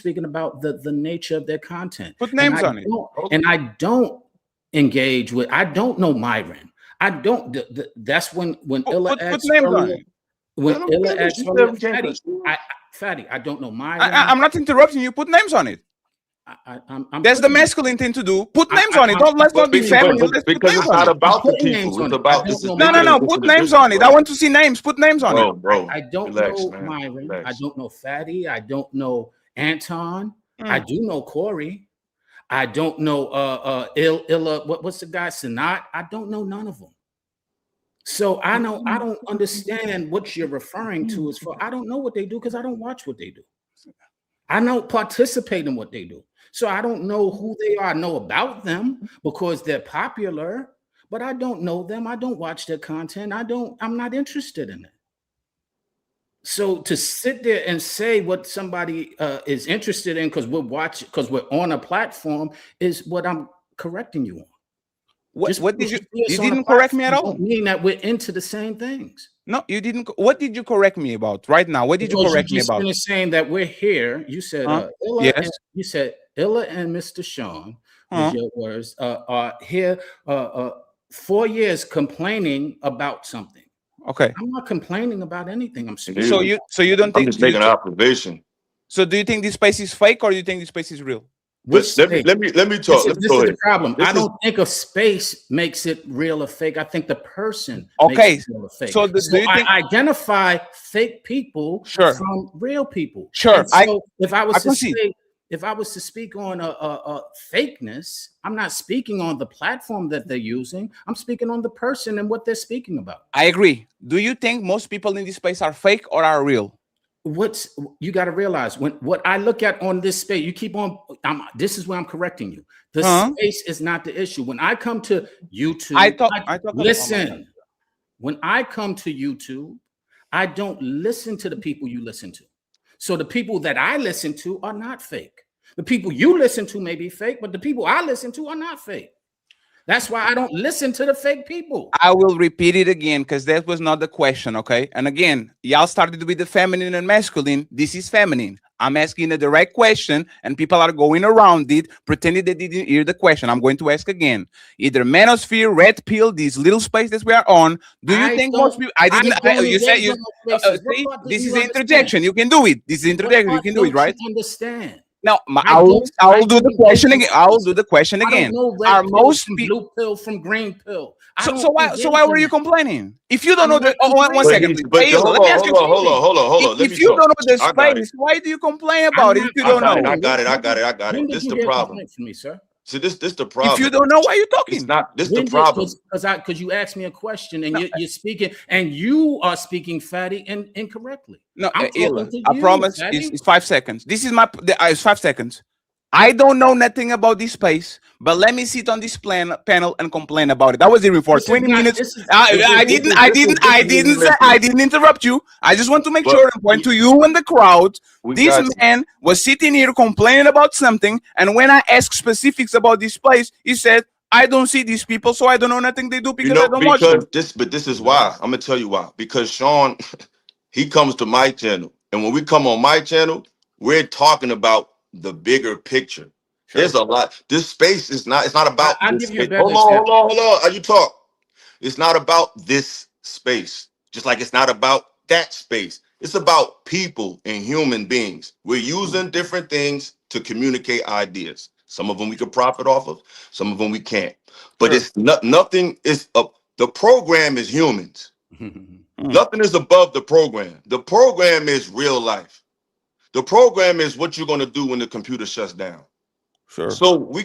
speaking about the nature of their content. Put names on it. I don't engage with. I don't know Myron. I don't. That's when Illa put names on it. When Illa asks Fatty, I don't know Myron. I'm not interrupting you. Put names on it. That's the masculine thing to do. Put names on it. Let's not be feminine. Because it's not about the people. It's about no. Put names on it. I want to see names. Put names on it. Bro, I don't know Myron. I don't know Fatty. I don't know Anton. I do know Corey. I don't know Illa. What's the guy? Sanat. I don't know none of them. So I don't understand what you're referring to as for. I don't know what they do because I don't watch what they do. I don't participate in what they do. So I don't know who they are. I know about them because they're popular, but I don't know them. I don't watch their content. I'm not interested in it. So to sit there and say what somebody is interested in because we're on a platform is what I'm correcting you on. What did you didn't correct me at all? Don't mean that we're into the same things. No, you didn't. What did you correct me about right now? What did you correct me about? Saying that we're here. You said Illa, yes. You said Illa and Mr. Sean, with your words, are here 4 years complaining about something. Okay. I'm not complaining about anything. I'm speaking. So you don't think I'm just making an observation. So do you think this space is fake or do you think this space is real? Let me talk. This is the problem. I don't think a space makes it real or fake. I think the person makes it real or fake. So do you think I identify fake people from real people? Sure. So if I was to speak on a fakeness, I'm not speaking on the platform that they're using. I'm speaking on the person and what they're speaking about. I agree. Do you think most people in this space are fake or are real? You got to realize what I look at on this space, you keep on. This is where I'm correcting you. The space is not the issue. When I come to YouTube, listen. When I come to YouTube, I don't listen to the people you listen to. So the people that I listen to are not fake. The people you listen to may be fake, but the people I listen to are not fake. That's why I don't listen to the fake people. I will repeat it again because that was not the question, okay? And again, y'all started with the feminine and masculine. This is feminine. I'm asking a direct question and people are going around it, pretending they didn't hear the question. I'm going to ask again. Either Manosphere, Red Pill, this little space that we are on, do you think most people... This is an interjection. You can do it. This is interjection. You can do it, right? Understand. Now, I will do the question again. I will do the question again. Are most people blue pill from green pill? So why were you complaining? If you don't know the 1 second, hold on. If you don't know the space, why do you complain about it? If you don't know, I got it. This is the problem for me, sir. See, this the problem. If you don't know, why are you talking? It's not. This the problem. Because you asked me a question and you're speaking and you are speaking Fatty and incorrectly. No, I promise. It's 5 seconds. This is it's 5 seconds. I don't know nothing about this space, but let me sit on this panel and complain about it. I was here for 20 minutes. I didn't interrupt you. I just want to make sure and point to you and the crowd. This man was sitting here complaining about something, and when I asked specifics about this place, he said, I don't see these people, so I don't know nothing they do because I don't watch them. But this is why. I'm gonna tell you why. Because Sean, he comes to my channel, and when we come on my channel, we're talking about the bigger picture. Sure. There's a lot. This space is not. It's not about. Hold on. You talk. It's not about this space. Just like it's not about that space. It's about people and human beings. We're using different things to communicate ideas. Some of them we could profit off of. Some of them we can't. But it's nothing. The program is humans. Nothing is above the program. The program is real life. The program is what you're going to do when the computer shuts down. Sure. So we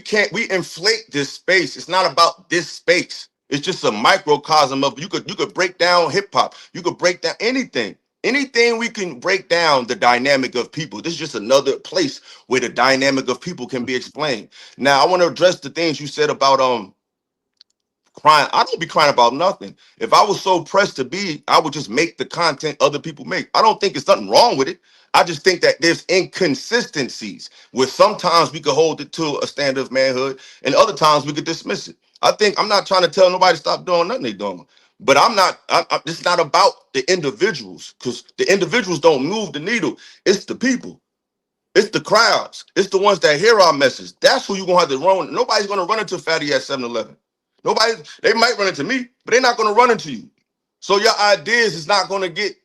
inflate this space. It's not about this space. It's just a microcosm of you could break down hip hop. You could break down anything. Anything we can break down the dynamic of people. This is just another place where the dynamic of people can be explained. Now I want to address the things you said about crying. I don't be crying about nothing. If I was so pressed to be, I would just make the content other people make. I don't think there's nothing wrong with it. I just think that there's inconsistencies where sometimes we could hold it to a standard of manhood and other times we could dismiss it. I'm not trying to tell nobody to stop doing nothing they're doing, but it's not about the individuals because the individuals don't move the needle. It's the people. It's the crowds. It's the ones that hear our message. That's who you're gonna have to run. Nobody's gonna run into Fatty at 7-Eleven. Nobody, they might run into me, but they're not gonna run into you. So your ideas is not gonna get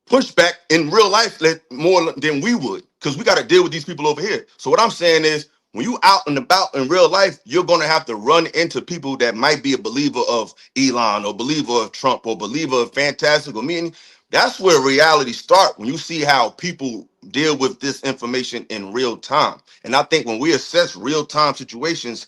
pushback in real life more than we would, because we got to deal with these people over here. So what I'm saying is, when you out and about in real life, you're going to have to run into people that might be a believer of Elon or believer of Trump or believer of Fantastic or meaning. That's where reality starts, when you see how people deal with this information in real time. And I think when we assess real time situations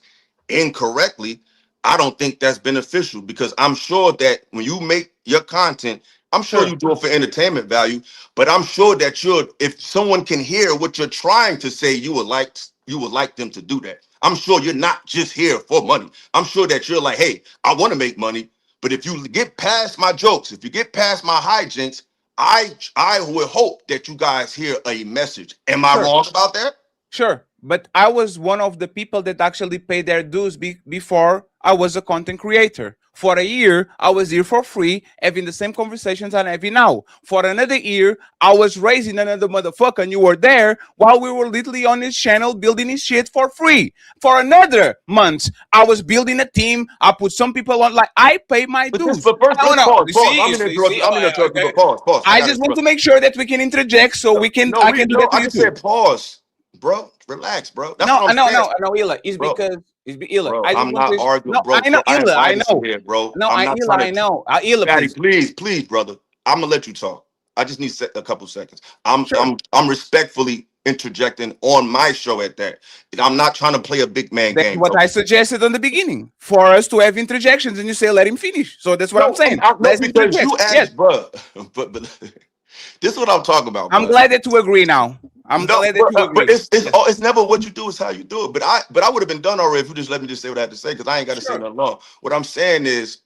incorrectly, I don't think that's beneficial, because I'm sure that when you make your content, I'm sure you do it for entertainment value, but I'm sure that if someone can hear what you're trying to say, you would like them to do that. I'm sure you're not just here for money. I'm sure that you're like, hey, I want to make money, but if you get past my jokes, if you get past my hijinks, I would hope that you guys hear a message. Am I wrong about that? Sure. But I was one of the people that actually paid their dues before I was a content creator. For a year, I was here for free, having the same conversations I'm having now. For another year, I was raising another motherfucker, and you were there while we were literally on his channel building his shit for free. For another month, I was building a team. I put some people on, like, I pay my dues. But first, pause. I'm gonna interrupt you, but pause. I just want to make sure that we can interject so we can. I can do that. I just said pause, bro. Relax, bro. That's no, Illa. It's bro. Because it's Illa. Bro, I'm not arguing, no, bro. I know, Illa. I know, here, bro. No, I know. Illa, please, brother. I'm gonna let you talk. I just need a couple seconds. I'm respectfully interjecting on my show at that. I'm not trying to play a big man game. What I suggested on the beginning, for us to have interjections, and you say let him finish. So that's what I'm saying. Because you asked, bro. But this is what I'm talking about. I'm glad that you agree now. I'm glad that you agree. But it's never what you do, is how you do it. But I would have been done already if you just let me just say what I have to say, because I ain't got to say nothing long. What I'm saying is,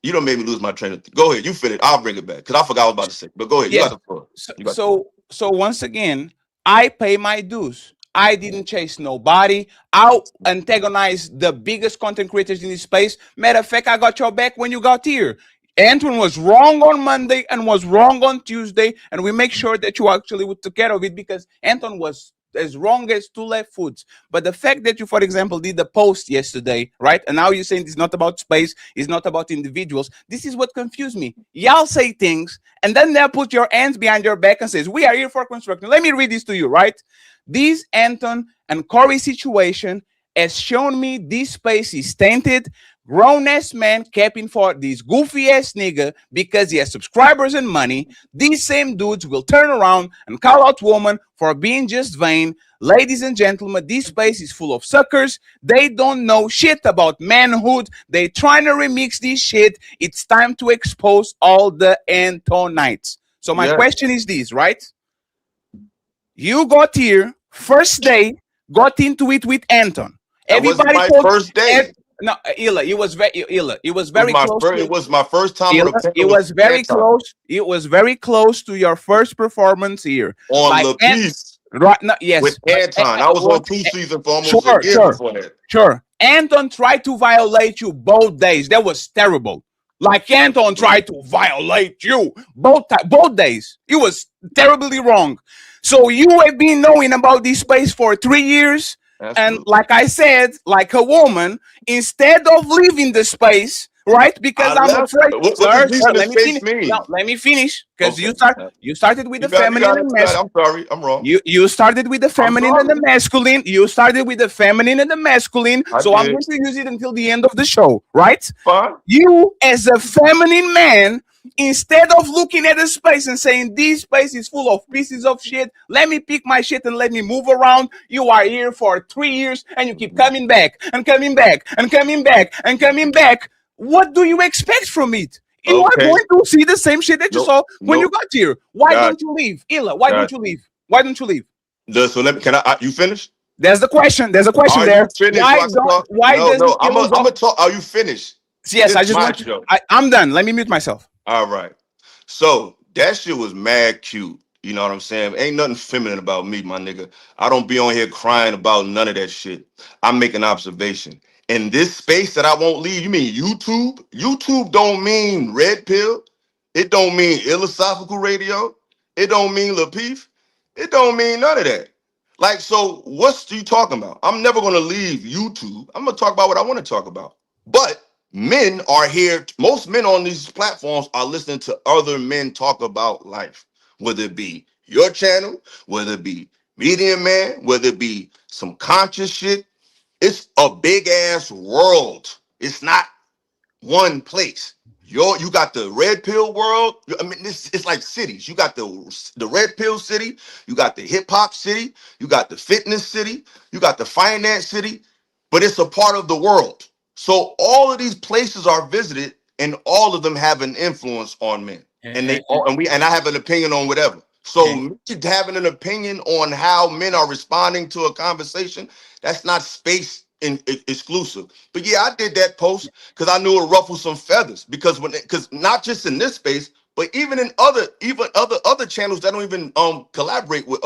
you don't make me lose my train of thought. Go ahead, you finish. I'll bring it back, because I forgot what I was about to say. But go ahead, you got the floor. So once again, I pay my dues. I didn't chase nobody. I'll antagonize the biggest content creators in this space. Matter of fact, I got your back when you got here. Anton was wrong on Monday and was wrong on Tuesday, and we make sure that you actually took care of it, because Anton was as wrong as two left foots. But the fact that you, for example, did the post yesterday, right? And now you're saying it's not about space, it's not about individuals. This is what confused me. Y'all say things, and then they'll put your hands behind your back and says, we are here for construction. Let me read this to you, right? This Anton and Corey situation has shown me this space is tainted. Grown-ass man capping for this goofy-ass nigga because he has subscribers and money. These same dudes will turn around and call out women for being just vain. Ladies and gentlemen, this space is full of suckers. They don't know shit about manhood. They trying to remix this shit. It's time to expose all the Antonites. So my question is this, right? You got here, first day, got into it with Anton. Everybody was my first day. No, Illa, it was very close. It was my first time. It was very close. It was very close to your first performance here on like the piece. Right? No, yes, with Anton. I was on 2 seasons for almost a year before that. Sure. Anton tried to violate you both days. That was terrible. Like Anton tried to violate you both days. It was terribly wrong. So you have been knowing about this space for 3 years. And like I said, like a woman, instead of leaving the space, right? Because I'm afraid. Let me finish. Because you started with the feminine and masculine. I'm sorry, I'm wrong. You started with the feminine and the masculine. You started with the feminine and the masculine. So I'm going to use it until the end of the show, right? Fine. You, as a feminine man, instead of looking at the space and saying this space is full of pieces of shit, let me pick my shit and let me move around. You are here for 3 years and you keep coming back and coming back and coming back and coming back. What do you expect from it? You are going to see the same shit that you saw when you got here. Why don't you leave? Illa, why don't you leave? Why don't you leave? So you finish? There's the question. There's a question there. I'm gonna talk. Are you finished? Yes, I just want to. I'm done. Let me mute myself. All right. So that shit was mad cute. You know what I'm saying? Ain't nothing feminine about me, my nigga. I don't be on here crying about none of that shit. I'm making observation. In this space that I won't leave, you mean YouTube? YouTube don't mean Red Pill. It don't mean Philosophical Radio. It don't mean Lapeef. It don't mean none of that. Like, so what's you talking about? I'm never gonna leave YouTube. I'm gonna talk about what I want to talk about. But men are here. Most men on these platforms are listening to other men talk about life, whether it be your channel, whether it be Medium Man, whether it be some conscious shit. It's a big ass world. It's not one place. You got the red pill world. I mean, it's like cities. You got the red pill city, you got the hip hop city, you got the fitness city, you got the finance city, but it's a part of the world. So all of these places are visited, and all of them have an influence on men. And I have an opinion on whatever. So me having an opinion on how men are responding to a conversation, that's not space exclusive. But yeah, I did that post because I knew it ruffled some feathers. Because not just in this space, but even in other channels that don't even collaborate with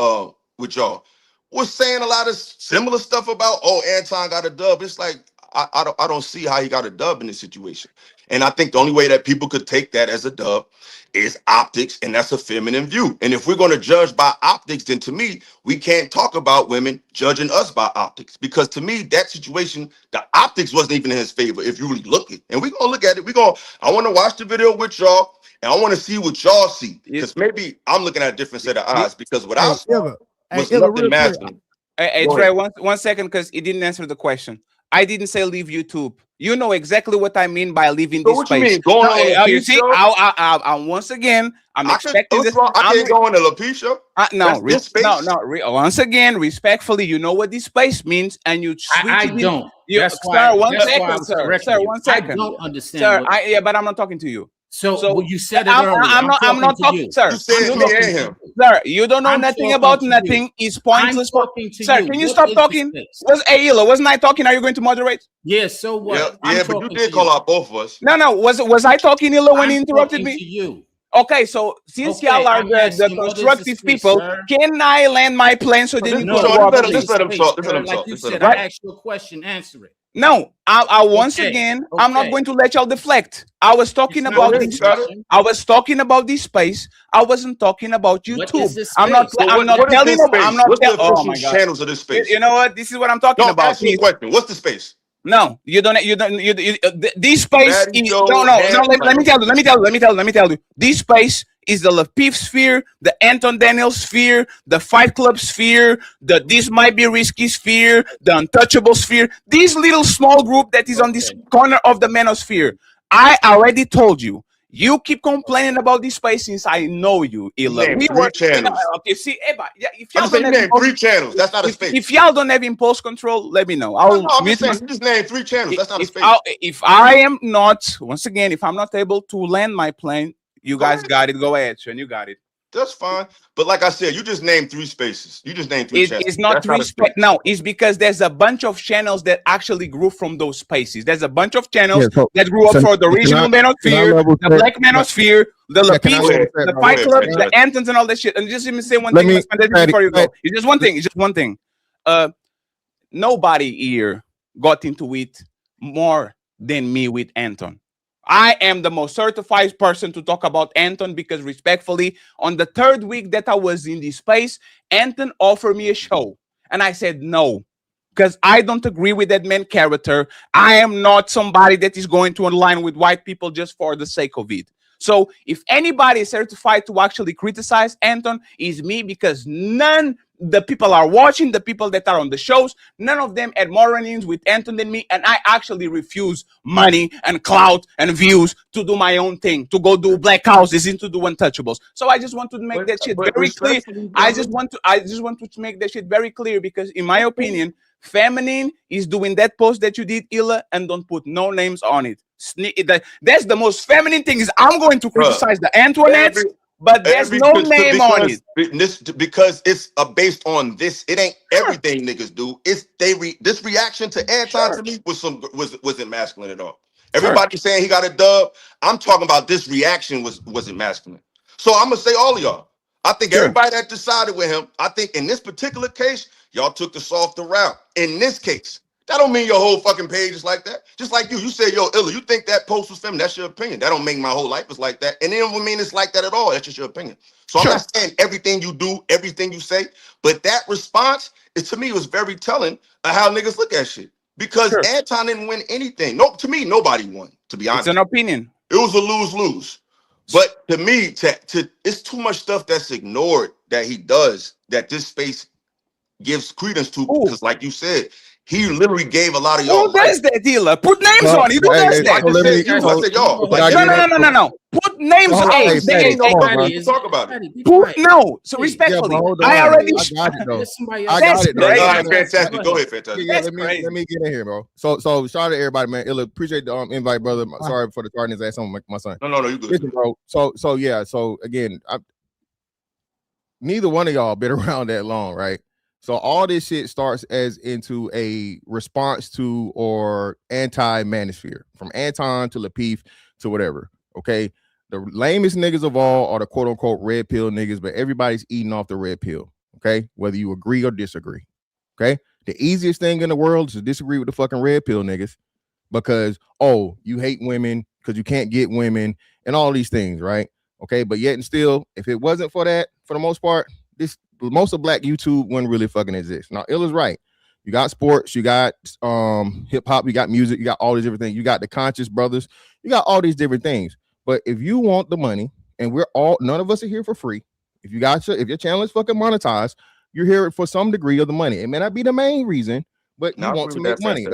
y'all, was saying a lot of similar stuff about, oh, Anton got a dub. It's like I don't see how he got a dub in this situation. And I think the only way that people could take that as a dub is optics, and that's a feminine view. And if we're going to judge by optics, then to me, we can't talk about women judging us by optics, because to me, that situation, the optics wasn't even in his favor if you really look at it. And we're going to look at it. I want to watch the video with y'all, and I want to see what y'all see, because maybe I'm looking at a different set of eyes, because what I saw was nothing masculine. Hey, Trey, one second, because he didn't answer the question. I didn't say leave YouTube. You know exactly what I mean by leaving this what space. You mean, going on you see, I once again, I'm expecting this. I can't go on the Lapisha. Once again, respectfully, you know what this space means, and you. I don't. That's why. One second. I don't understand. Sir, but I'm not talking to you. So you said it earlier. I'm not talking, sir. You said me and him. Sir, you don't know nothing about nothing. It's pointless. Sir, can you stop talking? Wasn't I talking? Are you going to moderate? Yes. So what? Yeah, but you did call out both of us. No. Was I talking, Illa, when he interrupted me? To you. Okay, so since y'all are the constructive people, can I land my plane so then you can just let him talk. Like you said, I asked you a question, answer it. No, I once again, I'm not going to let y'all deflect. I was talking about this. I was talking about this space. I wasn't talking about YouTube. I'm not telling you. I'm not telling. Oh my God! Channels of this space. You know what? This is what I'm talking about. Ask me a question. What's the space? No, you don't. This space. No. Let me tell you. This space is the Lapeef sphere, the Anton Daniel sphere, the Fight Club sphere, the This Might Be Risky sphere, the Untouchable sphere. This little small group that is on this corner of the manosphere. I already told you. You keep complaining about this space since I know you, Illa. We were channels. Okay, see, Eba, if y'all don't have 3 channels, that's not a space. If y'all don't have impulse control, let me know. I'm just saying, you just named 3 channels. That's not a space. If I am not, once again, if I'm not able to land my plane, you guys got it. Go ahead, Sean. You got it. That's fine. But like I said, you just named 3 spaces. You just named 3 channels. It's not 3 spaces. No, it's because there's a bunch of channels that actually grew from those spaces. There's a bunch of channels that grew up for the regional manosphere, the black manosphere, the Lapeef, the Fight Club, the Antons, and all that shit. And just let me say one thing before you go. It's just one thing. It's just one thing. Nobody here got into it more than me with Anton. I am the most certified person to talk about Anton because, respectfully, on the 3rd week that I was in this space, Anton offered me a show. And I said no, because I don't agree with that man character. I am not somebody that is going to align with white people just for the sake of it. So if anybody is certified to actually criticize Anton, is me, because the people are watching, the people that are on the shows, none of them had more run-ins with Anton than me, and I actually refuse money and clout and views to do my own thing, to go do black houses and to do Untouchables. So I just want to make that shit very clear. I just want to make that shit very clear, because in my opinion, Feminine is doing that post that you did, Illa, and don't put no names on it. That's the most feminine thing. Is I'm going to criticize the Antoinettes, but there's no name on it. Because it's based on this. It ain't everything niggas do. It's this reaction to Anton to me wasn't masculine at all. Everybody saying he got a dub. I'm talking about this reaction wasn't masculine. So I'm gonna say all of y'all. I think everybody that decided with him, I think in this particular case, y'all took the softer route. In this case, That don't mean your whole fucking page is like that. Just like you say, yo, Illa, you think that post was feminine? That's your opinion. That don't make my whole life is like that. And it don't mean it's like that at all. That's just your opinion. So I'm not saying everything you do, everything you say, but that response is to me was very telling of how niggas look at shit. Because Anton didn't win anything. No, to me, nobody won. To be honest, it's an opinion. It was a lose-lose. But to me, it's too much stuff that's ignored that he does that this space gives credence to. Because, like you said, he literally gave a lot of y'all. Who does that, dealer? Put names on it. Who does that? I said y'all. No. Put names on it. Talk about it. No. So respectfully, I already. I got it. All right, fantastic. Go ahead, fantastic. Yeah, let me get in here, bro. So shout out to everybody, man. Illa, appreciate the invite, brother. Sorry for the tardiness ass on my son. No, you good. Listen, bro. So yeah. So again, neither one of y'all been around that long, right? So all this shit starts as into a response to or anti-manosphere, from Anton to Lapeef to whatever. Okay, the lamest niggas of all are the quote unquote red pill niggas, but everybody's eating off the red pill. Okay, whether you agree or disagree. Okay, the easiest thing in the world is to disagree with the fucking red pill niggas because you hate women because you can't get women and all these things, right? Okay, but yet and still, if it wasn't for that, for the most part, most of black YouTube wouldn't really fucking exist. Now, Illa's right. You got sports, you got hip hop, you got music, you got all these different things. You got the Conscious Brothers, you got all these different things. But if you want the money, and none of us are here for free. If your channel is fucking monetized, you're here for some degree of the money. It may not be the main reason, but you want to make money.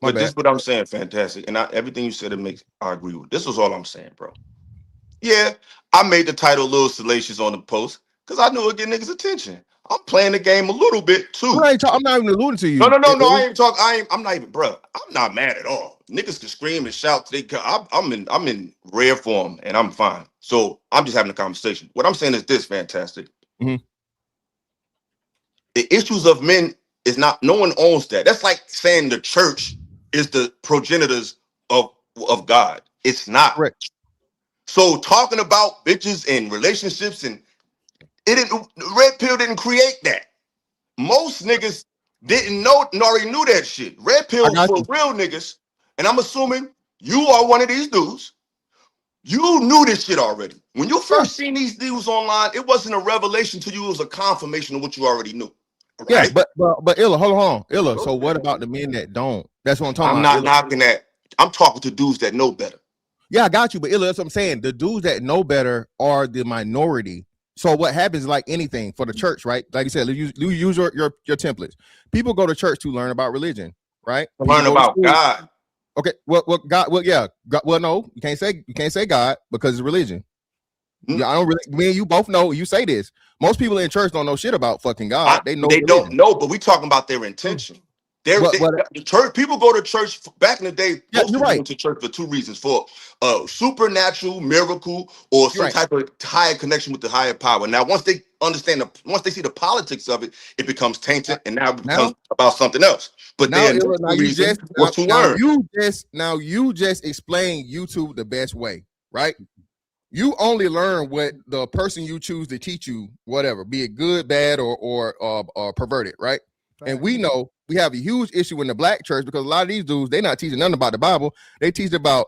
But this is what I'm saying, fantastic. And everything you said, I agree with. This was all I'm saying, bro. Yeah, I made the title a little salacious on the post. Because I knew it would get niggas' attention. I'm playing the game a little bit too. I'm not even alluding to you. No. I ain't talking. I'm not even, bro. I'm not mad at all. Niggas can scream and shout. I'm in rare form and I'm fine. So I'm just having a conversation. What I'm saying is this, fantastic. Mm-hmm. The issues of men is not. No one owns that. That's like saying the church is the progenitors of God. It's not. Correct. So talking about bitches and relationships and Red Pill didn't create that. Most niggas didn't know, already knew that shit. Red Pill for real niggas, and I'm assuming you are one of these dudes. You knew this shit already. When you first seen these dudes online, it wasn't a revelation to you. It was a confirmation of what you already knew. Right? Yeah, but Illa, hold on, Illa. So what about the men that don't? That's what I'm talking about. I'm not knocking that. I'm talking to dudes that know better. Yeah, I got you, but Illa, that's what I'm saying. The dudes that know better are the minority. So what happens, like anything for the church, right? Like you said, you use your templates. People go to church to learn about religion, right? Learn about God. Okay, well, God. Well, yeah. God, well, no, you can't say God because it's religion. Yeah, I don't really. Me and you both know. You say this. Most people in church don't know shit about fucking God. They don't know, but we talking about their intention. The church people go to church back in the day. Yeah, you're right. Went to church for two reasons: for supernatural miracle or some type of higher connection with the higher power. Now, once they understand, once they see the politics of it, it becomes tainted, and now it becomes about something else. But then you just explained YouTube the best way, right? You only learn what the person you choose to teach you, whatever, be it good, bad, or perverted, right? And we know we have a huge issue in the black church because a lot of these dudes, they're not teaching nothing about the Bible. They teach about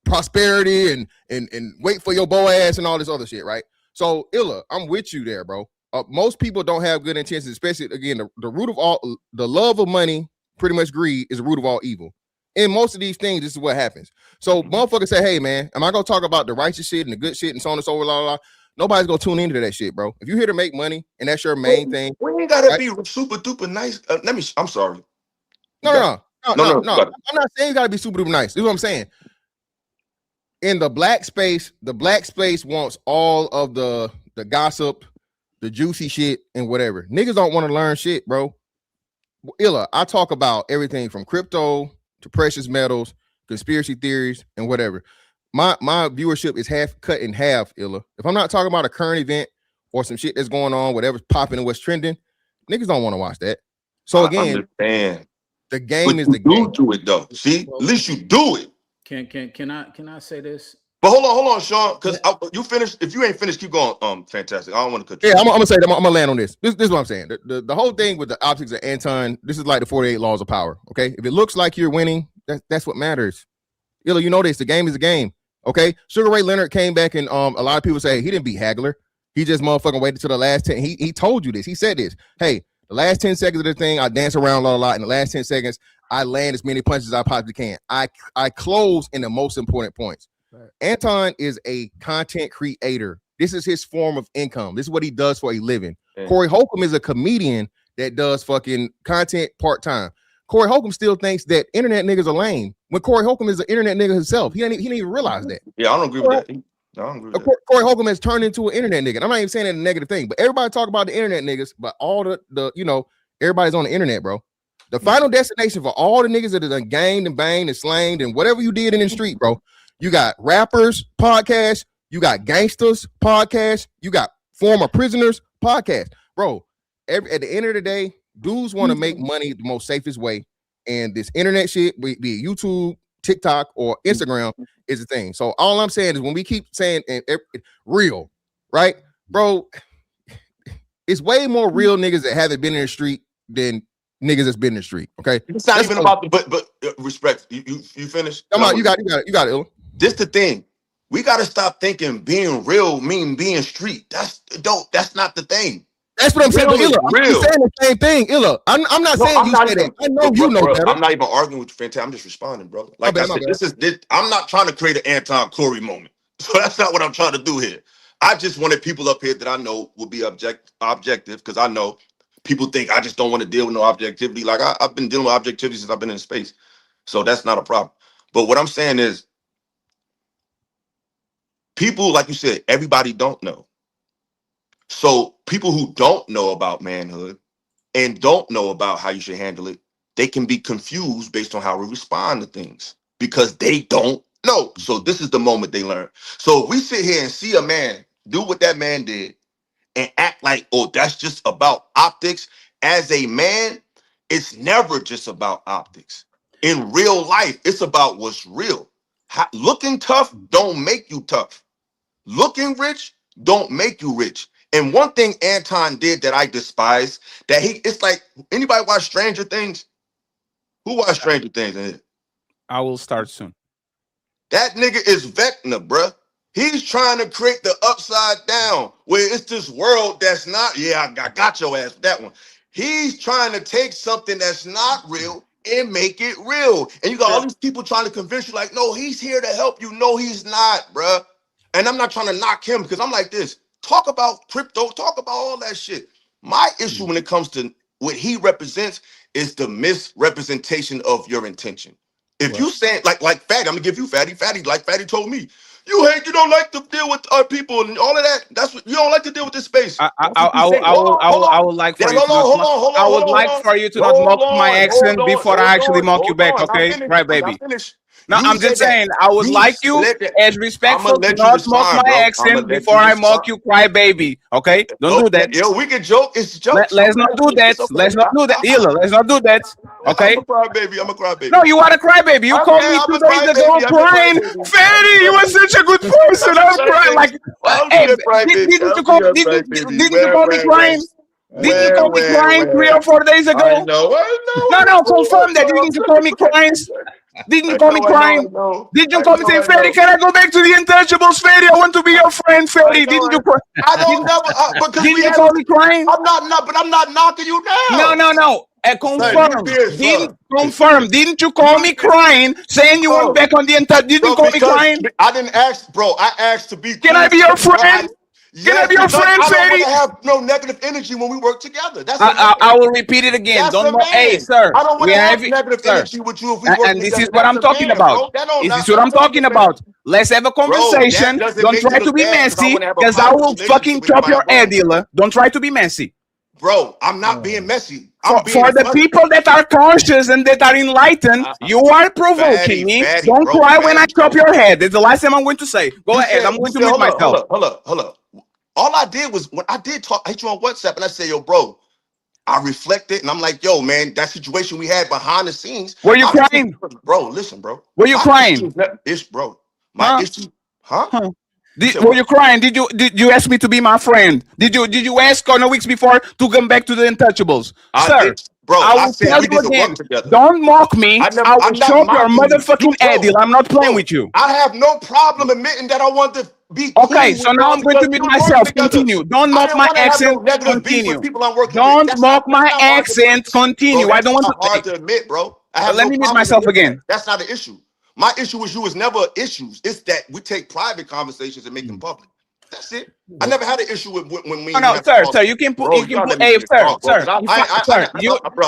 prosperity and wait for your boy ass and all this other shit, right? So Illa, I'm with you there, bro. Most people don't have good intentions, especially again, the root of all, the love of money, pretty much greed, is the root of all evil. In most of these things, this is what happens. So motherfuckers say, hey man, am I gonna talk about the righteous shit and the good shit and so on and so on? Nobody's gonna tune into that shit, bro. If you're here to make money and that's your main thing, we ain't gotta be super duper nice. I'm sorry. No. I'm not saying you gotta be super duper nice. This is what I'm saying. In the black space wants all of the gossip, the juicy shit, and whatever. Niggas don't want to learn shit, bro. Illa, I talk about everything from crypto to precious metals, conspiracy theories, and whatever. My viewership is cut in half, Illa. If I'm not talking about a current event or some shit that's going on, whatever's popping and what's trending, niggas don't want to watch that. So again, the game is the game. Do it though. See, at least you do it. Can I say this? But hold on, Sean, because you finished. If you ain't finished, keep going. Fantastic. I don't want to cut you. Yeah, I'm gonna say that. I'm gonna land on this. This is what I'm saying. The whole thing with the optics of Anton, this is like the 48 laws of power. Okay, if it looks like you're winning, that's what matters. You know this. The game is a game. Okay, Sugar Ray Leonard came back and a lot of people say he didn't beat Hagler. He just motherfucking waited till the last 10. He told you this. He said this. Hey, the last 10 seconds of the thing, I dance around a lot. In the last 10 seconds, I land as many punches as I possibly can. I close in the most important points. Right. Anton is a content creator. This is his form of income. This is what he does for a living. Yeah. Corey Holcomb is a comedian that does fucking content part-time. Corey Holcomb still thinks that internet niggas are lame when Corey Holcomb is an internet nigga himself. He didn't even realize that. Yeah, I don't agree with that. Corey Holcomb has turned into an internet nigga. I'm not even saying that a negative thing, but everybody talk about the internet niggas, but all the everybody's on the internet, bro. The final destination for all the niggas that have done ganged and banged and slanged and whatever you did in the street, bro. You got rappers podcast, you got gangsters podcast, you got former prisoners podcast, bro. At the end of the day, dudes want to make money the most safest way, and this internet shit, be it YouTube, TikTok, or Instagram, is the thing. So all I'm saying is when we keep saying real, right, bro, it's way more real niggas that haven't been in the street than niggas that's been in the street. Okay, it's not even about the but respect. You finished? Come on, you got it. This the thing. We got to stop thinking being real mean being street. That's not the thing. That's what I'm saying. Illa, I'm saying the same thing. Illa, I'm not saying you say that. I know you know better. I'm not even arguing with you, Fantastic. I'm just responding, brother. Like I said, I'm not trying to create an Anton Corey moment. So that's not what I'm trying to do here. I just wanted people up here that I know will be objective, because I know people think I just don't want to deal with no objectivity. Like I've been dealing with objectivity since I've been in space. So that's not a problem. But what I'm saying is, people, like you said, everybody don't know. So people who don't know about manhood and don't know about how you should handle it, they can be confused based on how we respond to things because they don't know. So this is the moment they learn. So if we sit here and see a man do what that man did and act like, oh, that's just about optics, as a man, it's never just about optics. In real life, it's about what's real. Looking tough don't make you tough. Looking rich don't make you rich. And one thing Anton did that I despise, that it's like, anybody watch Stranger Things? Who watched Stranger Things? I will start soon. That nigga is Vecna, bruh. He's trying to create the upside down, where it's this world that's not, I got your ass with that one. He's trying to take something that's not real and make it real. And you got all these people trying to convince you, like, no, he's here to help you. No, he's not, bruh. And I'm not trying to knock him, because I'm like this. Talk about crypto, talk about all that shit. My issue when it comes to what he represents is the misrepresentation of your intention. If you say like Fatty, I'm gonna give you Fatty, like Fatty told me, you don't like to deal with our people and all of that. That's what you don't like to deal with this space. I would like for you to not mock my accent before I actually mock you back, okay? Right, baby. No, I'm just saying, I would like you as respectful to not mock my accent before I mock you, cry baby. Okay? Don't do that. Yo, we can joke. It's jokes. Let's not do that. Let's not do that. Illa, let's not do that. Okay? I'm a cry baby. No, you are a crybaby. You called me 2 days ago crying. Fatty, you were such a good person. I was crying like, hey, didn't you call me crying? Didn't you call me crying 3 or 4 days ago? I know. No, confirm that. Didn't you call me crying? Didn't you call me crying? Did you call me saying, Fatty, can I go back to the Untouchables, Fatty? I want to be your friend, Fatty. Didn't you cry? I don't never. Didn't you call me crying? I'm not knocking you down. No. Confirm. Didn't you call me crying, saying you want back on the Untouchables? Didn't you call me crying? I didn't ask, bro. I asked to be. Can I be your friend? Can I be your friend, Fatty? I don't want to have no negative energy when we work together. That's I will repeat it again. Hey, sir. I don't want to have negative energy with you if we work together. And this is what I'm talking about. This is what I'm talking about. Let's have a conversation. Don't try to be messy, because I will fucking chop your head, Illa. Don't try to be messy. Bro, I'm not being messy. For the people that are conscious and that are enlightened, you are provoking me. Don't cry when I chop your head. That's the last thing I'm going to say. Go ahead. I'm going to mute myself. Hold up. All I did was, when I did talk, I hit you on WhatsApp and I said, yo, bro, I reflected and I'm like, yo, man, that situation we had behind the scenes. Were you crying? Bro, listen, bro. Were you crying? My issue Huh? Were you crying? Did you ask me to be my friend? Did you ask on the weeks before to come back to the Untouchables? Sir, I will tell you again. Don't mock me. I will chop your motherfucking head. I'm not playing with you. I have no problem admitting that I want to be okay. So now I'm going to mute myself. Continue. Don't mock my accent. Continue. Don't mock my accent. Continue. I don't want to. Hard to admit, bro. Let me mute myself again. That's not an issue. My issue with you is never issues. It's that we take private conversations and make them public. That's it. I never had an issue with when we. No, sir, you can pull. You can pull. Hey, sir,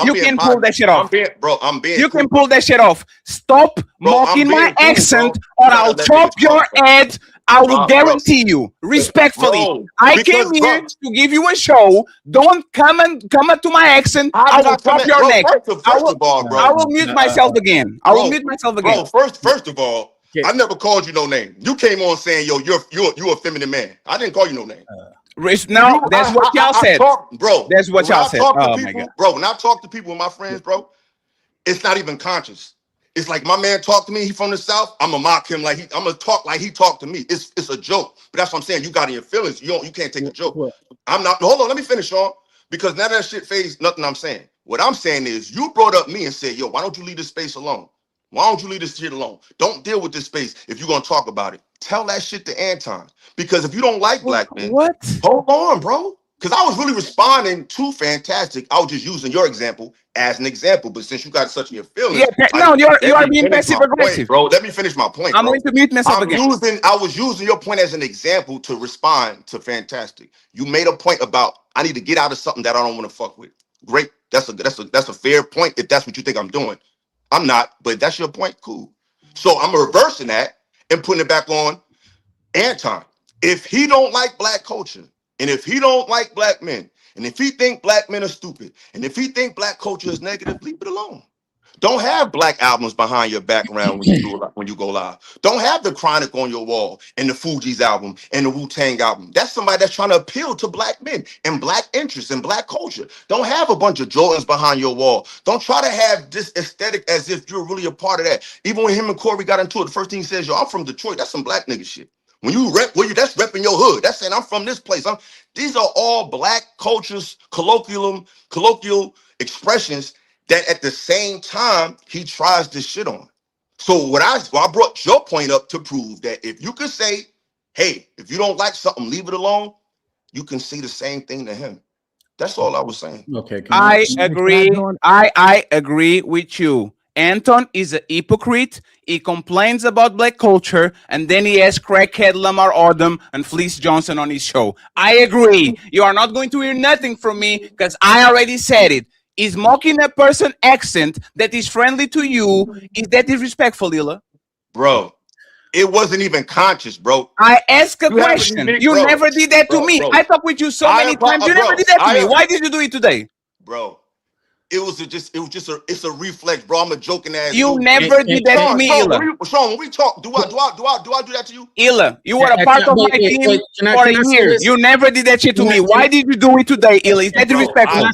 you can pull that shit off. You can pull that shit off. Stop mocking my accent, or I'll chop your head. I will guarantee you, respectfully. I came here to give you a show. Don't come to my accent. I will chop your neck. I will mute myself again. I will mute myself again. Bro, first of all. I never called you no name. You came on saying, "Yo, you're a feminine man." I didn't call you no name. No, that's what y'all said, bro. That's what y'all said. Oh my God, bro. When I talk to people, with my friends, bro, it's not even conscious. It's like my man talked to me. He from the South. I'm gonna mock him like I'm gonna talk like he talked to me. It's a joke. But that's what I'm saying. You got in your feelings. You can't take a joke. I'm not. Hold on. Let me finish, Sean. Because none of that shit phased nothing I'm saying. What I'm saying is, you brought up me and said, "Yo, why don't you leave this space alone? Why don't you leave this shit alone? Don't deal with this space if you're gonna talk about it. Tell that shit to Anton. Because if you don't like black men, hold on, bro. Because I was really responding to Fantastic. I was just using your example as an example. But since you got such your feelings, you are being passive aggressive, bro. Let me finish my point. I'm going to mute myself again. I was using your point as an example to respond to Fantastic. You made a point about I need to get out of something that I don't want to fuck with. Great. That's a fair point if that's what you think I'm doing. I'm not, but that's your point. Cool. So I'm reversing that and putting it back on Anton. If he don't like black culture, and if he don't like black men, and if he think black men are stupid, and if he think black culture is negative, leave it alone. Don't have black albums behind your background when you go live. Don't have the Chronic on your wall and the Fugees album and the Wu-Tang album. That's somebody that's trying to appeal to black men and black interests and black culture. Don't have a bunch of Jordans behind your wall. Don't try to have this aesthetic as if you're really a part of that. Even when him and Corey got into it, the first thing he says, "Yo, I'm from Detroit." That's some black nigga shit. When you rep, that's repping your hood. That's saying I'm from this place. These are all black cultures, colloquial expressions that at the same time he tries this shit on. So I brought your point up to prove that if you could say, "Hey, if you don't like something, leave it alone," you can say the same thing to him. That's all I was saying. Okay, I agree. I agree with you. Anton is a hypocrite. He complains about black culture, and then he has crackhead Lamar Odom and Fleece Johnson on his show. I agree. You are not going to hear nothing from me because I already said it. Is mocking a person accent that is friendly to you, is that disrespectful, Illa? Bro, it wasn't even conscious, bro. I asked a question. You never did that to me. I talked with you so many times. You never did that to me. Why did you do it today? Bro, it's a reflex, bro. I'm a joking ass. You never did that to me, Illa. Sean, when we talk, do I do that to you? Illa, you were a part of my team for a year. You never did that shit to me. Why did you do it today, Illa? Is that disrespectful?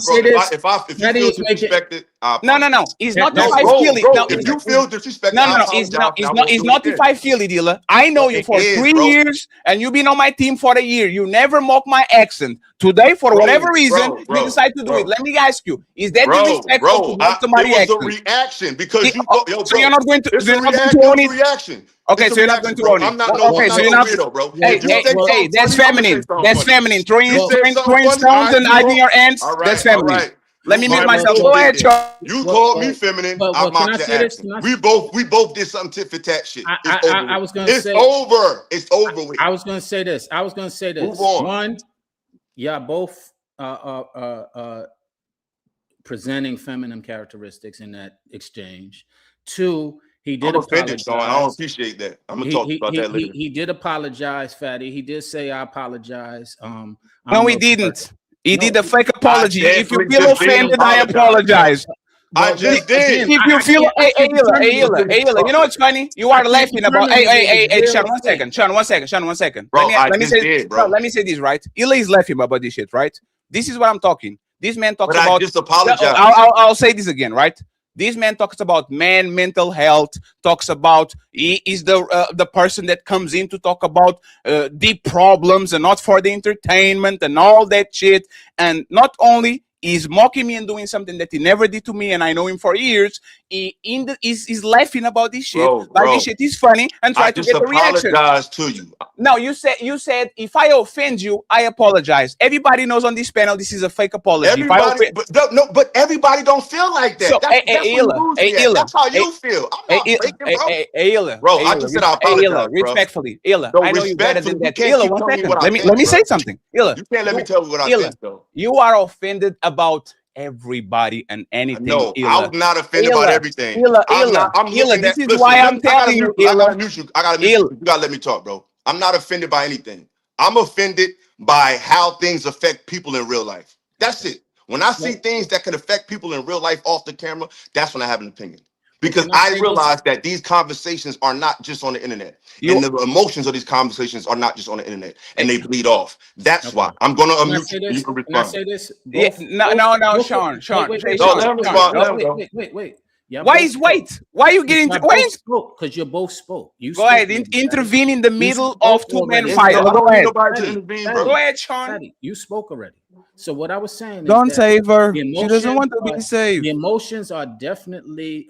If you feel disrespected, no. It's not if I feel it. No, if you feel disrespected, no. It's not if I feel it, Illa. I know you for 3 years, and you've been on my team for a year. You never mock my accent. Today, for whatever reason, you decide to do it. Let me ask you: is that disrespectful to mock somebody's accent? It was a reaction because so you're not going to. You're not going to own it. Reaction. Okay, so you're not going to own it. Okay, so you're not. Hey, that's feminine. That's feminine. Throwing stones and hiding your hands. That's feminine. Let me mute myself. Go ahead, Charles. You called me feminine. I mocked your accent. We both did something tit for tat shit. I was going to say it's over. It's over with. I was going to say this. Move on. One, yeah, both presenting feminine characteristics in that exchange. Two, he did apologize. I don't appreciate that. I'm gonna talk about that later. He did apologize, Fatty. He did say, "I apologize." No, he didn't. He did a fake apology. If you feel offended, I apologize. I just did. If you feel, hey, Illa, you know what's funny? You are laughing about, hey, Sean, one second. Bro, let me say this, right? Illa is laughing about this shit, right? This is what I'm talking. This man talks about. I just apologize. I'll say this again, right? This man talks about mental health, talks about he is the person that comes in to talk about deep problems and not for the entertainment and all that shit. And not only is mocking me and doing something that he never did to me, and I know him for years. He's laughing about this shit, this shit is funny, and try to get a reaction. Apologize to you. No, you said if I offend you, I apologize. Everybody knows on this panel this is a fake apology. Everybody, but everybody don't feel like that. So, that's how you feel. I'm not faking, bro. I just said I apologize, respectfully, Illa. I know you better than that. Illa, 1 second. Let me say something. Illa, you can't let me tell you what I think, though. You are offended about everybody and anything. No, I'm not offended about everything. Illa, this is why I'm telling you. I gotta mute you. You gotta let me talk, bro. I'm not offended by anything. I'm offended by how things affect people in real life. That's it. When I see things that can affect people in real life off the camera, that's when I have an opinion. Because I realize that these conversations are not just on the internet. And the emotions of these conversations are not just on the internet. And they bleed off. That's why. I'm going to unmute you. You can respond. Can I say this? No, Sean. Wait. Yeah, Why are you getting because you both spoke. You go ahead, intervene in the middle of two men fighting. Go ahead, Sean. You spoke already. So what I was saying don't is save her. She doesn't want to be saved. The emotions are definitely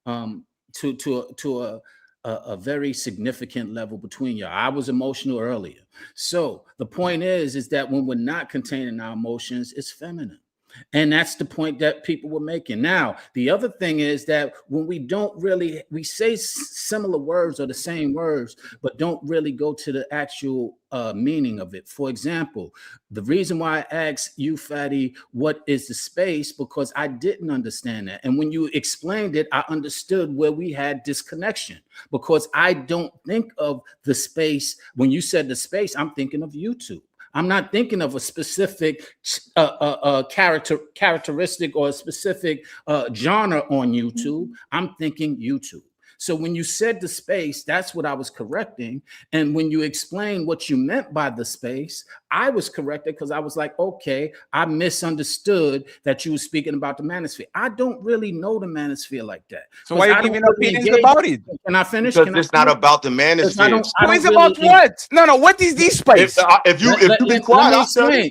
to a very significant level between you. I was emotional earlier. So the point is that when we're not containing our emotions, it's feminine. And that's the point that people were making. Now, the other thing is that when we say similar words or the same words, but don't really go to the actual meaning of it. For example, the reason why I asked you, Fatty, what is the space? Because I didn't understand that. And when you explained it, I understood where we had disconnection, because I don't think of the space. When you said the space, I'm thinking of YouTube. I'm not thinking of a specific characteristic or a specific genre on YouTube. I'm thinking YouTube. So when you said the space, that's what I was correcting. And when you explained what you meant by the space, I was corrected because I was like, okay, I misunderstood that you were speaking about the manosphere. I don't really know the manosphere like that. So why are you giving opinions about it? Can I finish? Because it's not about the manosphere. It's about what? No. What is this space? If you be quiet, I'll tell you.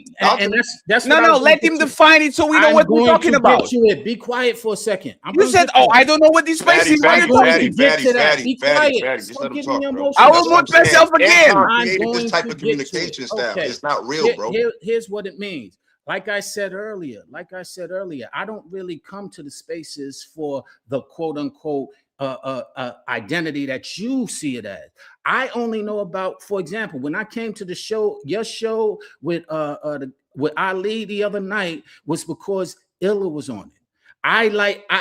That's no. Let him define it so we know what we're talking about. Be quiet for a second. You said, I don't know what this space is. Why are you talking? Be quiet. I will mute myself again. This type of communication style. It's not real, bro. Here's what it means. Like I said earlier, I don't really come to the spaces for the quote unquote identity that you see it as. I only know about, for example, when I came to the show, your show with Ali the other night, was because Illa was on it. I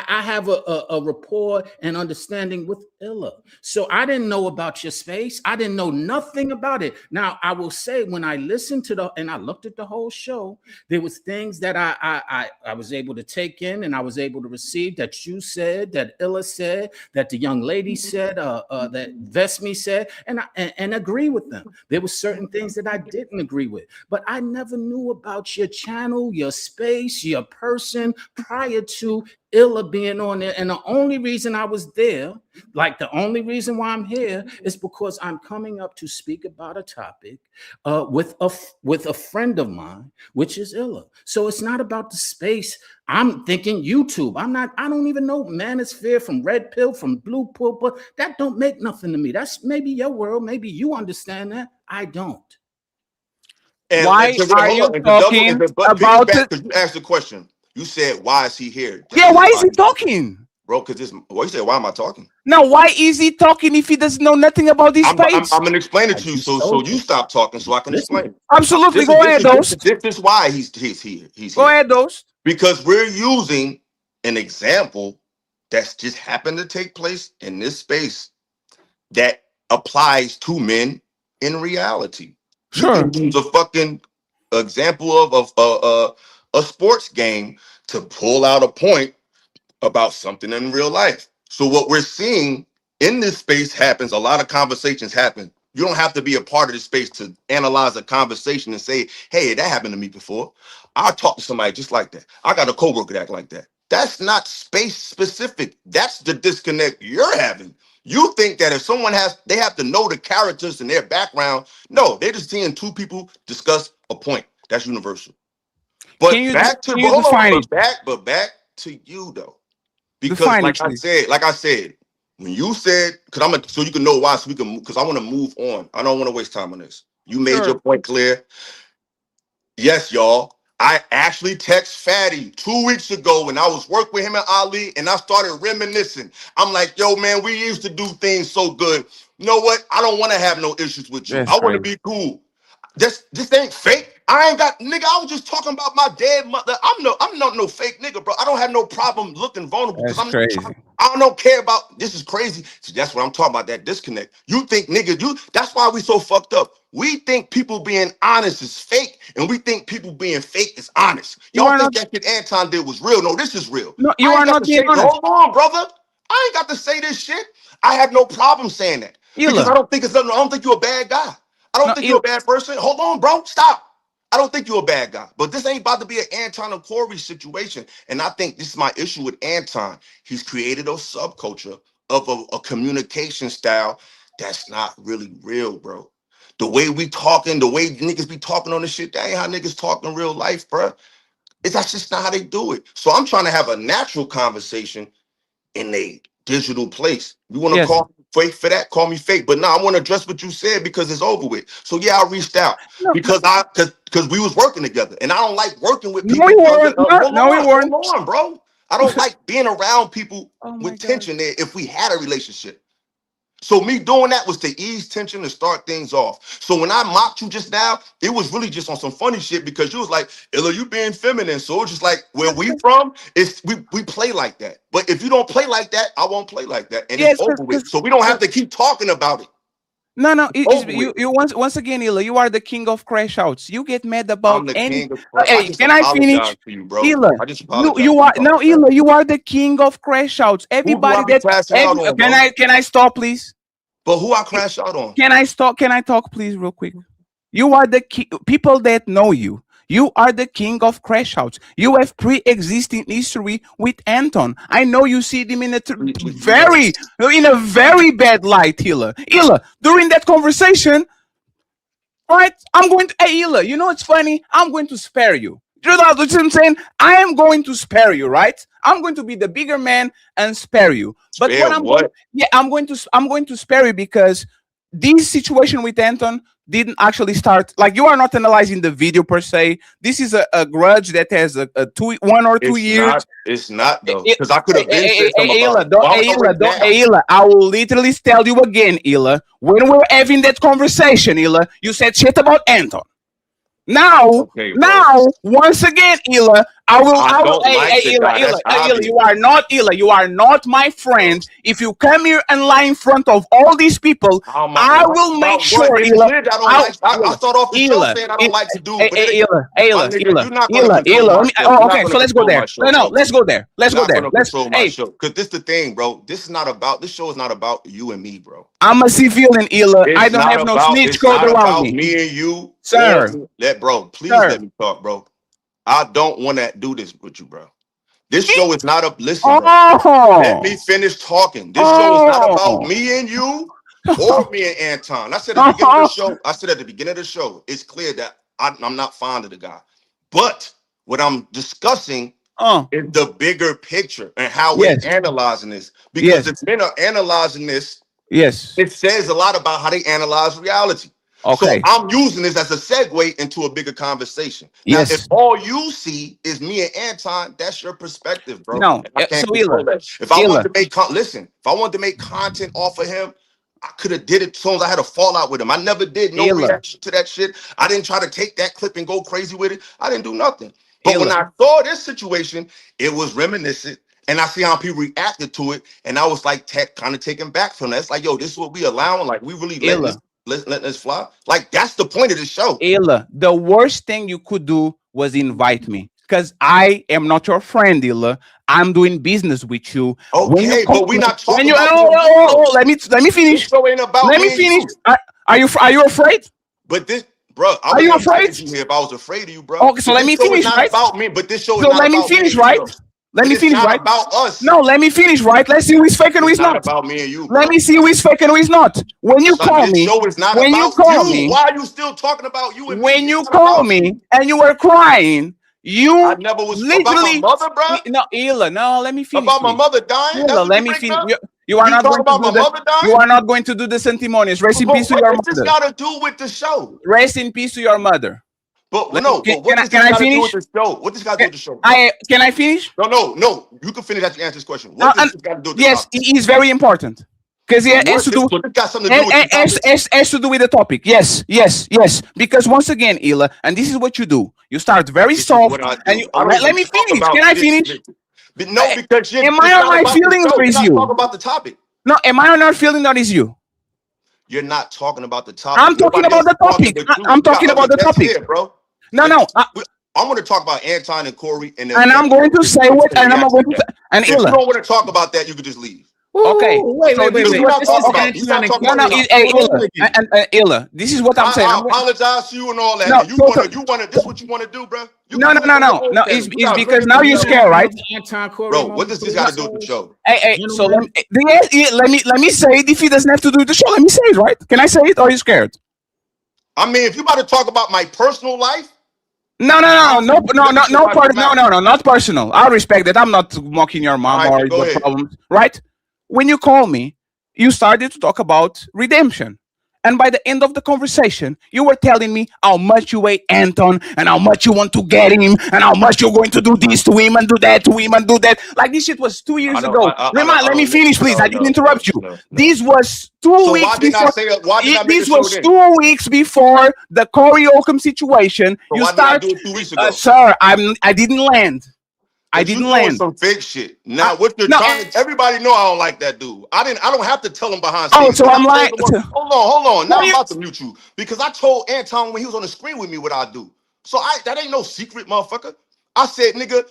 have a rapport and understanding with Illa. So I didn't know about your space. I didn't know nothing about it. Now, I will say, when I listened to and I looked at the whole show, there was things that I was able to take in and I was able to receive, that you said, that Illa said, that the young lady said, that Vesmi said, and agree with them. There were certain things that I didn't agree with, but I never knew about your channel, your space, your person prior to Illa being on there. And the only reason I was there, like the only reason why I'm here, is because I'm coming up to speak about a topic with a friend of mine, which is Illa. So it's not about the space. I'm thinking YouTube. I don't even know Manosphere from Red Pill, from Blue Pill, but that don't make nothing to me. That's maybe your world. Maybe you understand that. I don't. And why are you talking about it? Because you asked the question. You said, why is he here? Why is he talking? Bro, because you said, why am I talking? Now, why is he talking if he doesn't know nothing about this space? I'm going to explain it to you, so you stop talking so I can explain. Absolutely. Go ahead, Dose. This is why he's here. Go ahead, Dose. Because we're using an example that's just happened to take place in this space that applies to men in reality. Sure. Use a fucking example of a sports game to pull out a point about something in real life. So what we're seeing in this space happens, a lot of conversations happen. You don't have to be a part of this space to analyze a conversation and say, hey, that happened to me before. I'll talk to somebody just like that. I got a coworker that act like that. That's not space specific. That's the disconnect you're having. You think that if someone they have to know the characters and their background. No, they're just seeing two people discuss a point. That's universal. But back to you though, because like I said, when you said, so you can know why, because I want to move on. I don't want to waste time on this. You made your point clear. Yes, y'all. I actually text Fatty 2 weeks ago when I was working with him and Ali, and I started reminiscing. I'm like, yo, man, we used to do things so good. You know what? I don't want to have no issues with you. I want to be cool. This ain't fake. I ain't got, nigga, I was just talking about my dead mother. I'm not no fake nigga, bro. I don't have no problem looking vulnerable because I don't care about, this is crazy. So that's what I'm talking about, that disconnect. You think, nigga, that's why we so fucked up. We think people being honest is fake, and we think people being fake is honest. Y'all think that shit Anton did was real. No, this is real. No, you are not being honest. Hold on, brother. I ain't got to say this shit. I have no problem saying that. Because I don't think you're a bad guy. I don't think you're a bad person. Hold on, bro. Stop. I don't think you're a bad guy. But this ain't about to be an Anton and Corey situation. And I think this is my issue with Anton. He's created a subculture of a communication style that's not really real, bro. The way we talking, the way niggas be talking on this shit, that ain't how niggas talk in real life, bro. That's just not how they do it. So I'm trying to have a natural conversation in a digital place. You want to call me fake for that? Call me fake. But no, I want to address what you said because it's over with. So yeah, I reached out because we was working together, and I don't like working with people. Hold on, bro. I don't like being around people with tension there if we had a relationship. So me doing that was to ease tension and start things off. So when I mocked you just now, it was really just on some funny shit because you was like, Illa, you being feminine. So it's just like, where we from, we play like that. But if you don't play like that, I won't play like that. And it's over with. So we don't have to keep talking about it. No, you once again, Illa, you are the king of crash outs. You get mad about any. Hey, can I finish? You, bro. Illa, you are Illa, you are the king of crash outs. Everybody can I stop, please? But who I crash out on? Can I stop? Can I talk, please, real quick? You are the people that know you. You are the king of crash outs. You have pre-existing history with Anton. I know you see him in a very bad light, Illa. Illa, during that conversation, right? I'm going to, hey, Illa, you know what's funny? I'm going to spare you. You know what I'm saying? I am going to spare you, right? I'm going to be the bigger man and spare you. But I'm going to spare you because this situation with Anton didn't actually start. Like, you are not analyzing the video per se. This is a grudge that has 1 or 2 years. It's not though, because I could have been said something Illa, I will literally tell you again, Illa. When we're having that conversation, Illa, you said shit about Anton. Now, once again, Illa, Illa, you are not my friend. If you come here and lie in front of all these people, I will make sure, Illa. I start off the show saying I don't like to do. Illa. Okay, so let's go there. No, let's go there. Let's go there. Because this is the thing, bro. This show is not about you and me, bro. I'm a civilian, Illa. I don't have no snitch code around me. Me and you, sir. Please let me talk, bro. I don't want to do this with you, bro. This show is not listen, bro. Let me finish talking. This show is not about me and you or me and Anton. I said at the beginning of the show, it's clear that I'm not fond of the guy. But what I'm discussing is the bigger picture and how we're analyzing this. Because if men are analyzing this, it says a lot about how they analyze reality. Okay. So I'm using this as a segue into a bigger conversation. Now, if all you see is me and Anton, that's your perspective, bro. No, if I wanted to make content off of him, I could have did it as soon as I had a fallout with him. I never did no reaction to that shit. I didn't try to take that clip and go crazy with it. I didn't do nothing. But when I saw this situation, it was reminiscent. And I see how people reacted to it. And I was like kind of taken back from that. It's like, yo, this is what we allowing. Like, we really let this fly. Like, that's the point of the show. Illa, the worst thing you could do was invite me. Because I am not your friend, Illa. I'm doing business with you. Okay, but we're not talking let me finish. Let me finish. Are you afraid? But this, bro, are you afraid? If I was afraid of you, bro. Okay, so let me finish, right? About me, but this show is so not let me about finish, me, right? bro. Let me finish, right? About us. No, let me finish, right? Let's see who is fake and who is not. About me and you. Bro. Let me see who is fake and who is not. When you call me, show is not when about you call me, why are you still talking about you? And when me? you call me and you were crying, I never was literally about my mother, bro. No, Ila, no, let me finish. About my mother dying. Ila, let me finish. You are not going to do the. You are not going to do the sentimonious. Rest in peace to your mother. What does this got to do with the show? Rest in peace to your mother. But what can does this got to do with the show? What does this got to do with the show? Can I finish? No. You can finish after you answer this question. What does this got to do with the topic? Yes, it is very important. Because it has to do with the topic. Yes. Because once again, Ila, and this is what you do. You start very soft, and you let me finish. Can I finish? No, because am I on my feelings or is you? Talk about the topic. No, am I on our feeling or is you? You're not talking about the topic. I'm talking about the topic. I'm talking about the topic, bro. No. I'm going to talk about Anton and Corey, and I'm going to say what, and I'm going to say, and if you don't want to talk about that, you could just leave. Okay. Wait. Illa, this is what I'm saying. I apologize to you and all that. No, you want to. This is what you want to do, bro. No. It's because now you're scared, right? Bro, what does this got to do with the show? Hey. So let me say it. If he doesn't have to do the show, let me say it, right? Can I say it, or are you scared? I mean, if you about to talk about my personal life. No, not personal. I respect that. I'm not mocking your mom or your problems, right? When you call me, you started to talk about redemption. And by the end of the conversation, you were telling me how much you hate Anton and how much you want to get him and how much you're going to do this to him and do that to him and do that. Like this shit was 2 years ago. Let me finish, please. I didn't interrupt you. This was 2 weeks before. This was 2 weeks before the Corey Holcomb situation. You start, sir. I didn't land. I didn't land. Some fake shit. Now, what you're trying to, everybody know I don't like that dude. I don't have to tell him behind scenes. Oh, so I'm like, hold on. Now I'm about to mute you because I told Anton when he was on the screen with me what I do. So that ain't no secret, motherfucker. I said, nigga,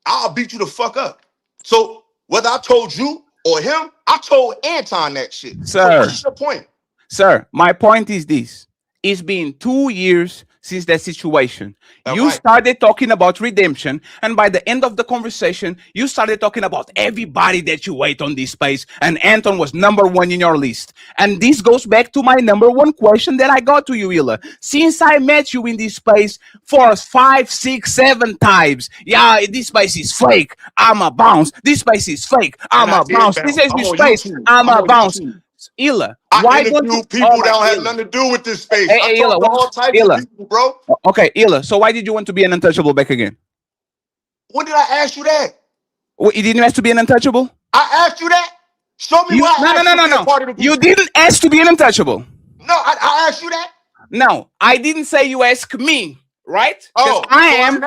I'll beat you the fuck up. So whether I told you or him, I told Anton that shit. Sir, so what's your point? Sir, my point is this. It's been 2 years since that situation. You started talking about redemption, and by the end of the conversation, you started talking about everybody that you wait on this space, and Anton was #1 in your list. And this goes back to my #1 question that I got to you, Illa. Since I met you in this space for 5, 6, 7 times, yeah, this space is fake, I'm a bounce. This space is fake, I'm a bounce. This is this space, I'm a bounce. Illa, why don't you people that don't have nothing to do with this space? Hey, Illa, all types of people, bro. Okay, Illa, so why did you want to be an untouchable back again? When did I ask you that? You didn't ask to be an untouchable? I asked you that? Show me why. No. You didn't ask to be an untouchable. No, I asked you that. No, I didn't say you ask me. Right? Oh, I am.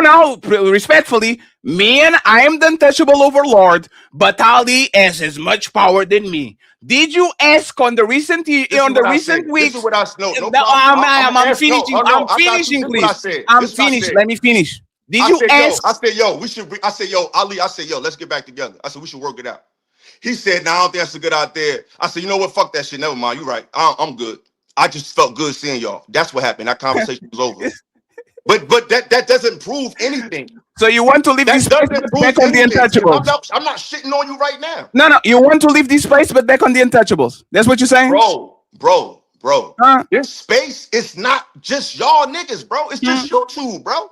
No. Respectfully, I am the untouchable overlord, but Ali has as much power than me. Did you ask on the recent weeks? This is what I know. I'm finishing. I'm finishing, please. I'm finished. Let me finish. Did you ask? I said, yo, we should. I said, yo, Ali. I said, yo, let's get back together. I said, we should work it out. He said, nah, I don't think that's a good idea. I said, you know what? Fuck that shit. Never mind. You're right. I'm good. I just felt good seeing y'all. That's what happened. That conversation was over. But that doesn't prove anything. So you want to leave this space but back on the untouchables? I'm not shitting on you right now. No. You want to leave this space but back on the untouchables. That's what you're saying? Bro. This space is not just y'all niggas, bro. It's just you two, bro.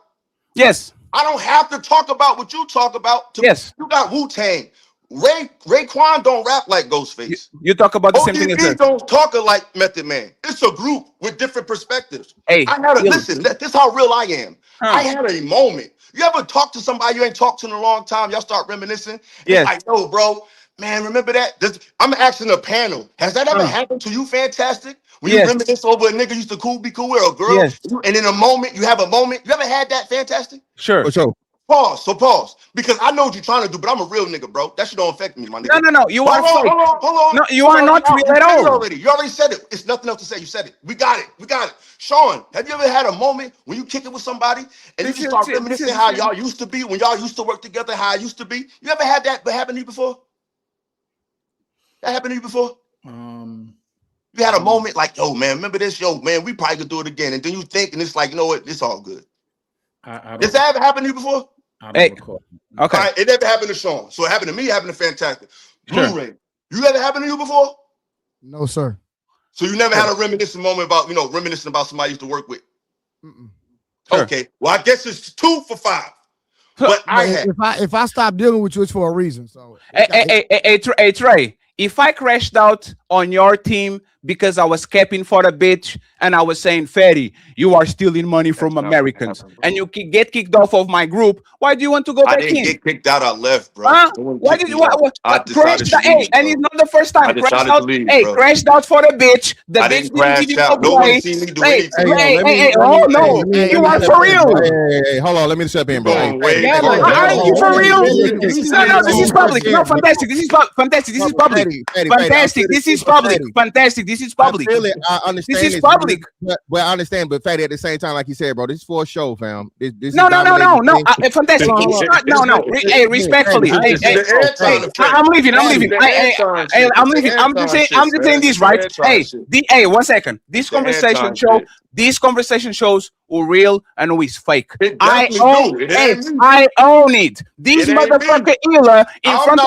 Yes. I don't have to talk about what you talk about. Yes. You got Wu-Tang. Raekwon don't rap like Ghostface. You talk about the same thing as us. Don't talk like Method Man. It's a group with different perspectives. Hey, listen. This is how real I am. I had a moment. You ever talk to somebody you ain't talked to in a long time? Y'all start reminiscing. Yes. Like, yo, bro, man, remember that? I'm asking a panel. Has that ever happened to you, Fantastic? When you reminisce over a nigga used to be cool with, or a girl, and in a moment, you have a moment. You ever had that, Fantastic? Sure. Pause. Because I know what you're trying to do, but I'm a real nigga, bro. That shit don't affect me, my nigga. No. You are hold on. No, you are not real at all. You already said it. It's nothing else to say. You said it. We got it. Sean, have you ever had a moment when you kick it with somebody and you just start reminiscing how y'all used to be when y'all used to work together, how I used to be? You ever had that happen to you before? That happened to you before? You had a moment like, yo, man, remember this? Yo, man, we probably could do it again. And then you think, and it's like, you know what? It's all good. Does that ever happen to you before? Hey, okay. All right, it never happened to Sean. So it happened to me. It happened to Fantastic. Blu-ray. You ever happened to you before? No, sir. So you never had a reminiscent moment about, reminiscing about somebody you used to work with? Sure. Okay. Well, I guess it's 2 for 5. But if I stop dealing with you, it's for a reason. So hey, Trey, if I crashed out on your team because I was capping for a bitch and I was saying, Ferry, you are stealing money from Americans, and you get kicked off of my group, why do you want to go back in? I didn't get kicked out. I left, bro. Why did you? Crashed out? Hey, and it's not the first time. Crashed out. Hey, crashed out for a bitch. The bitch didn't give you no play. Hey, oh no, you are for real. Hey, hold on. Let me step in, bro. Are you for real? No, this is public. No, fantastic. This is fantastic. This is public. Fantastic. This is public. Fantastic. This is public. I understand. This is public. But I understand. But Fatty, at the same time, like you said, bro, this is for a show, fam. No. Fantastic. No. Hey, respectfully. Hey, I'm leaving. I'm just saying this, right? Hey, 1 second. This conversation shows who real and who is fake. I own it. This motherfucker Ela in front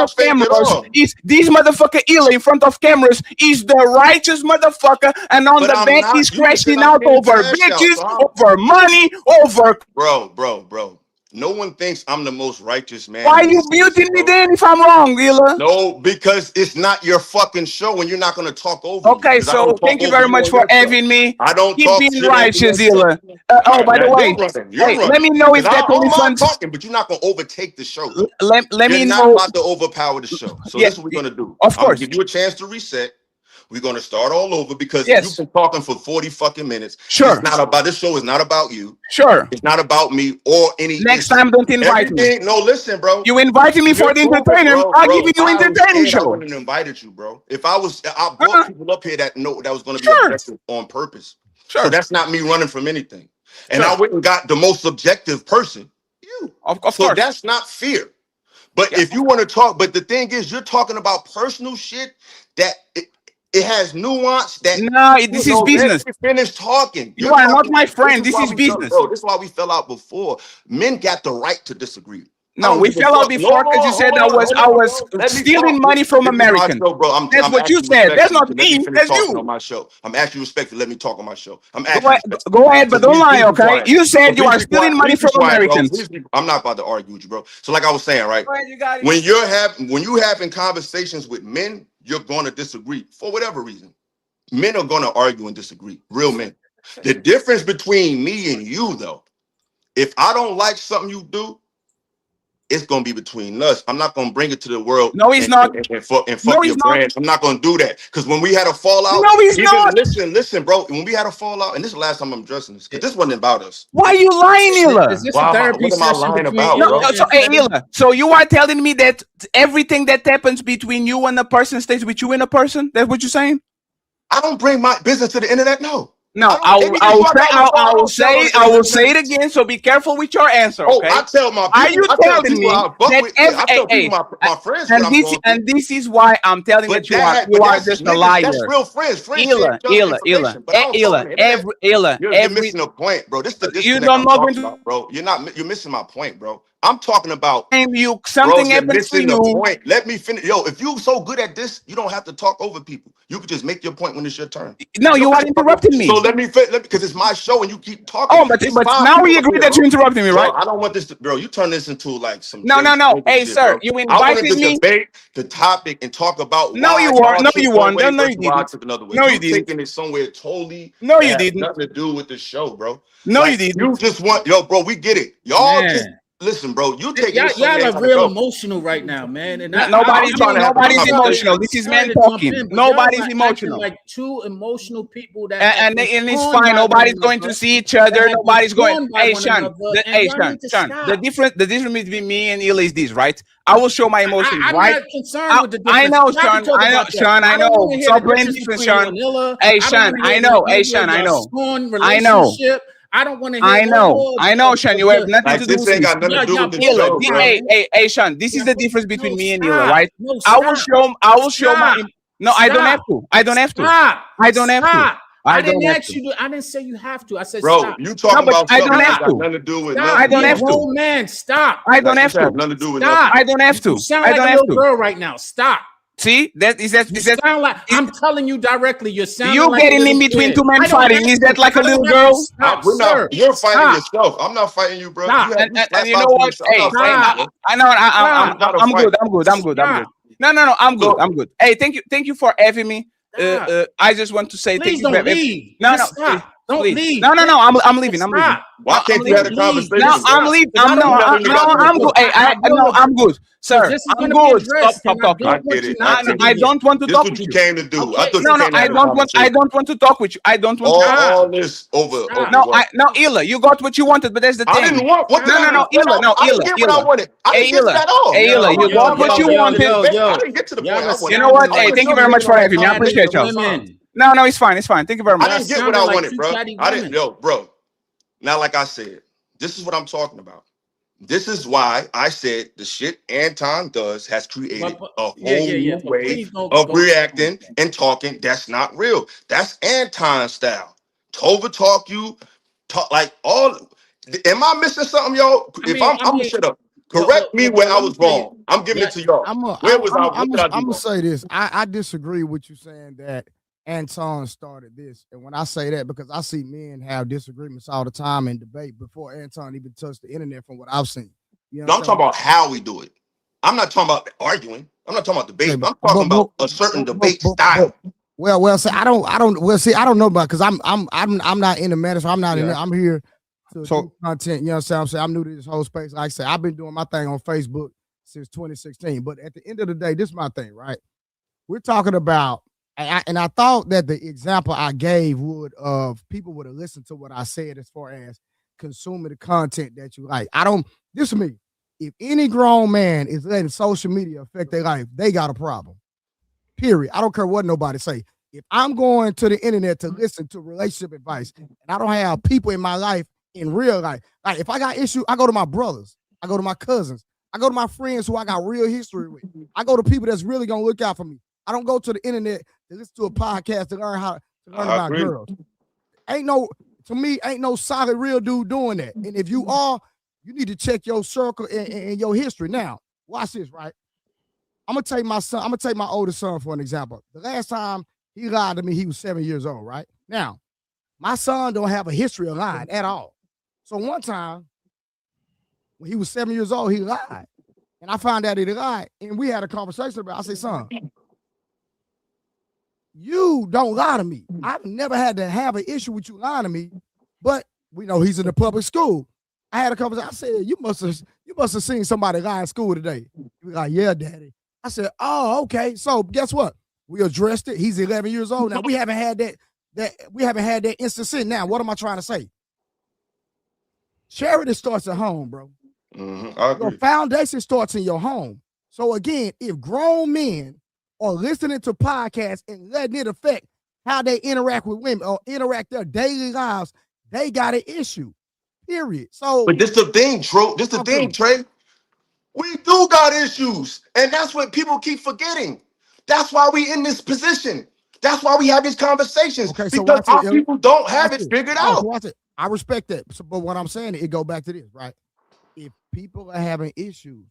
of cameras is the righteous motherfucker, and on the back he's crashing out over bitches, over money, over bro. No one thinks I'm the most righteous man. Why are you muting me then if I'm wrong, Ela? No, because it's not your fucking show and you're not going to talk over me. Okay, so thank you very much for having me. I don't keep talk being righteous, Ela. Oh, by the way, let me know if that only funds. Talking, but you're not going to overtake the show. Let me know. You're not about to overpower the show. So this is what we're going to do. Of course. Give you a chance to reset. We're going to start all over because you've been talking for 40 fucking minutes. Sure. It's not about this show. Is not about you. Sure. It's not about me or any. Next time, don't invite me. No, listen, bro. You invited me for the entertainment. I'll give you entertaining show. I wouldn't have invited you, bro. If I brought people up here that was going to be aggressive on purpose. Sure. So that's not me running from anything. And I went and got the most subjective person. You. Of course. So that's not fear. But if you want to talk, but the thing is, you're talking about personal shit that. It has nuance that this is business. Finish talking. You are not my friend. This is business. Bro, this is why we fell out before. Men got the right to disagree. No, we fell out before because you said I was stealing money from Americans. That's what you said. That's not me. That's you. On my show. I'm asking you respectfully. Let me talk on my show. Go ahead, but don't lie, okay? You said you are stealing money from Americans. I'm not about to argue with you, bro. So like I was saying, right? When you having conversations with men, you're going to disagree for whatever reason. Men are going to argue and disagree. Real men. The difference between me and you, though, if I don't like something you do, it's going to be between us. I'm not going to bring it to the world. No, he's not. And fuck your brand. I'm not going to do that. Because when we had a fallout. No, he's not. Listen, bro. When we had a fallout, and this is the last time I'm addressing this, because this wasn't about us. Why are you lying, Ela? Is this a therapy session? What am I lying about, bro? Ela, so you are telling me that everything that happens between you and a person stays with you and a person? That's what you're saying? I don't bring my business to the internet, no. No, I will say it again. So be careful with your answer. Okay? I tell my people. Are you telling me that my friends? And this is why I'm telling you are just a liar. That's real friends. Ela. You're missing a point, bro. This is the disconnect I'm talking about, bro. You're missing my point, bro. I'm talking about something happens to you. Point. Let me finish. Yo, if you're so good at this, you don't have to talk over people. You could just make your point when it's your turn. No, you are interrupting me. So let me because it's my show and you keep talking. Oh, but now we agree that you're interrupting me, right? I don't want this to, bro. You turn this into like some. No. Hey, sir, bro. You invited me. To debate the topic and talk about. No, you weren't. No, you weren't. No, you didn't. No, you didn't. Taking it somewhere totally. No, you didn't. Nothing to do with the show, bro. No, you didn't. You just want, bro. We get it. Y'all just. Listen, bro, you take y'all are real emotional right now, man. And nobody's emotional. This is men talking. Nobody's emotional. Like two emotional people that and it's fine. Nobody's going to see each other. Nobody's going. Hey, Sean. The difference between me and Ela is this, right? I will show my emotions, right? I'm not concerned with the difference. I know, Sean. I know. Stop blaming difference, Sean. Hey, Sean. I know. Hey, Sean. I know. I know. I don't want to hear. I know, Sean. You have nothing to do with this. Ain't got nothing to do with the show, bro. Hey, Sean. This is the difference between me and Ela, right? I will show my. No, I don't have to. I don't have to. I didn't ask you to. I didn't say you have to. I said Bro, stop. you talking about I something don't that have got to. nothing to do with Stop. nothing. I don't have to. Grown man, stop. I don't have This have to. nothing to do with Stop. nothing. I don't have to. You sound I like don't a have little to. girl right now. Stop. See, You sound like I'm telling you directly. You're sounding you like getting a in little between kid. two men I don't fighting. have Is to. that like a I don't little have to. girl? Stop, We're not. sir. You're fighting Stop. yourself. I'm not fighting you, bro. Stop. You have And slap you know boxing what? yourself. I'm Hey, not fighting you, bro. I know. It's not a I'm good. fight. I'm good. I'm good. I'm good. Stop. No. I'm good. Bro. I'm good. Hey, thank you for having me. Stop. I just want to say Please thank you. don't leave. No, Just stop. Don't please. leave. No. I'm leaving. I'm leaving. Stop. Why can't you have a Leave. conversation? No, Just bro? I'm stop. leaving. Because I don't want you to I'm leave. good. Hey, I'm good, sir. This is I'm going to be good. addressed. Stop and I talking. I don't want get you it. not to I be don't want to This talk what with you you. came to do. Okay, I thought No, you came to I have a don't want. I conversation. don't want to talk with you. I don't want to. All this over Stop. No, what? Illa, you got what you wanted, but that's the thing. I didn't want what? No, Illa, I didn't get what I wanted. I didn't get it at all. Hey, Illa, you got what you wanted. I didn't get to the point I wanted. You know what? I Hey, was thank you just very much for making having me. I comments appreciate about y'all. women. No, it's fine. It's fine. Thank you very much. I didn't get what sounded I like wanted, two bro. chatty I didn't, women. bro. Now, like I said, this is what I'm talking about. This is why I said the shit Anton does has created a whole new way of reacting and talking. That's not real. That's Anton style. Tova talk, you talk like all. Am I missing something, yo? I'm gonna shut up. Correct me where I was wrong. I'm giving it to y'all. Where was I? What did I do? I'm gonna say this. I disagree with you saying that Anton started this, and when I say that, because I see men have disagreements all the time and debate before Anton even touched the internet. From what I've seen, you know No, I'm talking about how we do it. I'm not talking about arguing. I'm not talking about debate. Okay, I'm talking about a certain debate style. Well, see, I don't know about, because I'm not in the matter, so I'm not in. I'm here to do content. You know what I'm saying? I'm new to this whole space. Like I say, I've been doing my thing on Facebook since 2016. But at the end of the day, this is my thing, right? We're talking about, and I thought that the example I gave people would have listened to what I said as far as consuming the content that you like. This is me. If any grown man is letting social media affect their life, they got a problem. Period. I don't care what nobody say. If I'm going to the internet to listen to relationship advice and I don't have people in my life in real life, like if I got issues, I go to my brothers, I go to my cousins, I go to my friends who I got real history with. I go to people that's really gonna look out for me. I don't go to the internet to listen to a podcast to learn about girls. Ain't no solid real dude doing that. And if you are, you need to check your circle and your history. Now, watch this, right? I'm gonna take my oldest son for an example. The last time he lied to me, he was 7 years old, right? Now, my son don't have a history of lying at all. So one time, when he was 7 years old, he lied. And I found out he lied. And we had a conversation about it. I said, son, you don't lie to me. I've never had to have an issue with you lying to me, but we know he's in the public school. I had a conversation. I said, you must have seen somebody lie in school today. He was like, yeah, daddy. I said, oh, okay. So guess what? We addressed it. He's 11 years old now. We haven't had that instance in. Now, what am I trying to say? Charity starts at home, bro. Your foundation starts in your home. So again, if grown men are listening to podcasts and letting it affect how they interact with women or interact their daily lives, they got an issue. Period. So, but this the thing, Trey. This the thing, Trey. We do got issues, and that's what people keep forgetting. That's why we in this position. That's why we have these conversations. Okay, so because our people don't have it figured out. Watch it. I respect that. So, but what I'm saying, it go back to this, right? If people are having issues,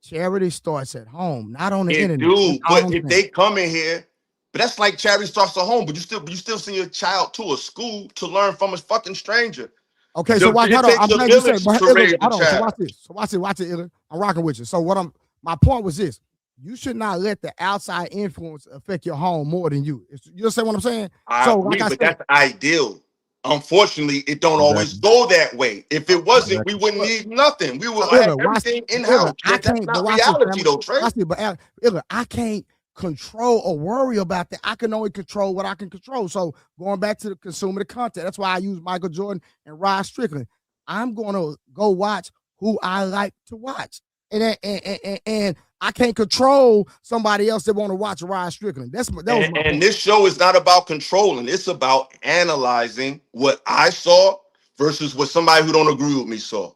charity starts at home, not on the internet. Dude, but if they come in here, but that's like charity starts at home, but you still send your child to a school to learn from a fucking stranger. Okay, so watch. Hold on. I'm glad you said. Hold on. So watch this. So watch it, Illa. I'm rocking with you. So my point was this: you should not let the outside influence affect your home more than you. You understand what I'm saying? I agree, but that's ideal. Unfortunately, it don't always go that way. If it wasn't, we wouldn't need nothing. We would have everything in house. That's not reality, though, Trey. But Illa, I can't control or worry about that. I can only control what I can control. So going back to the consumer the content, that's why I use Michael Jordan and Rod Strickland. I'm going to go watch who I like to watch, and I can't control somebody else that want to watch Rod Strickland. And this show is not about controlling. It's about analyzing what I saw versus what somebody who don't agree with me saw.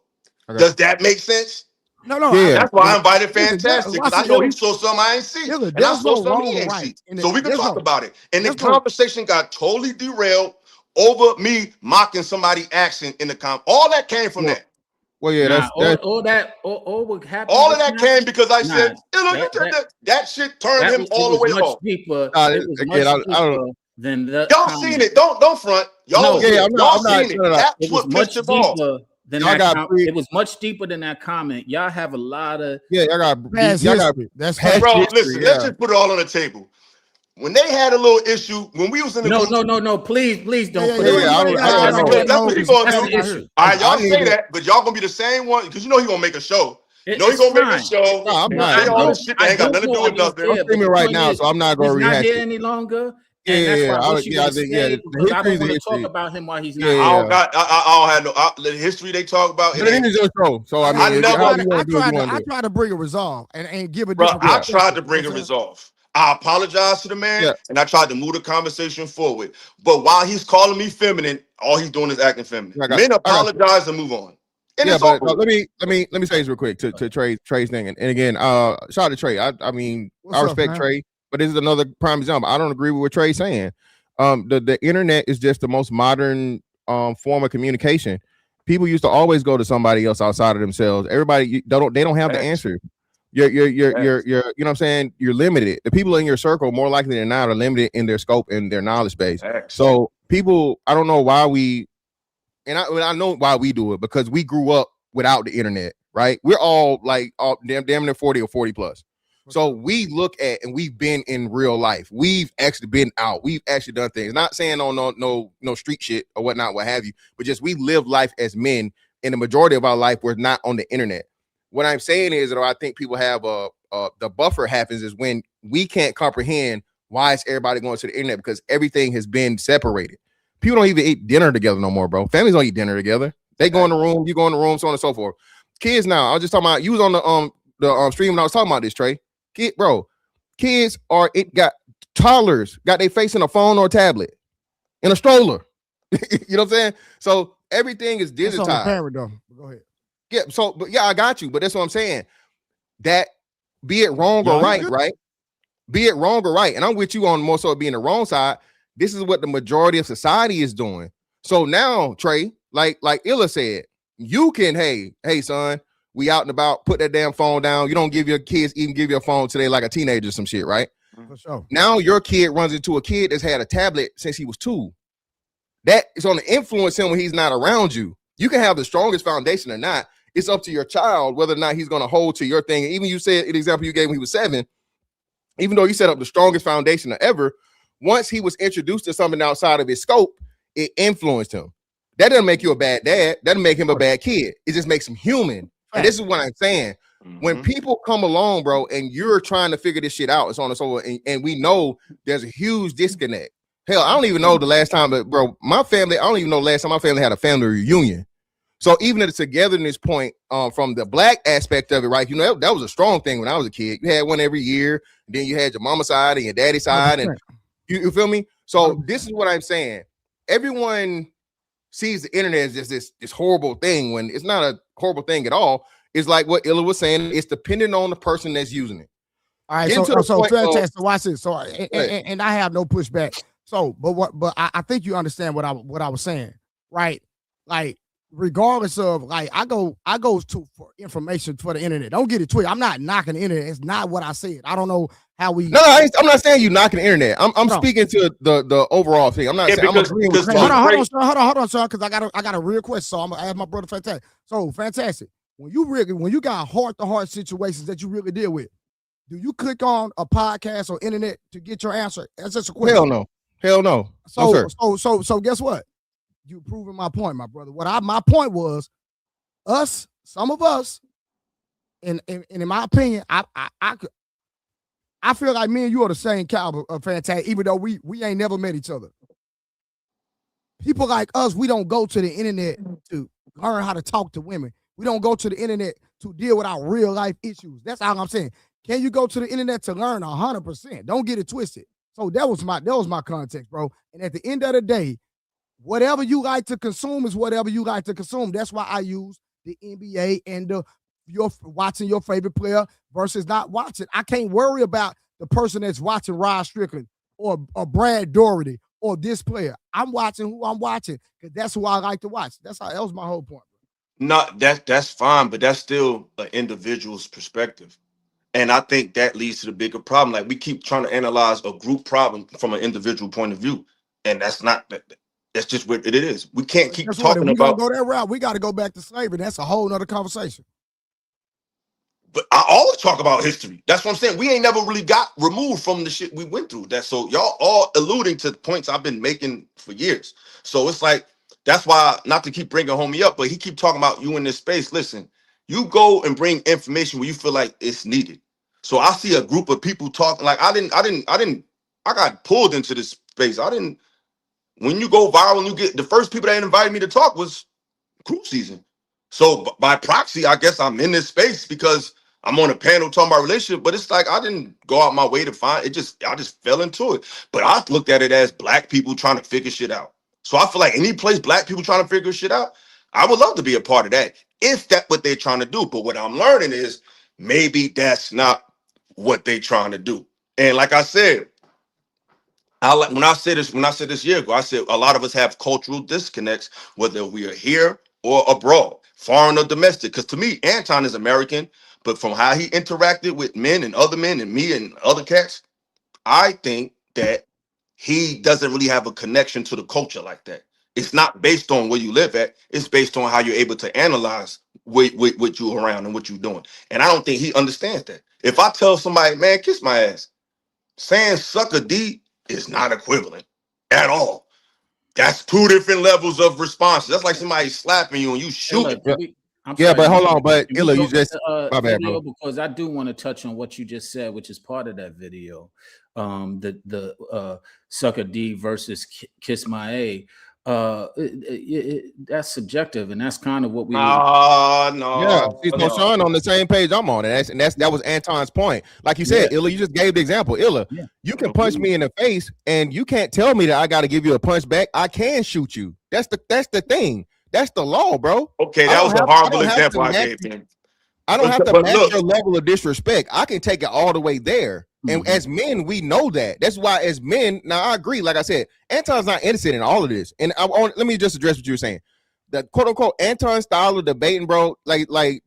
Okay. Does that make sense? No. Yeah. That's why I invited Fantastic, because I know he saw something I ain't see. And I saw something he ain't see. So we can talk about it. And the conversation got totally derailed over me mocking somebody's action in the all that came from that. Well, yeah, that's all what happened. All of that came because I said, that shit turned him all the way off. Deeper. It was much deeper than the y'all seen it. Don't front. Y'all seen it. That's what pissed him off. It was much deeper than that comment. Y'all have a lot of bro. Listen, let's just put it all on the table. When they had a little issue, when we was in the no, please don't put it. That's what he's gonna do. All right, y'all say that, but y'all gonna be the same one because you know he gonna make a show. He's gonna make a show. No, I'm not. All this shit that ain't got nothing to do with nothing. I'm streaming right now, so I'm not gonna rehash it any longer. Yeah, I don't want to talk about him while he's not. I don't have the history they talk about. But it is your show, so I mean, I try to bring a resolve and give a different. I tried to bring a resolve. I apologize to the man, and I tried to move the conversation forward. But while he's calling me feminine, all he's doing is acting feminine. Men apologize and move on. And but let me say this real quick to Trey's thing. And again, shout out to Trey. I mean, I respect Trey, but this is another prime example. I don't agree with what Trey's saying. The internet is just the most modern form of communication. People used to always go to somebody else outside of themselves. Everybody they don't have the answer. You're you know what I'm saying? You're limited. The people in your circle more likely than not are limited in their scope and their knowledge base. So people, I don't know why I know why we do it, because we grew up without the internet, right? We're all like damn near 40 or 40 plus. So we look at, and we've been in real life. We've actually been out. We've actually done things. Not saying no street shit or whatnot, what have you, but just we live life as men, and the majority of our life we're not on the internet. What I'm saying is that I think people have the buffer happens is when we can't comprehend why is everybody going to the internet, because everything has been separated. People don't even eat dinner together no more, bro. Families don't eat dinner together. They go in the room, you go in the room, so on and so forth. Kids now, I was just talking about, you was on the stream when I was talking about this, Trey. Kids got toddlers, got their face in a phone or a tablet, in a stroller. You know what I'm saying? So everything is digitized. That's on the parent, though. Go ahead. Yeah, but I got you. But that's what I'm saying. That be it wrong or right? Be it wrong or right. And I'm with you on more so being the wrong side. This is what the majority of society is doing. So now, Trey, like Illa said, you can, hey, son, we out and about, put that damn phone down. You don't give your kids even give your phone today like a teenager or some shit, right? For sure. Now your kid runs into a kid that's had a tablet since he was 2. That is going to influence him when he's not around you. You can have the strongest foundation or not. It's up to your child whether or not he's going to hold to your thing. Even you said, the example you gave when he was 7, even though you set up the strongest foundation ever, once he was introduced to something outside of his scope, it influenced him. That doesn't make you a bad dad. That doesn't make him a bad kid. It just makes him human. And this is what I'm saying. When people come along, bro, and you're trying to figure this shit out, it's on and so on, and we know there's a huge disconnect. Hell, I don't even know the last time, but bro, my family, I don't even know the last time my family had a family reunion. So even at the togetherness point, from the black aspect of it, right? You know, that was a strong thing when I was a kid. You had one every year, and then you had your mama side and your daddy side, and you feel me? So this is what I'm saying. Everyone sees the internet as just this horrible thing when it's not a horrible thing at all. It's like what Illa was saying. It's dependent on the person that's using it. All right, so fantastic. Watch this. So and I have no pushback. So, but I think you understand what I was saying, right? Like, regardless of, like, I go for information for the internet. Don't get it twisted. I'm not knocking the internet. It's not what I said. I don't know how we. No, I'm not saying you knocking the internet. I'm speaking to the overall thing. I'm not saying. I'm agreeing with hold on, son, because I got a real question. So I'm gonna ask my brother Fantastic. So Fantastic, when you got heart-to-heart situations that you really deal with, do you click on a podcast or internet to get your answer? That's just a question. Hell no. So guess what? You proving my point, my brother. My point was, some of us, and in my opinion, I feel like me and you are the same caliber of Fantastic, even though we ain't never met each other. People like us, we don't go to the internet to learn how to talk to women. We don't go to the internet to deal with our real life issues. That's all I'm saying. Can you go to the internet to learn 100%? Don't get it twisted. So that was my context, bro. And at the end of the day, whatever you like to consume is whatever you like to consume. That's why I use the NBA and the you're watching your favorite player versus not watching. I can't worry about the person that's watching Rod Strickland or Brad Daugherty or this player. I'm watching who I'm watching because that's who I like to watch. That was my whole point. No, that's fine, but that's still an individual's perspective. And I think that leads to the bigger problem. Like we keep trying to analyze a group problem from an individual point of view. And that's just what it is. We can't keep talking about. Go that route. We got to go back to slavery. That's a whole nother conversation. But I always talk about history. That's what I'm saying. We ain't never really got removed from the shit we went through. So y'all all alluding to points I've been making for years. So it's like, that's why, not to keep bringing homie up, but he keep talking about you in this space. Listen, you go and bring information where you feel like it's needed. So I see a group of people talking like I got pulled into this space. When you go viral and you get the first people that invited me to talk was Crew Season. So by proxy, I guess I'm in this space because I'm on a panel talking about relationship, but it's like I didn't go out my way to find it. I just fell into it. But I looked at it as Black people trying to figure shit out. So I feel like any place Black people trying to figure shit out, I would love to be a part of that if that's what they're trying to do. But what I'm learning is maybe that's not what they're trying to do. And like I said, when I said this year ago, I said a lot of us have cultural disconnects, whether we are here or abroad, foreign or domestic. Because to me, Anton is American, but from how he interacted with men and other men and me and other cats, I think that he doesn't really have a connection to the culture like that. It's not based on where you live at. It's based on how you're able to analyze what you're around and what you're doing. And I don't think he understands that. If I tell somebody, man, kiss my ass, saying suck a D is not equivalent at all. That's two different levels of response. That's like somebody slapping you and you shooting. Yeah, but hold on, but Illa, you just my bad, bro. Because I do want to touch on what you just said, which is part of that video. The sucker D versus kiss my A. That's subjective, and that's kind of what we. No. Yeah, so Sean on the same page I'm on, and that was Anton's point. Like you said, Illa, you just gave the example. Illa, you can punch me in the face, and you can't tell me that I got to give you a punch back. I can shoot you. That's the thing. That's the law, bro. Okay, that was a horrible example I gave him. I don't have to match your level of disrespect. I can take it all the way there. And as men, we know that. That's why as men, now I agree, like I said, Anton's not innocent in all of this. And let me just address what you were saying. The quote unquote Anton style of debating, bro, like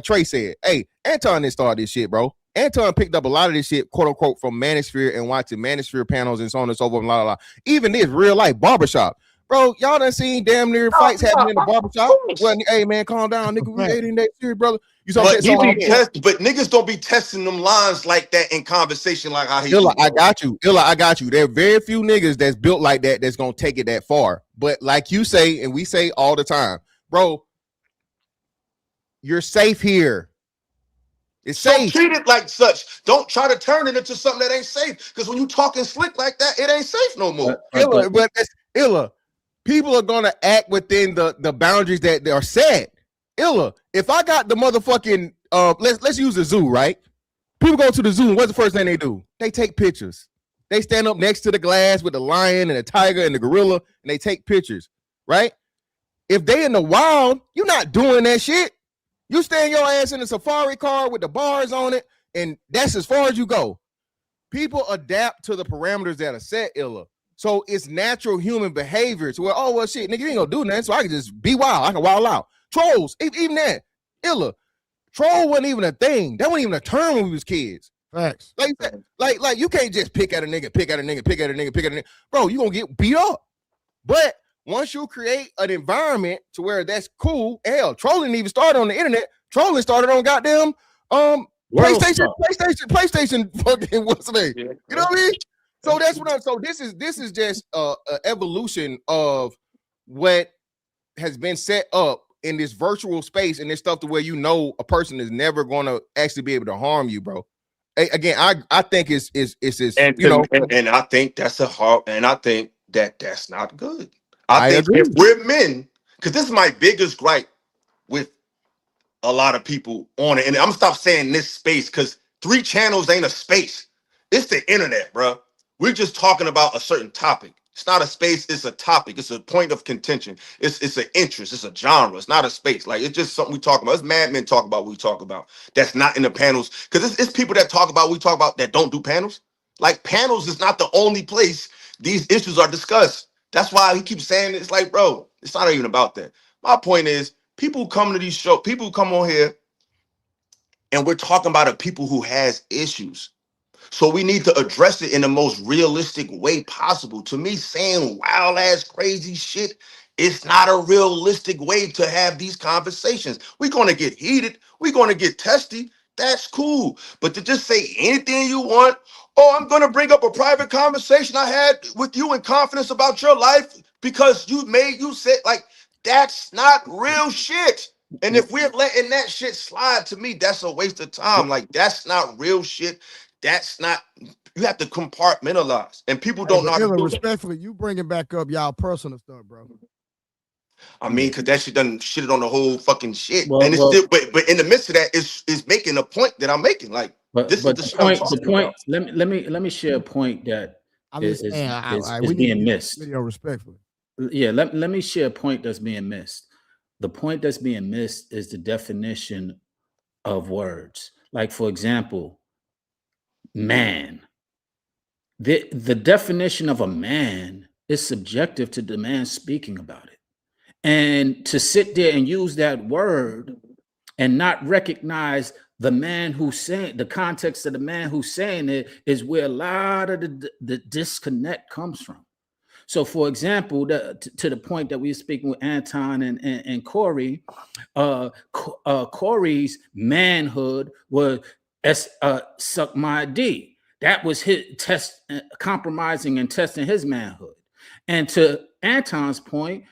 Trey said, hey, Anton didn't start this shit, bro. Anton picked up a lot of this shit, quote unquote, from Manosphere and watching Manosphere panels and so on and so forth, and blah, blah, blah. Even this real life barbershop. Bro, y'all done seen damn near fights happening in the barbershop. Well, hey man, calm down, nigga. We ain't in that serious, brother. You saw but niggas don't be testing them lines like that in conversation, like how he. Illa, I got you. There are very few niggas that's built like that that's gonna take it that far. But like you say, and we say all the time, bro, you're safe here. It's safe. Treat it like such. Don't try to turn it into something that ain't safe. Because when you talking slick like that, it ain't safe no more. But that's Illa. People are gonna act within the boundaries that they are set. Illa, if I got the motherfucking let's use the zoo, right? People go to the zoo, and what's the first thing they do? They take pictures. They stand up next to the glass with the lion and the tiger and the gorilla, and they take pictures, right? If they in the wild, you're not doing that shit. You stand your ass in a safari car with the bars on it, and that's as far as you go. People adapt to the parameters that are set, Illa. So it's natural human behavior to where, oh, well, shit, nigga, you ain't gonna do nothing, so I can just be wild. I can wild out. Trolls, even that. Illa, troll wasn't even a thing. That wasn't even a term when we was kids. Facts. Like you can't just pick at a nigga. Bro, you gonna get beat up. But once you create an environment to where that's cool, hell, trolling even started on the internet. Trolling started on goddamn PlayStation, fucking what's the name? You know what I mean? So that's what I'm. So this is just an evolution of what has been set up in this virtual space and this stuff to where you know a person is never going to actually be able to harm you, bro. Again, I think it's and you know, and I think that's I think that's not good. I think agree. If we're men, because this is my biggest gripe with a lot of people on it, and I'm gonna stop saying this space because 3 channels ain't a space. It's the internet, bro. We're just talking about a certain topic. It's not a space, it's a topic, it's a point of contention, it's an interest, it's a genre, it's not a space. Like, it's just something we talk about. It's madmen talk about what we talk about. That's not in the panels. Because it's people that talk about what we talk about that don't do panels. Like, panels is not the only place these issues are discussed. That's why he keeps saying it's like, bro, it's not even about that. My point is, people come to these shows, people come on here, and we're talking about people who has issues. So we need to address it in the most realistic way possible. To me, saying wild ass crazy shit, it's not a realistic way to have these conversations. We're going to get heated. We're going to get testy. That's cool. But to just say anything you want, oh, I'm going to bring up a private conversation I had with you in confidence about your life because you said, like, that's not real shit. And if we're letting that shit slide, to me, that's a waste of time. Like, that's not real shit. That's not, you have to compartmentalize, and people don't know how to do respectfully, you bringing back up y'all personal stuff, bro. I mean, because that shit done shitted on the whole fucking shit, and it's still, but in the midst of that, it's making a point that I'm making. Like, this is the point. The point. Let me share a point that is being missed. Video respectfully. Yeah, let me share a point that's being missed. The point that's being missed is the definition of words. Like, for example, man. The definition of a man is subjective to the man speaking about it. And to sit there and use that word and not recognize the man who's saying, the context of the man who's saying it, is where a lot of the disconnect comes from. So, for example, to the point that we were speaking with Anton and Corey, Corey's manhood was suck my D. That was his compromising and testing his manhood. And to Anton's point,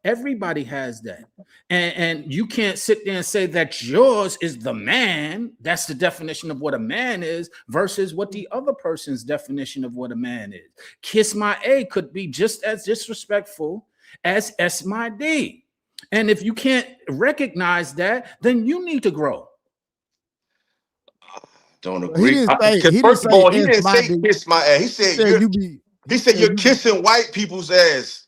everybody has that. And you can't sit there and say that yours is the man. That's the definition of what a man is versus what the other person's definition of what a man is. Kiss my A could be just as disrespectful as S my D. And if you can't recognize that, then you need to grow. Don't agree. First of all, he didn't say kiss my ass. He said you're kissing white people's ass.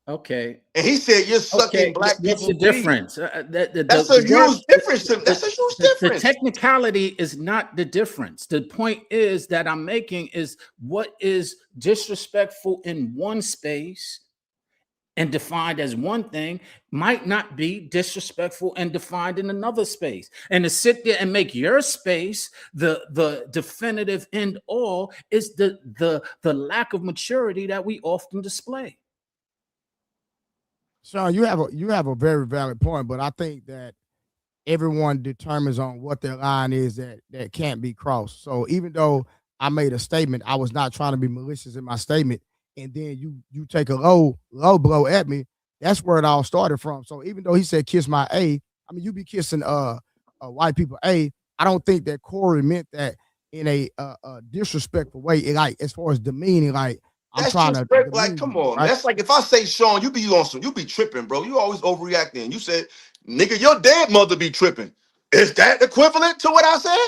Okay. And he said you're sucking black people's. What's the difference? That's a huge difference. That's a huge difference. The technicality is not the difference. The point is that I'm making is what is disrespectful in one space and defined as one thing might not be disrespectful and defined in another space. And to sit there and make your space the definitive end all is the lack of maturity that we often display. Sean, you have a very valid point, but I think that everyone determines on what their line is that can't be crossed. So even though I made a statement, I was not trying to be malicious in my statement. And then you take a low blow at me. That's where it all started from. So even though he said kiss my A, I mean, you be kissing white people A. I don't think that Corey meant that in a disrespectful way. Like, as far as demeaning, like, I'm trying to like, come on. Right? That's like if I say Sean, you be tripping, bro. You always overreacting. You said, nigga, your dead mother be tripping. Is that equivalent to what I said?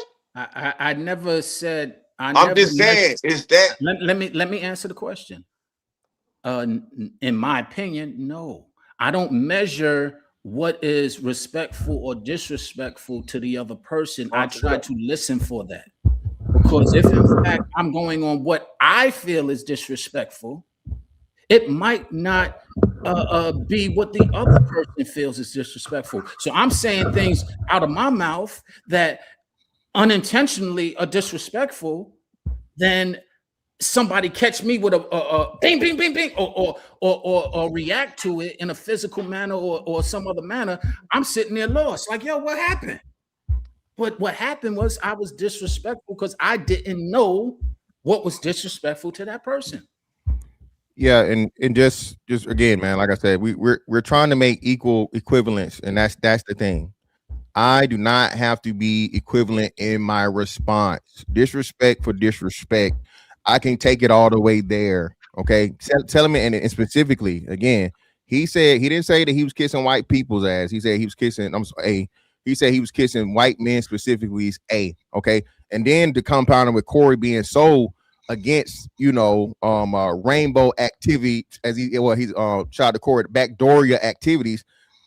I never said. I'm just saying, is that? Let me answer the question. In my opinion, no. I don't measure what is respectful or disrespectful to the other person. I try to listen for that. Because if in fact I'm going on what I feel is disrespectful, it might not be what the other person feels is disrespectful. So I'm saying things out of my mouth that unintentionally are disrespectful, then somebody catch me with a bing, bing, bing, bing, or react to it in a physical manner or some other manner, I'm sitting there lost. Like, yo, what happened? But what happened was I was disrespectful because I didn't know what was disrespectful to that person. Yeah, and just again, man, like I said, we're trying to make equal equivalence, and that's the thing. I do not have to be equivalent in my response. Disrespect for disrespect, I can take it all the way there. Okay, telling me, and specifically, again, he didn't say that he was kissing white people's ass. He said he was kissing. He said he was kissing white men specifically. A. Okay, and then to compound it with Corey being so against, rainbow activity, as he's tried to call it backdooria activities.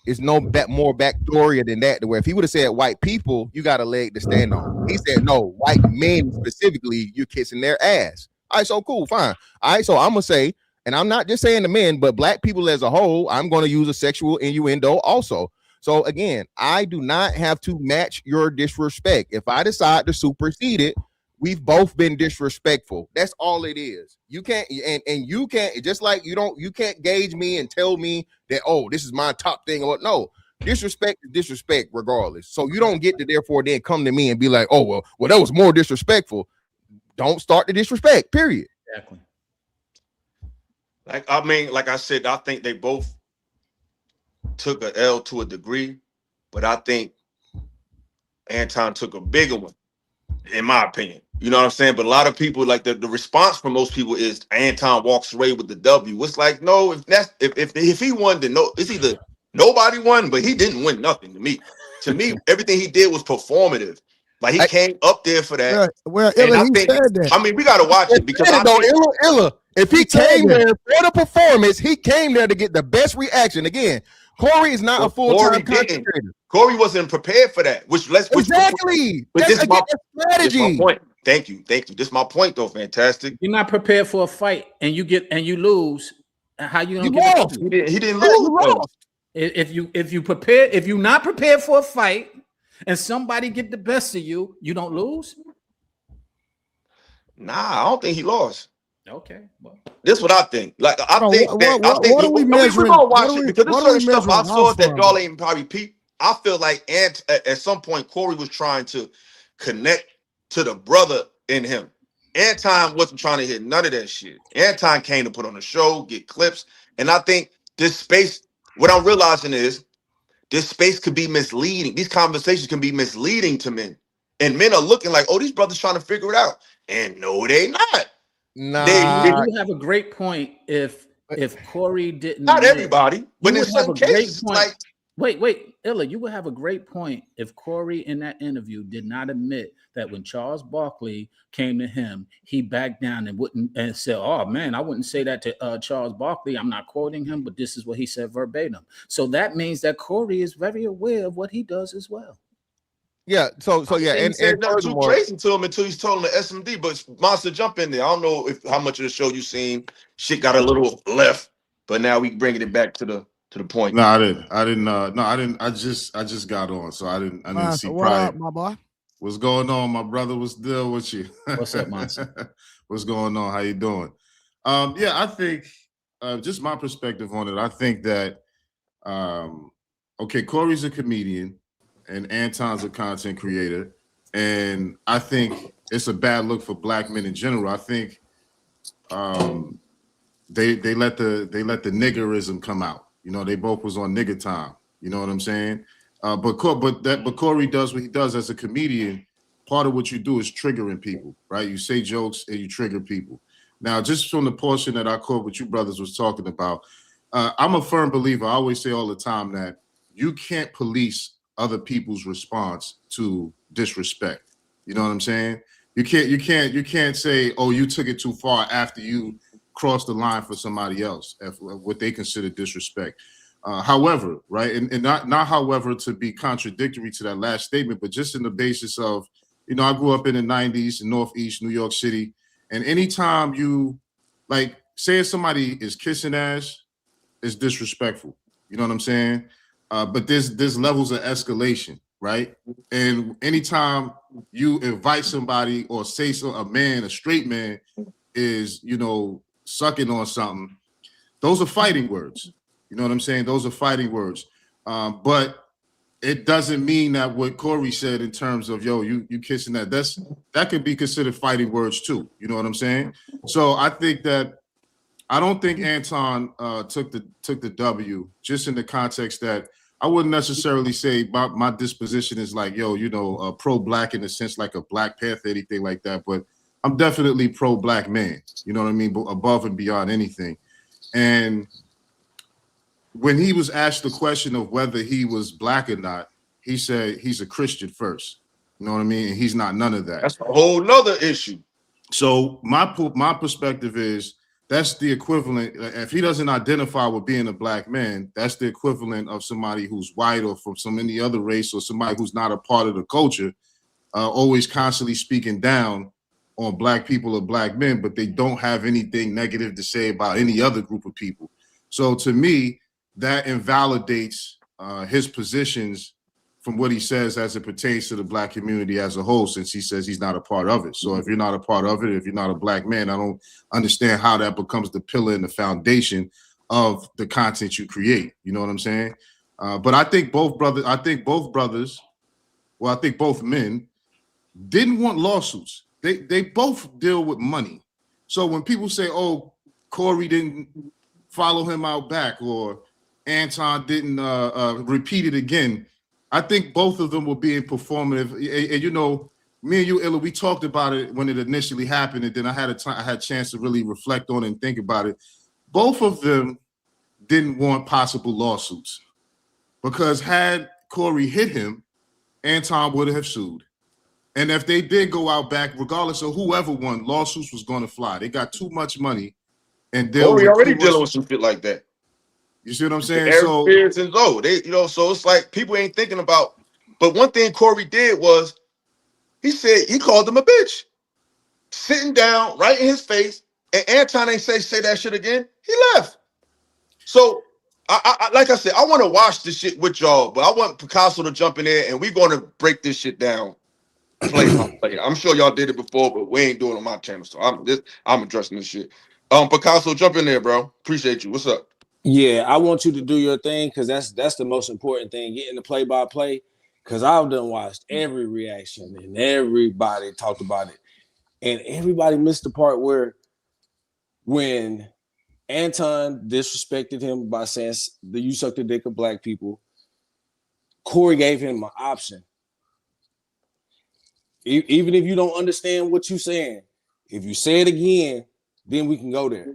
It's no more backdooria than that. Where if he would have said white people, you got a leg to stand on. He said no, white men specifically, you're kissing their ass. All right, so cool, fine. All right, so I'm gonna say, and I'm not just saying the men, but black people as a whole, I'm gonna use a sexual innuendo also. So again, I do not have to match your disrespect. If I decide to supersede it, we've both been disrespectful. That's all it is. You can't, and you can't, just like you can't gauge me and tell me that, oh, this is my top thing. Or no, disrespect is disrespect regardless. So you don't get to therefore then come to me and be like, oh, well, that was more disrespectful. Don't start the disrespect, period. Exactly. Like I said, I think they both took a L to a degree, but I think Anton took a bigger one, in my opinion. You know what I'm saying? But a lot of people, like the response from most people is Anton walks away with the W. It's like, no, if he won, then no, it's either nobody won, but he didn't win nothing to me. To me, everything he did was performative. Like he came up there for that. Well, Illa, he said that. I mean, we gotta watch it because Illa, if he came there for the performance, he came there to get the best reaction. Again, Corey is not a full-time content creator. Corey wasn't prepared for that. Exactly. But this is my strategy. This my point. Thank you. This is my point, though. Fantastic. You're not prepared for a fight, and you lose. How you don't lost? He didn't lose. If you're not prepared for a fight, and somebody get the best of you, you don't lose. Nah, I don't think he lost. Okay, well, this is what I think. Like I think we're gonna watch it because there's certain stuff I saw that y'all ain't probably peep. I feel like at some point Corey was trying to connect to the brother in him. Anton wasn't trying to hit none of that shit. Anton came to put on a show, get clips, and I think this space. What I'm realizing is this space could be misleading. These conversations can be misleading to men, and men are looking like, oh, these brothers trying to figure it out, and no, they not. Nah, you have a great point. If Corey didn't, not everybody, but in some cases, like wait, Illa, you would have a great point if Corey in that interview did not admit that when Charles Barkley came to him, he backed down and wouldn't and said, "Oh man, I wouldn't say that to Charles Barkley. I'm not quoting him, but this is what he said verbatim." So that means that Corey is very aware of what he does as well. Yeah, so yeah, and nothing too crazy to him until he's told him the SMD. But Monster, jump in there. I don't know how much of the show you've seen. Shit got a little left, but now we bringing it back to the point. No, I didn't. I just got on, so I didn't see what up, my boy? What's going on, my brother? What's the deal with you? What's up, Monster? What's going on? How you doing? Yeah, I think just my perspective on it. I think that okay, Corey's a comedian. And Anton's a content creator, and I think it's a bad look for black men in general. I think they let the niggerism come out. You know, they both was on nigger time. You know what I'm saying? But Corey does what he does as a comedian. Part of what you do is triggering people, right? You say jokes and you trigger people. Now, just from the portion that I caught what you brothers was talking about, I'm a firm believer. I always say all the time that you can't police other people's response to disrespect. You know what I'm saying? You can't say, oh, you took it too far after you crossed the line for somebody else, what they consider disrespect. However, right, and not however to be contradictory to that last statement, but just in the basis of, you know, I grew up in the 90s in Northeast New York City, and anytime you like saying somebody is kissing ass is disrespectful. You know what I'm saying? But there's levels of escalation, right? And anytime you invite somebody or say a straight man is, you know, sucking on something, those are fighting words. You know what I'm saying? Those are fighting words. But it doesn't mean that what Corey said in terms of, yo, you kissing that could be considered fighting words too. You know what I'm saying? So I don't think Anton took the W, just in the context that I wouldn't necessarily say my disposition is like, yo, you know, pro-black in the sense like a Black Panther, anything like that. But I'm definitely pro-black man. You know what I mean? But above and beyond anything. And when he was asked the question of whether he was black or not, he said he's a Christian first. You know what I mean? And he's not none of that. That's a whole nother issue. So my perspective is that's the equivalent. If he doesn't identify with being a black man, that's the equivalent of somebody who's white or from some any other race or somebody who's not a part of the culture, always constantly speaking down on black people or black men, but they don't have anything negative to say about any other group of people. So to me, that invalidates his positions from what he says as it pertains to the black community as a whole, since he says he's not a part of it. So if you're not a part of it, if you're not a black man, I don't understand how that becomes the pillar and the foundation of the content you create. You know what I'm saying? But I think both men didn't want lawsuits. They both deal with money. So when people say, oh, Corey didn't follow him out back or Anton didn't repeat it again, I think both of them were being performative. And you know, me and you, Illa, we talked about it when it initially happened, and then I had a chance to really reflect on it and think about it. Both of them didn't want possible lawsuits, because had Corey hit him, Anton would have sued. And if they did go out back, regardless of whoever won, lawsuits was going to fly. They got too much money, and Corey already dealing with some shit like that. You see what I'm saying? So and Zoe, so it's like people ain't thinking about. But one thing Corey did was he said he called him a bitch, sitting down right in his face, and Anton ain't say that shit again. He left. So I like I said, I want to watch this shit with y'all, but I want Picasso to jump in there and we're going to break this shit down. Play. I'm sure y'all did it before, but we ain't doing it on my channel, so I'm addressing this shit. Picasso, jump in there, bro. Appreciate you. What's up? Yeah, I want you to do your thing, because that's the most important thing, getting the play-by-play, because I've done watched every reaction and everybody talked about it, and everybody missed the part where when Anton disrespected him by saying that you suck the dick of black people, Corey gave him an option. Even if you don't understand what you're saying, if you say it again, then we can go there.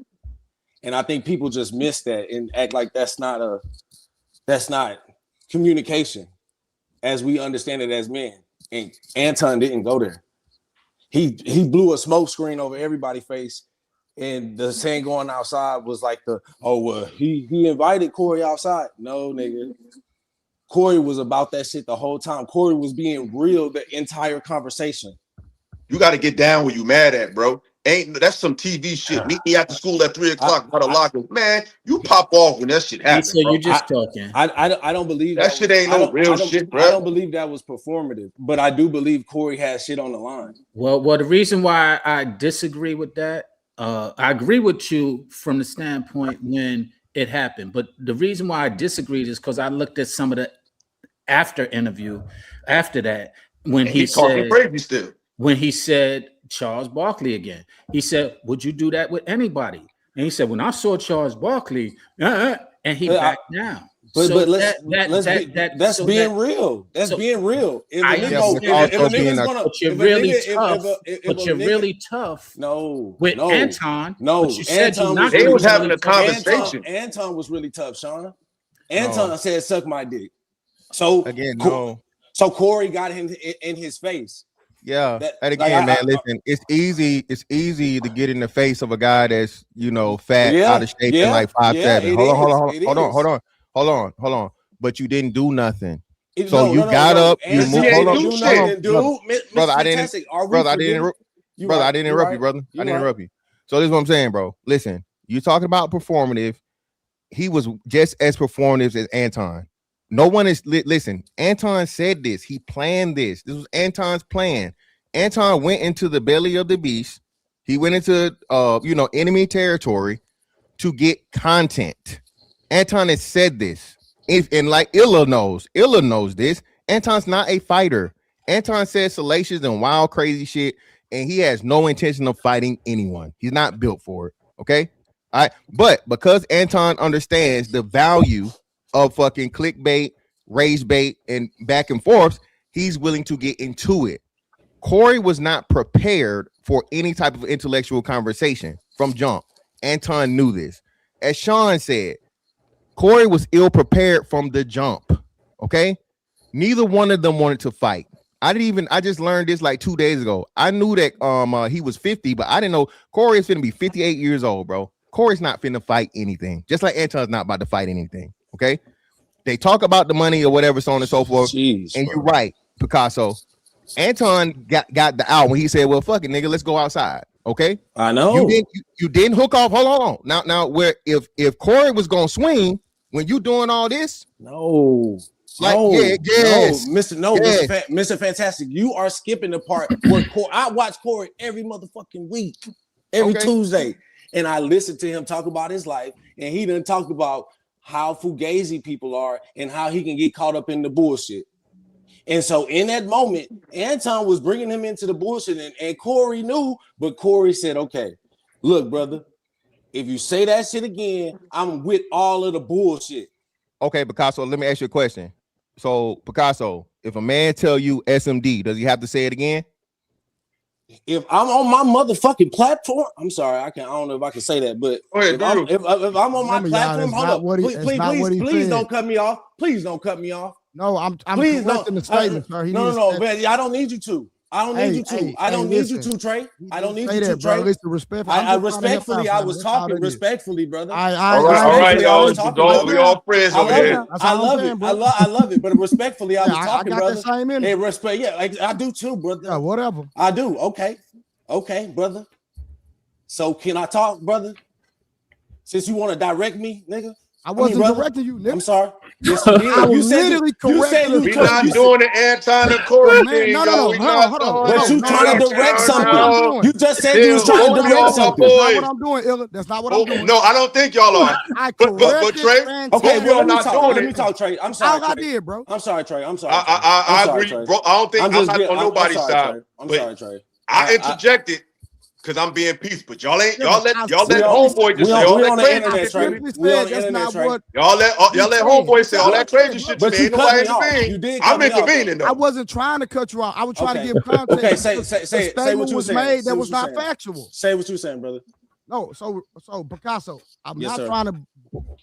And I think people just miss that and act like that's not communication as we understand it as men. And Anton didn't go there. He blew a smoke screen over everybody's face. And the saying going outside was like he invited Corey outside. No, nigga. Corey was about that shit the whole time. Corey was being real the entire conversation. You got to get down where you mad at, bro. That's some TV shit. Meet me after school at 3:00. Got a locker. Man, you pop off when that shit happens. So you're just talking. I don't believe that shit ain't no real shit, bro. I don't believe that was performative, but I do believe Corey has shit on the line. Well, the reason why I disagree with that, I agree with you from the standpoint when it happened, but the reason why I disagreed is because I looked at some of the after interview after that when he said crazy still. When he said Charles Barkley again, he said, "Would you do that with anybody?" And he said, "When I saw Charles Barkley," and he backed down. But that's being real. That's being real. But you're really tough. No, with Anton. No, but you said they was having a conversation. Anton was really tough, Sean. Anton said, "Suck my dick." So again, no. So Corey got him in his face. Yeah, and again, man, listen, it's easy to get in the face of a guy that's fat, out of shape, and like 5'7". Hold on. But you didn't do nothing. So you got up, you moved. Brother, I didn't interrupt you, brother. I didn't interrupt you. So this is what I'm saying, bro. Listen, you're talking about performative. He was just as performative as Anton. No one is listen. Anton said this. He planned this. This was Anton's plan. Anton went into the belly of the beast. He went into enemy territory to get content. Anton has said this. And like Illa knows this. Anton's not a fighter. Anton says salacious and wild, crazy shit, and he has no intention of fighting anyone. He's not built for it. Okay. All right. But because Anton understands the value of fucking clickbait, rage bait, and back and forth, he's willing to get into it. Corey was not prepared for any type of intellectual conversation from jump. Anton knew this. As Sean said, Corey was ill prepared from the jump. Okay, neither one of them wanted to fight. I just learned this like 2 days ago. I knew that he was 50, but I didn't know Corey is finna be 58 years old, bro. Corey's not finna fight anything. Just like Anton's not about to fight anything. Okay. They talk about the money or whatever, so on and so forth. Jeez, and bro. You're right, Picasso. Anton got the out when he said, well, fuck it, nigga, let's go outside. Okay. I know. You didn't hook off. Hold on. Now where if Corey was gonna swing when you doing all this, no. Like, no, yes, Mr. Fantastic, you are skipping the part where I watch Corey every motherfucking week, every Tuesday, and I listen to him talk about his life, and he done talked about how fugazi people are and how he can get caught up in the bullshit. And so in that moment, Anton was bringing him into the bullshit, and Corey knew, but Corey said, okay, look, brother, if you say that shit again, I'm with all of the bullshit. Okay, Picasso, let me ask you a question. So, Picasso, if a man tell you SMD, does he have to say it again? If I'm on my motherfucking platform, I'm sorry, I don't know if I can say that, but if I'm on my platform, hold up, please don't cut me off. Please don't cut me off. No, I'm correcting the statement, sir. No, man, I don't need you to. I don't need you to. I don't need you to, Trey. I don't need you to, Trey. I respectfully, I was talking respectfully, brother. All right, y'all. We all friends over here. I love it. I love it. But respectfully, I was talking, brother. The same energy. And respect, yeah, I do too, brother. Yeah, whatever. I do. Okay, brother. So can I talk, brother? Since you want to direct me, nigga. I wasn't directing you, nigga. I'm sorry. Yes, you did. I was literally correcting. We're not doing the Anton and Corey thing. No, hold on. But you trying to direct something. You just said you was trying to direct something. That's not what I'm doing, Illa. That's not what I'm doing. No, I don't think y'all are. But Trey, okay, we're not doing it. Let me talk, Trey. I'm sorry. I did, bro. I'm sorry, Trey. I'm sorry. I agree, bro. I don't think I'm not on nobody's side. I'm sorry, Trey. I interjected because I'm being peaceful. Y'all let homeboy just say all that crazy shit. We on the internet, Trey. Y'all let homeboy say all that crazy shit. But ain't nobody intervening. I'm intervening though. I wasn't trying to cut you off. I was trying to give context. Okay, say what you were saying. That was not factual. Say what you saying, brother. No, so Picasso, I'm not trying to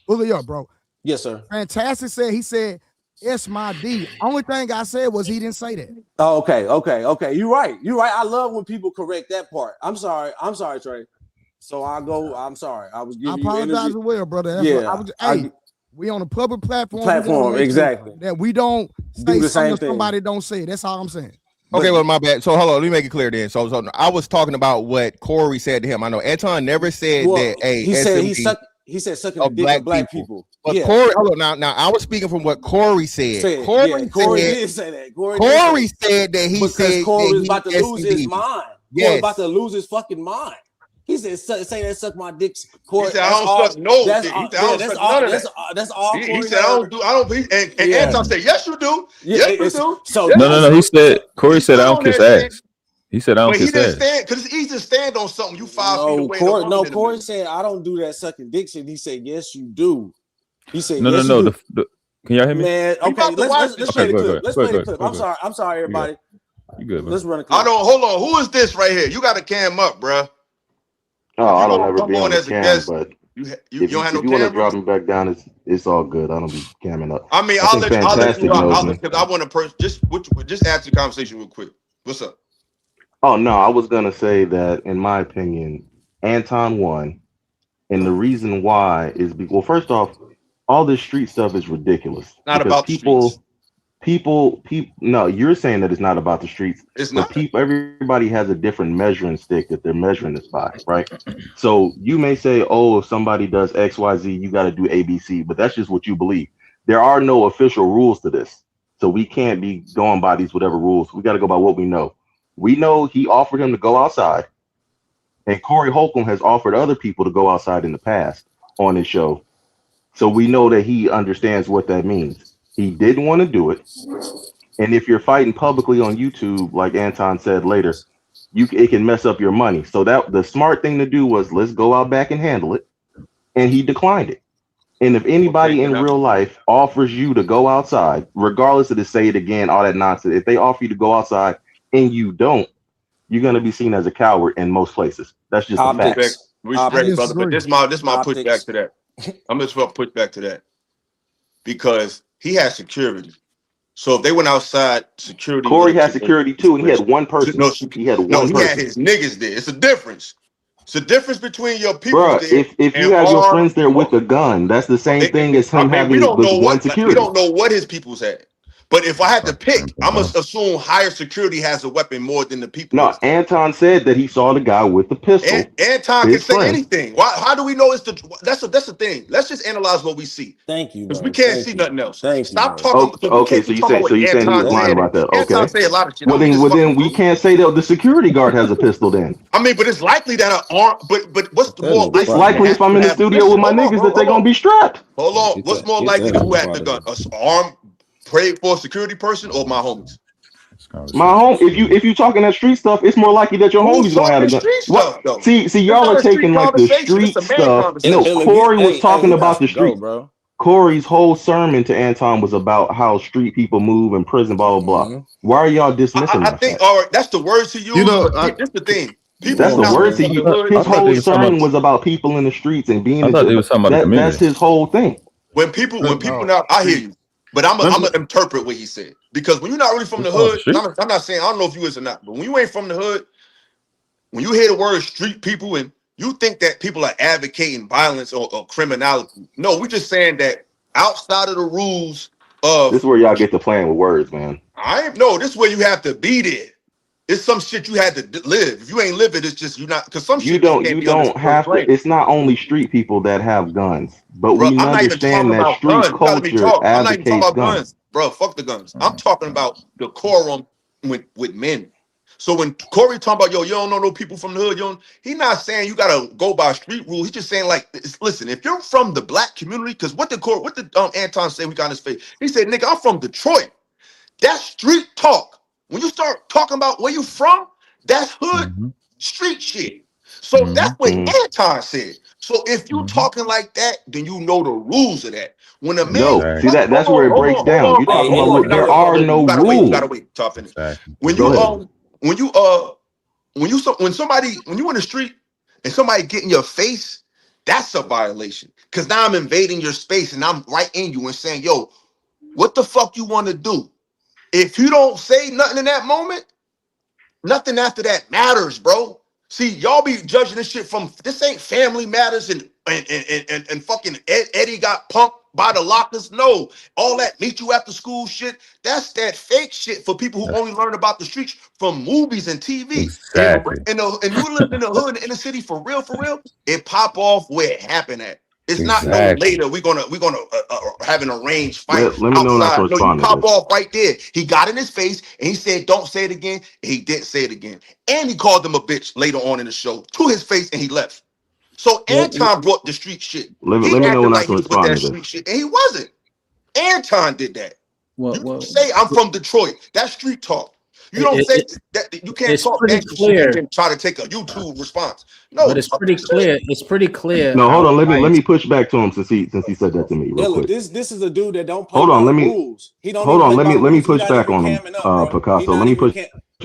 bully up, bro. Yes, sir. Fantastic said he said it's my D. Only thing I said was he didn't say that. Oh, okay. You're right. I love when people correct that part. I'm sorry, Trey. So I'm sorry. I was giving you energy. I apologize as well, brother. That's we on a public platform. Exactly. That we don't do the say same thing. Somebody don't say it. That's all I'm saying. Okay, well, my bad. So hold on, let me make it clear then. So I was talking about what Corey said to him. I know Anton never said that. Hey, he said sucking the dick of black people. But Corey, hold on, now I was speaking from what Corey said. Corey did say that. Corey said that he said Corey was about to lose his mind. Yes. Corey about to lose his fucking mind. He said, "Say that, suck my dick." Corey, he said, "I don't suck no dick." He said, "I don't suck none of that." That's all. He said, "I don't." And Anton said, "Yes, you do. Yes, you do." So no. He said, Corey said, "I don't kiss ass." He said, "I don't kiss ass." Because it's easy to stand on something you 5 feet away. Corey said, "I don't do that sucking dick shit." He said, "Yes, you do." He said, "No." Can y'all hear me? Man, okay, let's play the clip. Let's play the clip. I'm sorry, everybody. You good, man? Let's run a clip. Hold on. Who is this right here? You got to cam up, bro. Oh, I don't ever be on the cam, but if you want to drop me back down, it's all good. I don't be camming up. I mean, I'll let you out because I want to just ask the conversation real quick. What's up? Oh no, I was gonna say that in my opinion, Anton won, and the reason why is because first off, all this street stuff is ridiculous. Not about people. No, you're saying that it's not about the streets. It's not. Everybody has a different measuring stick that they're measuring this by, right? So you may say, oh, if somebody does X, Y, Z, you got to do ABC, but that's just what you believe. There are no official rules to this. So we can't be going by these whatever rules. We got to go by what we know. We know he offered him to go outside, and Corey Holcomb has offered other people to go outside in the past on his show. So we know that he understands what that means. He didn't want to do it. And if you're fighting publicly on YouTube, like Anton said later, it can mess up your money. So that the smart thing to do was let's go out back and handle it. And he declined it. And if anybody in real life offers you to go outside, regardless of the say it again, all that nonsense, if they offer you to go outside and you don't, you're going to be seen as a coward in most places. That's just a fact. Respect, brother. But this is my pushback to that. I'm just going to put back to that. Because he has security. So if they went outside, security. Corey had security too, and he had one person. He had his niggas there. It's a difference. It's a difference between your people. Bro, if you have your friends there with a gun, that's the same thing as him having one security. We don't know what his people's had. But if I had to pick, I'm gonna assume higher security has a weapon more than the people. No, Anton said that he saw the guy with the pistol. Anton can say anything. Why? How do we know it's the? That's the thing. Let's just analyze what we see. Thank you, because we can't see nothing else. Stop talking. Okay, so you saying he's lying about that? Anton say a lot of shit. Well, then we can't say that the security guard has a pistol. Then I mean, but it's likely that an arm. But what's the more? It's likely if I'm in the studio with my niggas that they're gonna be strapped. Hold on. What's more likely who had the gun? An arm prayed for a security person or my homies? My home. If you talking that street stuff, it's more likely that your homies gonna have a gun. What? See, y'all are taking like the street stuff. No, Corey was talking about the street, bro. Corey's whole sermon to Anton was about how street people move in prison, blah blah blah. Why are y'all dismissing that? I think, all right, that's the words he used. That's the thing. That's the words he used. His whole sermon was about people in the streets and being. That's his whole thing. When people now, I hear you. But I'm gonna interpret what he said, because when you're not really from the hood, I'm not saying, I don't know if you is or not, but when you ain't from the hood, when you hear the word street people and you think that people are advocating violence or criminality, no, we're just saying that outside of the rules of. This is where y'all get to playing with words, man. This is where you have to be there. It's some shit you had to live. If you ain't live it, it's just you not, because some shit you don't have to. It's not only street people that have guns, but we understand that street culture advocates guns. Bro, fuck the guns. I'm talking about decorum with men. So when Corey talking about, you don't know no people from the hood, he's not saying you gotta go by street rules. He's just saying, like, listen, if you're from the black community, because what did Anton say we got in his face? He said, nigga, I'm from Detroit. That's street talk. When you start talking about where you from, that's hood street shit. So that's what Anton said. So if you talking like that, then you know the rules of that. When a man, see that's where it breaks down. You talking about there are no rules. You gotta wait till I finish. When you in the street and somebody get in your face, that's a violation. Because now I'm invading your space and I'm right in you and saying, yo, what the fuck you want to do? If you don't say nothing in that moment, nothing after that matters, bro. See, y'all be judging this shit from, this ain't Family Matters and fucking Eddie got punked by the lockers. No, all that meet you after school shit, that's that fake shit for people who only learn about the streets from movies and TV. Exactly. And you live in the hood, in the city, for real, it pop off where it happened at. It's not no later. We're gonna have an arranged fight. Let me know outside. No, you pop off right there. He got in his face and he said, "Don't say it again." And he didn't say it again. And he called him a bitch later on in the show to his face, and he left. So Anton brought the street shit. Let me know when I can respond to this. Street shit, and he wasn't. Anton did that. You say I'm from Detroit. That's street talk. You don't say that you can't talk that shit and try to take a YouTube response. No, but it's pretty clear. It's pretty clear. No, hold on. Let me push back to him since he said that to me. Real quick. This is a dude that don't. Hold on. Let me push back on him, Picasso. Let me push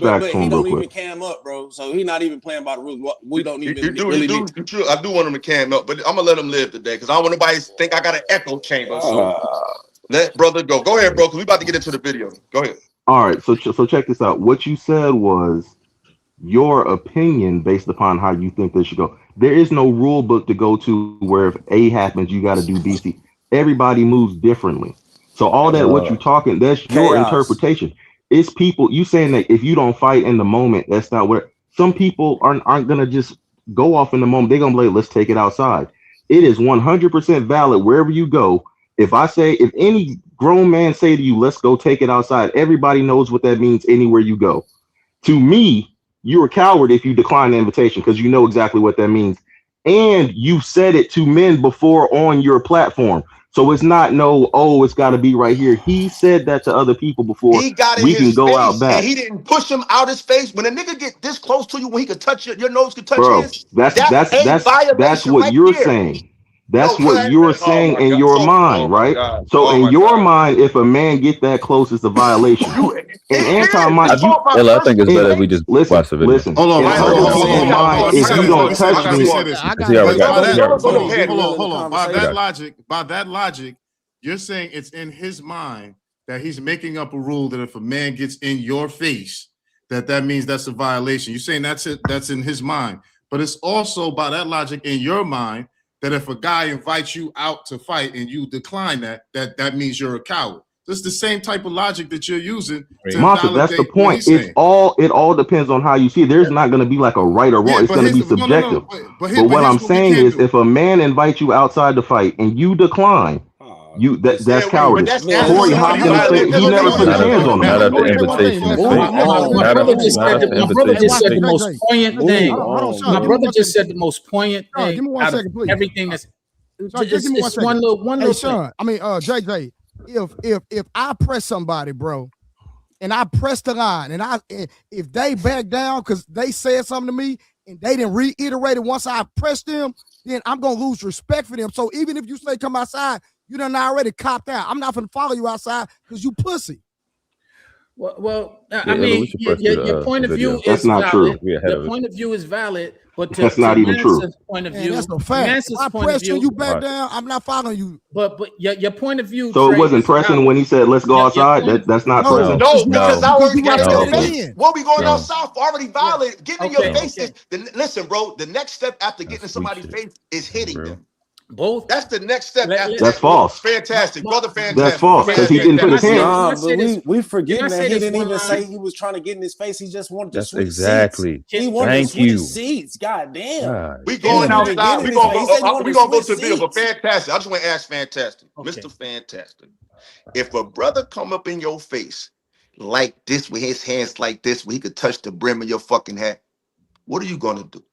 back to him real quick. He don't even cam up, bro. So he's not even playing by the rules. We don't even. I do want him to cam up, but I'm gonna let him live today because I don't want nobody to think I got an echo chamber. So let brother go. Go ahead, bro. Because we about to get into the video. Go ahead. All right, so check this out. What you said was your opinion based upon how you think this should go. There is no rule book to go to where if A happens, you got to do B, C. Everybody moves differently. So all that what you talking, that's your interpretation. It's people, you saying that if you don't fight in the moment, that's not what, some people aren't gonna just go off in the moment. They're gonna be like, let's take it outside. It is 100% valid wherever you go. If any grown man say to you, let's go take it outside, everybody knows what that means anywhere you go. To me, you're a coward if you decline the invitation because you know exactly what that means. And you said it to men before on your platform. So it's not it's got to be right here. He said that to other people before. He got in his face, out back. And he didn't push him out his face. When a nigga get this close to you, when he could touch your nose could touch his. That's what you're saying. That's what you're saying in your mind, right? So in your mind, if a man get that close, it's a violation. And Anton, I think it's better if we just watch the video. Listen, hold on. If you don't touch me, hold on. By that logic, you're saying it's in his mind that he's making up a rule that if a man gets in your face, that means that's a violation. You're saying that's it, that's in his mind. But it's also by that logic in your mind that if a guy invites you out to fight and you decline that means you're a coward. It's the same type of logic that you're using. Monster, that's the point. It all depends on how you see it. There's not going to be like a right or wrong. It's going to be subjective. But what I'm saying is, if a man invites you outside to fight and you decline, that's cowardice. Corey Hopkins said he never put his hands on him. Not at the invitation. My brother just said the most poignant thing. My brother just said the most poignant thing. Give me 1 second, please. Everything that's just give me 1 second. one little Sean, I mean, JJ, if I press somebody, bro, and I press the line, and if they back down because they said something to me and they didn't reiterate it once I pressed them, then I'm gonna lose respect for them. So even if you say come outside, you done already copped out. I'm not gonna follow you outside because you pussy. Well, I mean, your point of view is valid. Your point of view is valid, but that's not even true. Point of view, that's no fact. I press you back down. I'm not following you. But your point of view. So it wasn't pressing when he said let's go outside. That's not pressing. No, because I already got in your face. What we going outside for? Already violated. Getting in your face is listen, bro. The next step after getting in somebody's face is hitting them. Both. That's the next step. That's false. Fantastic, brother. Fantastic. That's false because he didn't put his hands. But we forget that he didn't even say he was trying to get in his face. He just wanted to switch exactly. Seats. He wanted to switch seats. God damn. We going outside. We gonna go to the video. But Fantastic. I just want to ask Fantastic, Mr. Fantastic. If a brother come up in your face like this with his hands like this, where he could touch the brim of your fucking hat, what are you gonna do?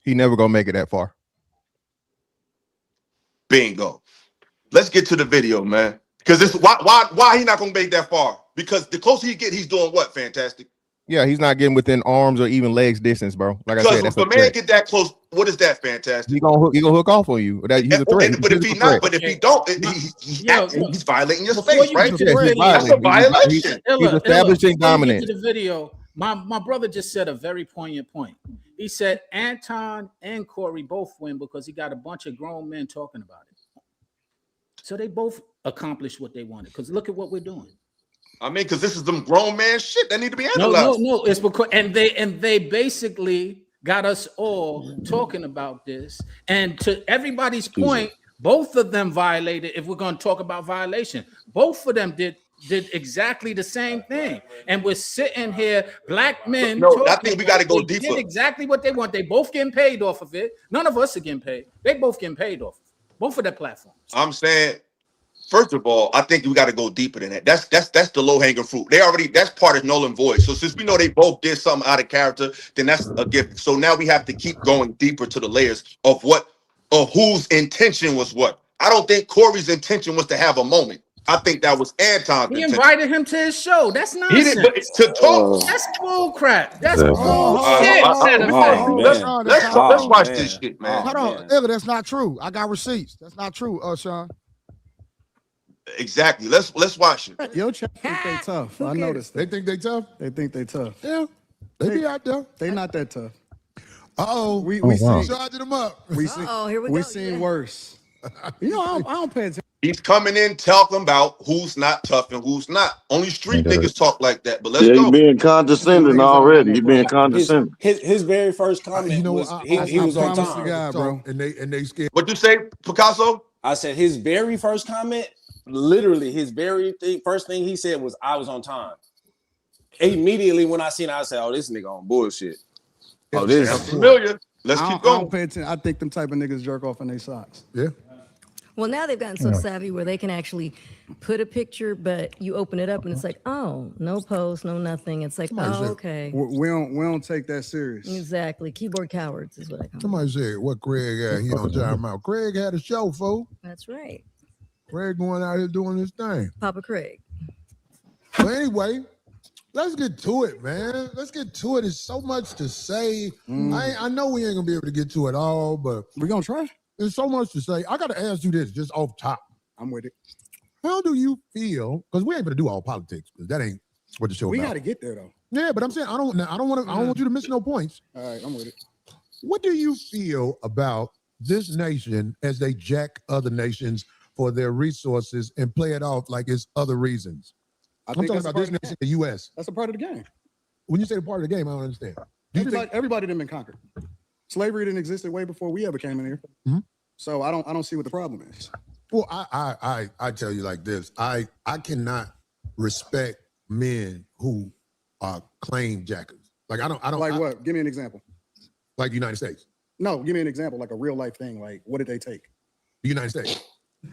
He never gonna make it that far. Bingo. Let's get to the video, man. Because this why he not gonna make that far? Because the closer he get, he's doing what? Fantastic. Yeah, he's not getting within arms or even legs distance, bro. Like I said, if a man get that close, what is that? Fantastic. He gonna hook off on you. That he's a threat. But if he not, but if he don't, he's violating your space, right? That's a violation. He's establishing dominance. The video. My brother just said a very poignant point. He said Anton and Corey both win because he got a bunch of grown men talking about it. So they both accomplished what they wanted. Because look at what we're doing. I mean, because this is them grown man shit that need to be analyzed. No. It's because and they basically got us all talking about this. And to everybody's point, both of them violated. If we're going to talk about violation, both of them did exactly the same thing, and we're sitting here, black men. No, I think we got to go deeper. Did exactly what they want. They both getting paid off of it. None of us are getting paid. They both getting paid off. Both of their platforms. I'm saying, first of all, I think we got to go deeper than that. That's the low hanging fruit. That's part of null and void. So since we know they both did something out of character, then that's a gift. So now we have to keep going deeper to the layers of whose intention was what. I don't think Corey's intention was to have a moment. I think that was Anton's. He invited him to his show. That's nonsense. He didn't to talk. That's bull crap. That's bullshit. Let's watch this shit, man. Hold on, that's not true. I got receipts. That's not true, Sean. Exactly. Let's watch it. Yo, think they tough. I noticed. They think they tough. They think they tough. Yeah, they be out there. They not that tough. We charging them up. We seen worse. You know, I don't pay attention. He's coming in talking about who's not tough and who's not. Only street niggas talk like that. But let's go. He's being condescending already. He's being condescending. His very first comment was he was on time, guy, bro. And they scared. What you say, Picasso? I said his very first comment, literally his very first thing he said was I was on time. Immediately when I seen it, I said, "Oh, this nigga on bullshit." Oh, this is familiar. Let's keep going. I don't pay attention. I think them type of niggas jerk off in their socks. Yeah. Well, now they've gotten so savvy where they can actually put a picture, but you open it up and it's like, oh, no post, no nothing. It's like, okay. We don't take that serious. Exactly. Keyboard cowards is what I call them. Somebody said what Craig had. He don't time out. Craig had a show, fool. That's right. Craig going out here doing his thing. Papa Craig. But anyway, let's get to it, man. Let's get to it. There's so much to say. I know we ain't gonna be able to get to it all, but we're gonna try. There's so much to say. I got to ask you this just off top. I'm with it. How do you feel? Because we ain't gonna do all politics. Because that ain't what the show. We about. got to get there though. Yeah, but I'm saying I don't want you to miss no points. All right, I'm with it. What do you feel about this nation as they jack other nations for their resources and play it off like it's other reasons? I'm talking about this nation, the U.S. That's a part of the game. When you say the part of the game, I don't understand. Everybody didn't been conquered. Slavery didn't exist way before we ever came in here. Mm-hmm. So I don't see what the problem is. Well, I tell you like this. I cannot respect men who are claim jackers. Like I don't like what? Give me an example. Like the United States. No, give me an example, like a real life thing. Like what did they take? The United States.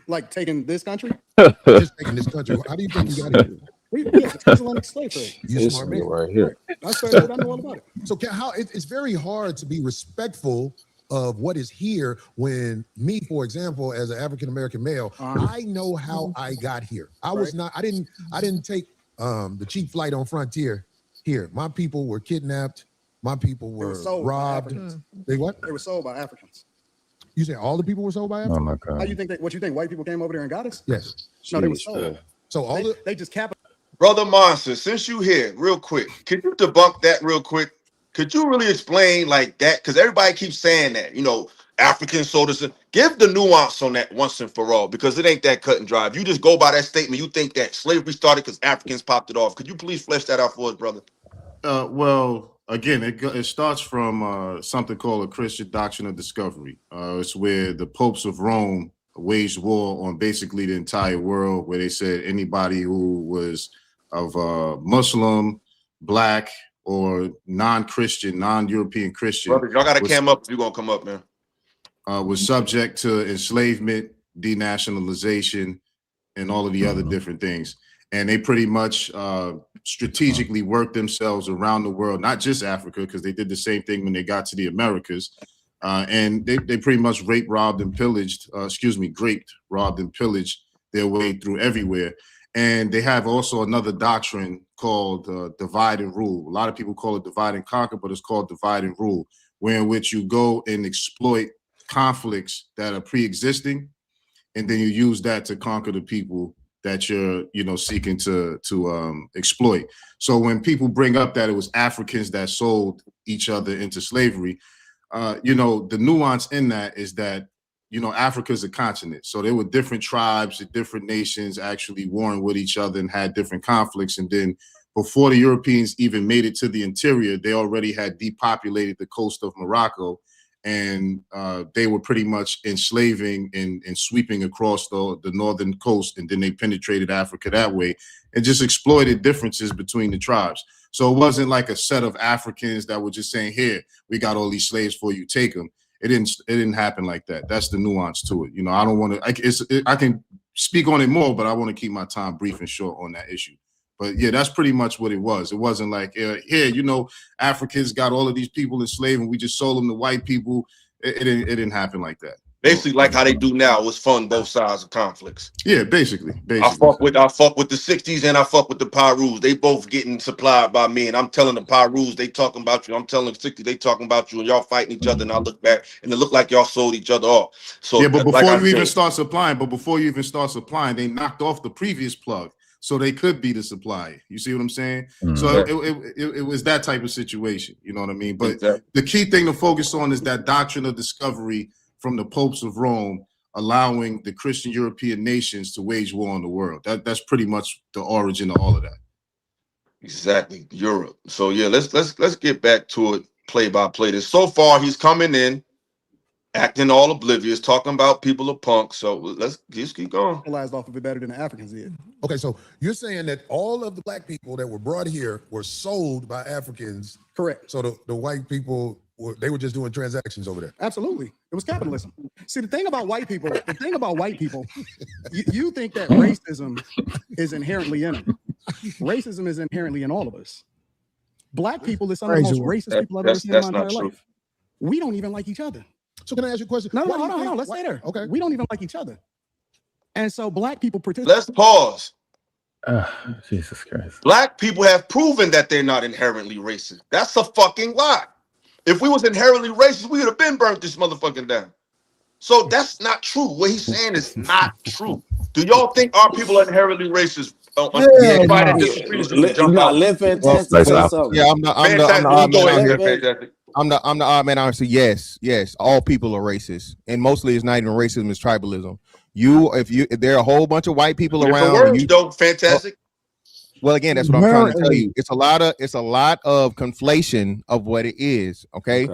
Like taking this country? Just taking this country. How do you think you got here? Yeah, the transatlantic slave trade. You smart man right here. I know all about it. So it's very hard to be respectful of what is here when me, for example, as an African American male, I know how I got here. I didn't take the cheap flight on Frontier here. My people were kidnapped. My people were robbed. They what? They were sold by Africans. You say all the people were sold by Africans? Oh my God. How you think what you think white people came over there and got us? Yes. No, they were sold. So they just capitalized. Brother Monster, since you here, real quick, could you debunk that real quick? Could you really explain like that? Because everybody keeps saying that, African sold us. Give the nuance on that once and for all, because it ain't that cut and dry. If you just go by that statement, you think that slavery started because Africans popped it off. Could you please flesh that out for us, brother? Well, again, it starts from something called a Christian doctrine of discovery. It's where the popes of Rome waged war on basically the entire world, where they said anybody who was of Muslim, Black, or non-Christian, non-European Christian. Brother, y'all got to cam up if you're going to come up, man. Was subject to enslavement, denationalization, and all of the other different things. And they pretty much strategically worked themselves around the world, not just Africa, because they did the same thing when they got to the Americas. And they pretty much raped, robbed, and pillaged, graped, robbed, and pillaged their way through everywhere. And they have also another doctrine called divide and rule. A lot of people call it divide and conquer, but it's called divide and rule, where in which you go and exploit conflicts that are pre-existing, and then you use that to conquer the people that you're seeking to exploit. So when people bring up that it was Africans that sold each other into slavery, the nuance in that is that Africa is a continent. So there were different tribes and different nations actually warring with each other and had different conflicts. And then before the Europeans even made it to the interior, they already had depopulated the coast of Morocco, and they were pretty much enslaving and sweeping across the northern coast. And then they penetrated Africa that way and just exploited differences between the tribes. So it wasn't like a set of Africans that were just saying, here, we got all these slaves for you, take them. It didn't happen like that. That's the nuance to it. I don't want to, I can speak on it more, but I want to keep my time brief and short on that issue. But yeah, that's pretty much what it was. It wasn't like, here, Africans got all of these people enslaved and we just sold them to white people. It didn't happen like that. Basically, like how they do now, was fund both sides of conflicts. Yeah, basically. I fuck with the 60s and I fuck with the Pyrus. They both getting supplied by me, and I'm telling the Pyrus they talking about you. I'm telling the 60s they talking about you, and y'all fighting each other. And I look back, and it looked like y'all sold each other off. So yeah, but before you even start supplying, they knocked off the previous plug, so they could be the supplier. You see what I'm saying? Mm-hmm. So it was that type of situation. You know what I mean? But the key thing to focus on is that doctrine of discovery from the popes of Rome, allowing the Christian European nations to wage war on the world. That's pretty much the origin of all of that. Exactly, Europe. So yeah, let's get back to it play by play. This so far he's coming in, acting all oblivious, talking about people are punks. So let's just keep going. Realized off of it better than the Africans did. Okay, so you're saying that all of the black people that were brought here were sold by Africans. Correct. So the white people they were just doing transactions over there. Absolutely. It was capitalism. See, the thing about white people, you think that racism is inherently in them. Racism is inherently in all of us. Black people is some of the most racist people I've ever seen in my entire life. We don't even like each other. So can I ask you a question? No, hold on. Let's stay there. Okay. We don't even like each other. And so black people participate. Let's pause. Jesus Christ. Black people have proven that they're not inherently racist. That's a fucking lie. If we was inherently racist, we would have been burnt this motherfucking down. So that's not true. What he's saying is not true. Do y'all think our people are inherently racist? I'm the odd man. Honestly, yes. All people are racist, and mostly it's not even racism; it's tribalism. If there are a whole bunch of white people around, fantastic. Well, again, that's what I'm trying to tell you. It's a lot of conflation of what it is. Okay.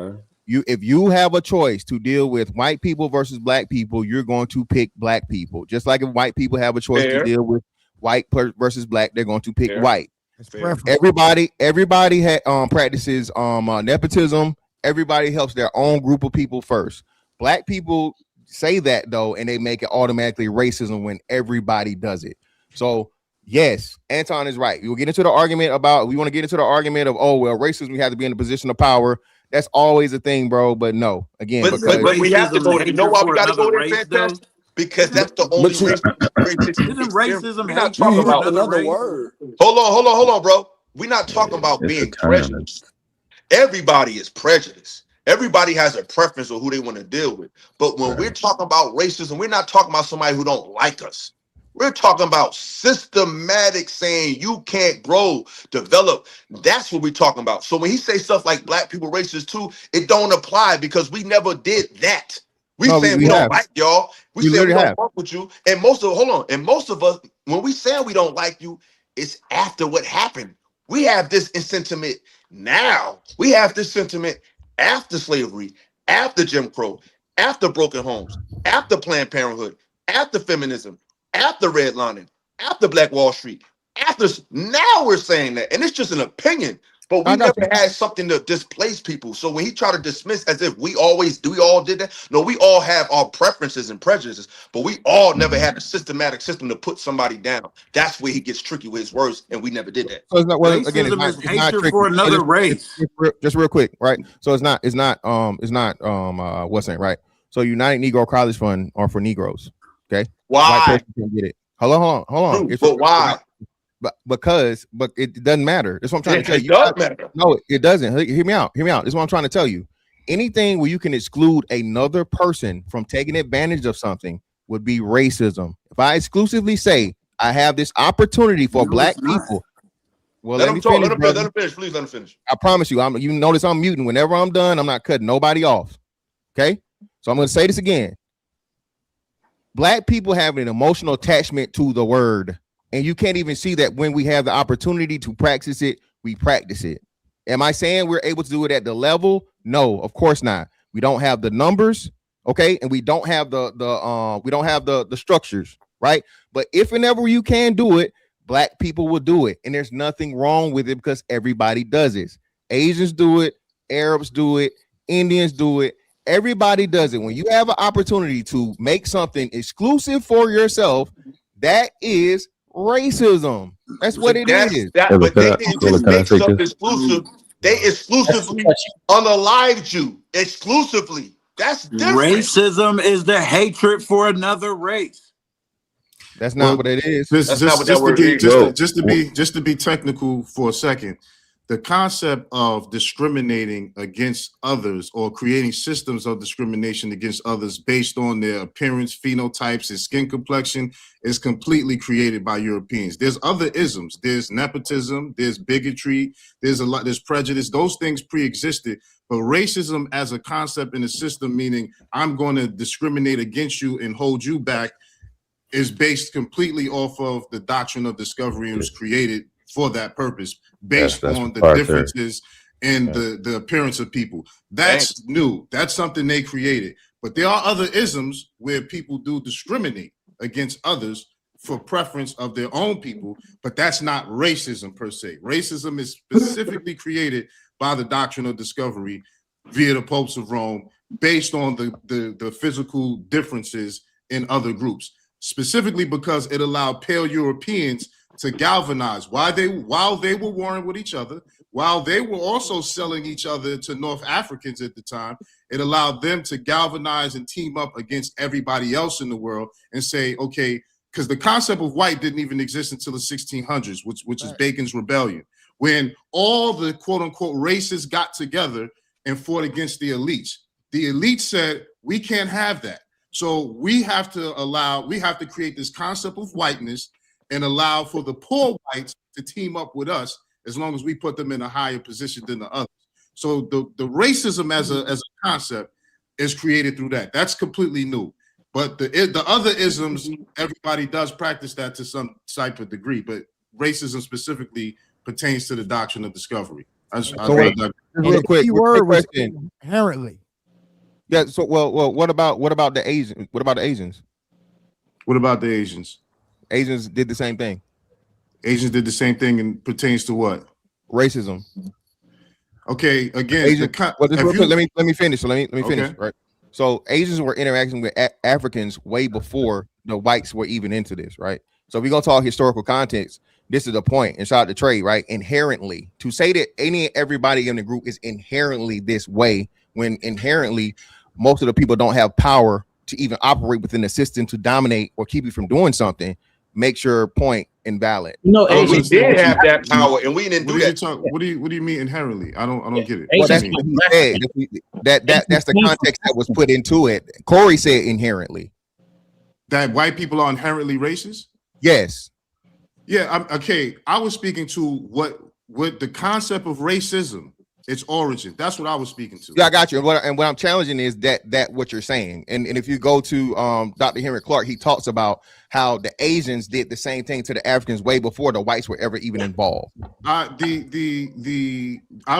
If you have a choice to deal with white people versus black people, you're going to pick black people. Just like if white people have a choice to deal with white versus black, they're going to pick white. Everybody practices nepotism. Everybody helps their own group of people first. Black people say that though, and they make it automatically racism when everybody does it. So yes, Anton is right. We want to get into the argument of, oh, well, racism, we have to be in a position of power. That's always a thing, bro. But no, again, but we have to go there. You know why we got to go there, fantastic? Because that's the only isn't racism we're not talking about another word? Hold on, bro. We're not talking about being prejudiced. Everybody is prejudiced. Everybody has a preference of who they want to deal with. But when we're talking about racism, we're not talking about somebody who don't like us. We're talking about systematic saying you can't grow, develop. That's what we're talking about. So when he say stuff like black people racist too, it don't apply because we never did that. We don't like y'all. We say we don't fuck with you. And most of us, when we say we don't like you, it's after what happened. We have this sentiment now. We have this sentiment after slavery, after Jim Crow, after broken homes, after Planned Parenthood, after feminism, after redlining, after Black Wall Street, now we're saying that, and it's just an opinion, but we never had something to displace people. So when he tried to dismiss as if we all did that, no, we all have our preferences and prejudices, but we all never had a systematic system to put somebody down. That's where he gets tricky with his words, and we never did that. So it's not, well, again, it's not tricky. For another race. Just real quick, right? So it's not what's that, right? So United Negro College Fund are for Negroes. Okay. Why? Can get it. Hold on. But why? But it doesn't matter. That's what I'm trying to tell you. It does matter. No, it doesn't. Hear me out. This is what I'm trying to tell you. Anything where you can exclude another person from taking advantage of something would be racism. If I exclusively say I have this opportunity for black people, well, let me finish. Let him finish. Please let him finish. I promise you. You notice I'm muting. Whenever I'm done, I'm not cutting nobody off. Okay. So I'm going to say this again. Black people have an emotional attachment to the word, and you can't even see that when we have the opportunity to practice it, we practice it. Am I saying we're able to do it at the level? No, of course not. We don't have the numbers, okay, and we don't have the structures, right? But if and ever you can do it, black people will do it, and there's nothing wrong with it because everybody does it. Asians do it, Arabs do it, Indians do it. Everybody does it. When you have an opportunity to make something exclusive for yourself, that is racism. That's what it is. But they didn't just make something exclusive. They exclusively unalived you. Exclusively. That's different. Racism is the hatred for another race. That's not what it is. Just to be technical for a second. The concept of discriminating against others or creating systems of discrimination against others based on their appearance, phenotypes, and skin complexion is completely created by Europeans. There's other isms. There's nepotism. There's bigotry. There's prejudice. Those things pre-existed. But racism as a concept in a system, meaning I'm going to discriminate against you and hold you back, is based completely off of the doctrine of discovery and was created for that purpose, based on the differences in the appearance of people. That's new. That's something they created. But there are other isms where people do discriminate against others for preference of their own people, but that's not racism per se. Racism is specifically created by the doctrine of discovery via the popes of Rome, based on the physical differences in other groups, specifically because it allowed pale Europeans to galvanize while they were warring with each other, while they were also selling each other to North Africans at the time. It allowed them to galvanize and team up against everybody else in the world and say, okay, because the concept of white didn't even exist until the 1600s, which is Bacon's Rebellion, when all the quote unquote races got together and fought against the elites. The elites said, we can't have that. So we have to create this concept of whiteness and allow for the poor whites to team up with us as long as we put them in a higher position than the others. So the racism as a concept is created through that. That's completely new. But the other isms, everybody does practice that to some type of degree. But racism specifically pertains to the doctrine of discovery. Real quick, word was inherently. Yeah. So, well, what about the Asians? What about the Asians? What about the Asians? Asians did the same thing. Asians did the same thing and pertains to what? Racism. Okay, again, let me finish. So let me finish. Okay. Right. So Asians were interacting with Africans way before the whites were even into this, right? So if we're gonna talk historical context, this is the point. And shout out to Trey, right? Inherently, to say that everybody in the group is inherently this way, when inherently most of the people don't have power to even operate within the system to dominate or keep you from doing something, makes your point invalid. No, we did have that power, and we didn't do that. What do you mean inherently? I don't get it. Well, that's what he said. That's the context that was put into it. Corey said inherently that white people are inherently racist. Yes. Yeah. Okay. I was speaking to what the concept of racism, its origin. That's what I was speaking to. Yeah, I got you. And what I'm challenging is that what you're saying. And if you go to Dr. Henry Clark, he talks about how the Asians did the same thing to the Africans way before the whites were ever even involved. I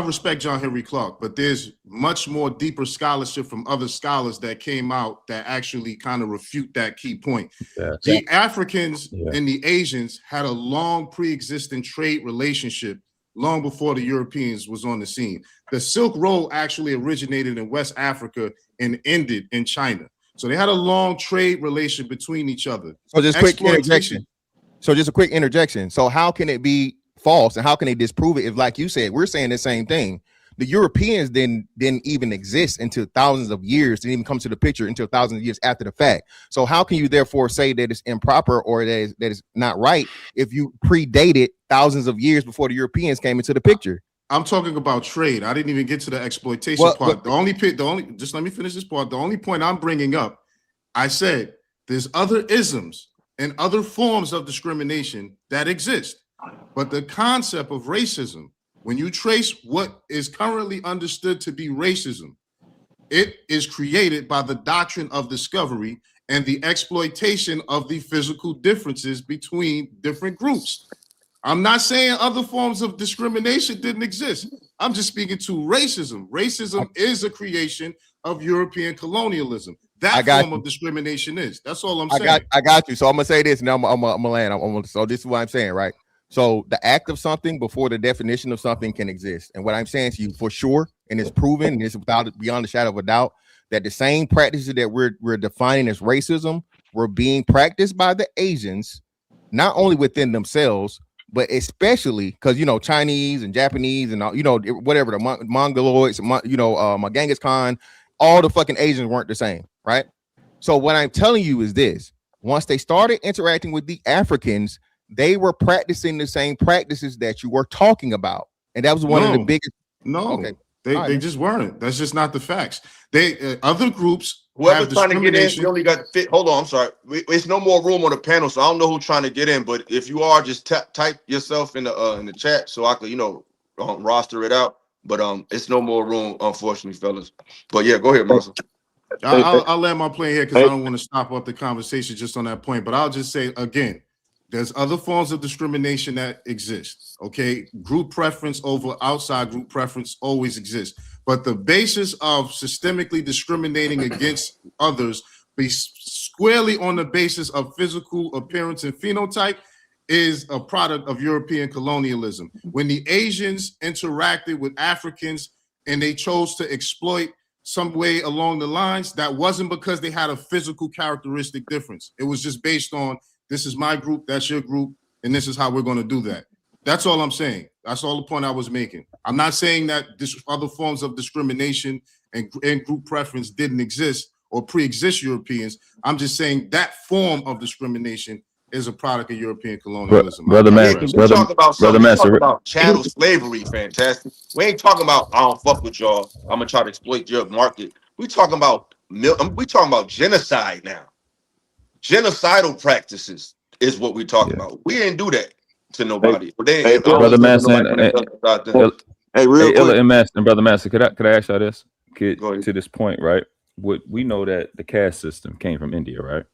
respect John Henry Clark, but there's much more deeper scholarship from other scholars that came out that actually kind of refute that key point. Yeah. The Africans and the Asians had a long pre-existing trade relationship long before the Europeans was on the scene. The Silk Road actually originated in West Africa and ended in China. So they had a long trade relation between each other. So just a quick interjection. So how can it be false and how can they disprove it if, like you said, we're saying the same thing? The Europeans didn't even exist until thousands of years, didn't even come to the picture until thousands of years after the fact. So how can you therefore say that it's improper or that is not right if you predated thousands of years before the Europeans came into the picture? I'm talking about trade. I didn't even get to the exploitation part. The only just let me finish this part. The only point I'm bringing up, I said there's other isms and other forms of discrimination that exist, but the concept of racism, when you trace what is currently understood to be racism, it is created by the doctrine of discovery and the exploitation of the physical differences between different groups. I'm not saying other forms of discrimination didn't exist. I'm just speaking to racism. Racism is a creation of European colonialism. That form of discrimination is. That's all I'm saying. I got you. So I'm gonna say this, and I'm gonna land. So this is what I'm saying, right? So the act of something before the definition of something can exist. And what I'm saying to you for sure, and it's proven, and it's beyond a shadow of a doubt, that the same practices that we're defining as racism were being practiced by the Asians, not only within themselves, but especially because, Chinese and Japanese and, whatever, the Mongoloids, Genghis Khan, all the fucking Asians weren't the same, right? So what I'm telling you is this. Once they started interacting with the Africans, they were practicing the same practices that you were talking about. And that was one of the biggest. No, okay. They just weren't. That's just not the facts. They other groups. Whoever's trying to get in, you only got fit. Hold on, I'm sorry. It's no more room on the panel, so I don't know who's trying to get in. But if you are, just type yourself in the chat so I could, roster it out. But it's no more room, unfortunately, fellas. But yeah, go ahead, Marcel. I'll land my plane here because I don't want to stop up the conversation just on that point. But I'll just say again, there's other forms of discrimination that exist. Okay, group preference over outside group preference always exists. But the basis of systemically discriminating against others be squarely on the basis of physical appearance and phenotype is a product of European colonialism. When the Asians interacted with Africans and they chose to exploit some way along the lines, that wasn't because they had a physical characteristic difference. It was just based on, this is my group, that's your group, and this is how we're going to do that. That's all I'm saying. That's all the point I was making. I'm not saying that other forms of discrimination and group preference didn't exist or pre-exist Europeans. I'm just saying that form of discrimination is a product of European colonialism. Brother Master, about chattel slavery, fantastic. We ain't talking about I don't fuck with y'all, I'm gonna try to exploit your market. We talking about genocide now. Genocidal practices is what we're talking about. We didn't do that to nobody. Brother Master, Brother Master, could I ask y'all this? To this point, right? We know that the caste system came from India, right?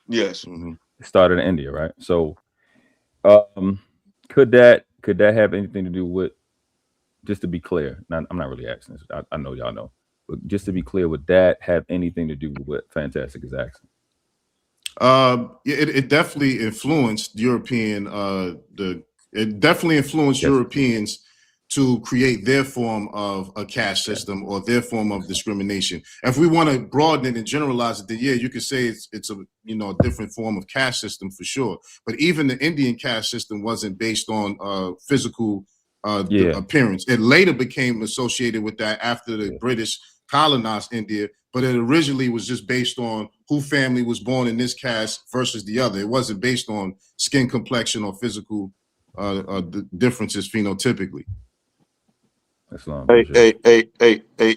Yes. Mm-hmm. It started in India, right? So Could that have anything to do with? Just to be clear, now, I'm not really asking this. I know y'all know, but just to be clear, would that have anything to do with what Fantastic is asking? It definitely influenced European. It definitely influenced Europeans to create their form of a caste system or their form of discrimination. If we want to broaden it and generalize it, then yeah, you could say it's a different form of caste system for sure. But even the Indian caste system wasn't based on physical appearance. It later became associated with that after the British colonized India, but it originally was just based on who family was born in this caste versus the other. It wasn't based on skin complexion or physical differences phenotypically. Hey,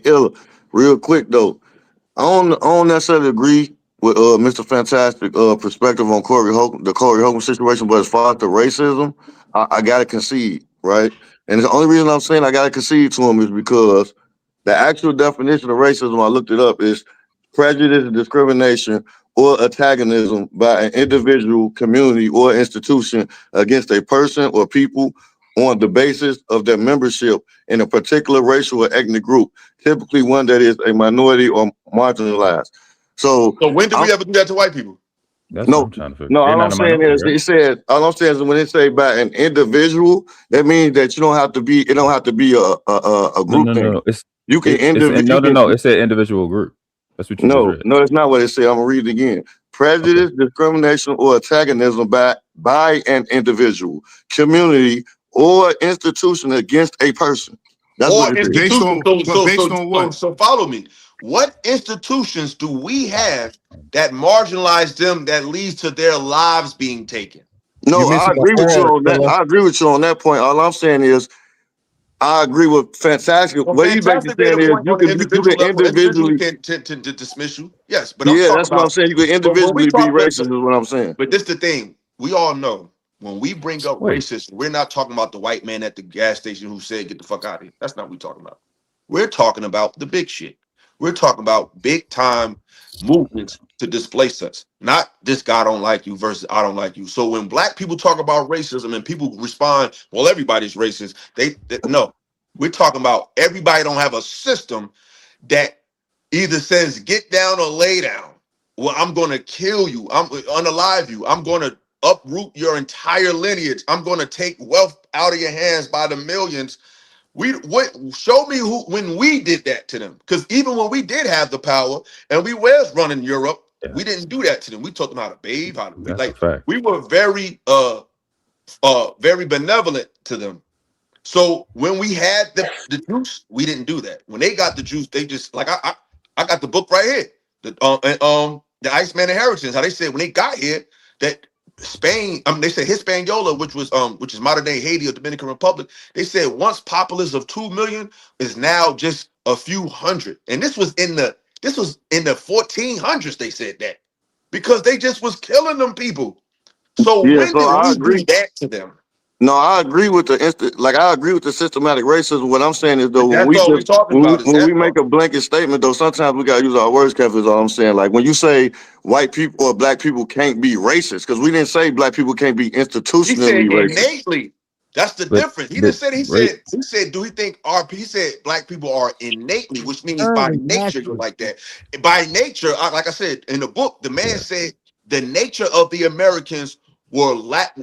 Illa, real quick though, I don't necessarily agree with Mr. Fantastic perspective on the Corey Holcomb situation, but as far as the racism, I gotta concede, right? And the only reason I'm saying I gotta concede to him is because the actual definition of racism, I looked it up, is prejudice, discrimination, or antagonism by an individual, community, or institution against a person or people on the basis of their membership in a particular racial or ethnic group, typically one that is a minority or marginalized. So when did we ever do that to white people? That's what I'm trying to figure. No, all I'm saying is, all I'm saying is when they say by an individual, that means that it don't have to be a group thing. No. You can No. It said individual group. That's what you just read. No, it's not what it said. I'm gonna read it again. Prejudice, discrimination, or antagonism by an individual, community, or institution against a person. That's what it is. Based on what? So follow me. What institutions do we have that marginalize them that leads to their lives being taken? No, I agree with you on that. I agree with you on that point. All I'm saying is, I agree with Fantastic. What he's basically saying is, you can individually to dismiss you. Yes, but that's what I'm saying. You can individually be racist. Is what I'm saying. But this is the thing. We all know when we bring up racism, we're not talking about the white man at the gas station who said, "Get the fuck out of here." That's not what we're talking about. We're talking about the big shit. We're talking about big time movements to displace us. Not this guy don't like you versus I don't like you. So when black people talk about racism and people respond, well, everybody's racist. No, we're talking about everybody don't have a system that either says get down or lay down. Well, I'm going to kill you. I'm unalive you. I'm going to uproot your entire lineage. I'm going to take wealth out of your hands by the millions. Show me when we did that to them, because even when we did have the power and we was running Europe, we didn't do that to them. We taught them how to bathe, we were very very benevolent to them. So when we had the juice, we didn't do that. When they got the juice, they just I got the book right here, the Iceman Inheritance. How they said when they got here that Spain, they said Hispaniola, which is modern day Haiti or Dominican Republic. They said once populace of 2 million is now just a few hundred, and this was in the 1400s. They said that because they just was killing them people. So when did we do that to them? No, I agree with I agree with the systematic racism. What I'm saying is though, when we make a blanket statement though, sometimes we gotta use our words carefully. Is all I'm saying. Like when you say white people or black people can't be racist, because we didn't say black people can't be institutionally racist. Innately. That's the difference. He just said he said, do he think he said black people are innately, which means by nature you're like that. By nature, like I said in the book, the man said the nature of the Americans were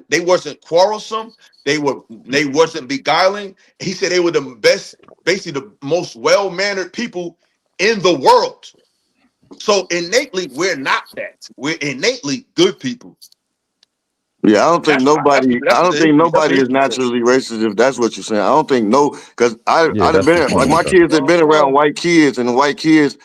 they wasn't quarrelsome, they wasn't beguiling. He said they were the best, basically the most well-mannered people in the world. So innately, we're not that. We're innately good people. Yeah, I don't think nobody is naturally racist if that's what you're saying. I don't think because I've been like my kids have been around white kids, and the white kids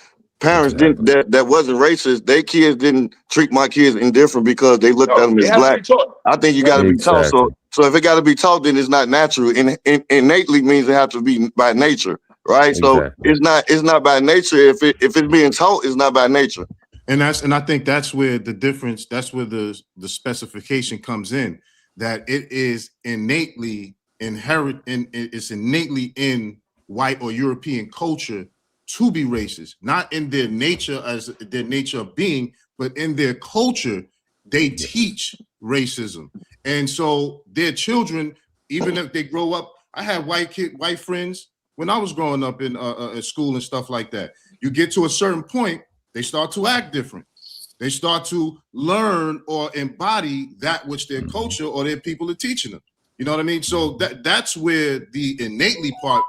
parents didn't that wasn't racist. Their kids didn't treat my kids indifferent because they looked at them as black. I think you got to be taught. So if it got to be taught, then it's not natural. And innately means it has to be by nature, right? So it's not by nature. If it's being taught, it's not by nature. And I think that's where the difference. That's where the specification comes in. That it is innately inherent, and it's innately in white or European culture to be racist, not in their nature as their nature of being, but in their culture they teach racism. And so their children, even if they grow up, I had white friends when I was growing up in at school and stuff like that. You get to a certain point, they start to act different. They start to learn or embody that which their culture or their people are teaching them. You know what I mean? So that's where the innately part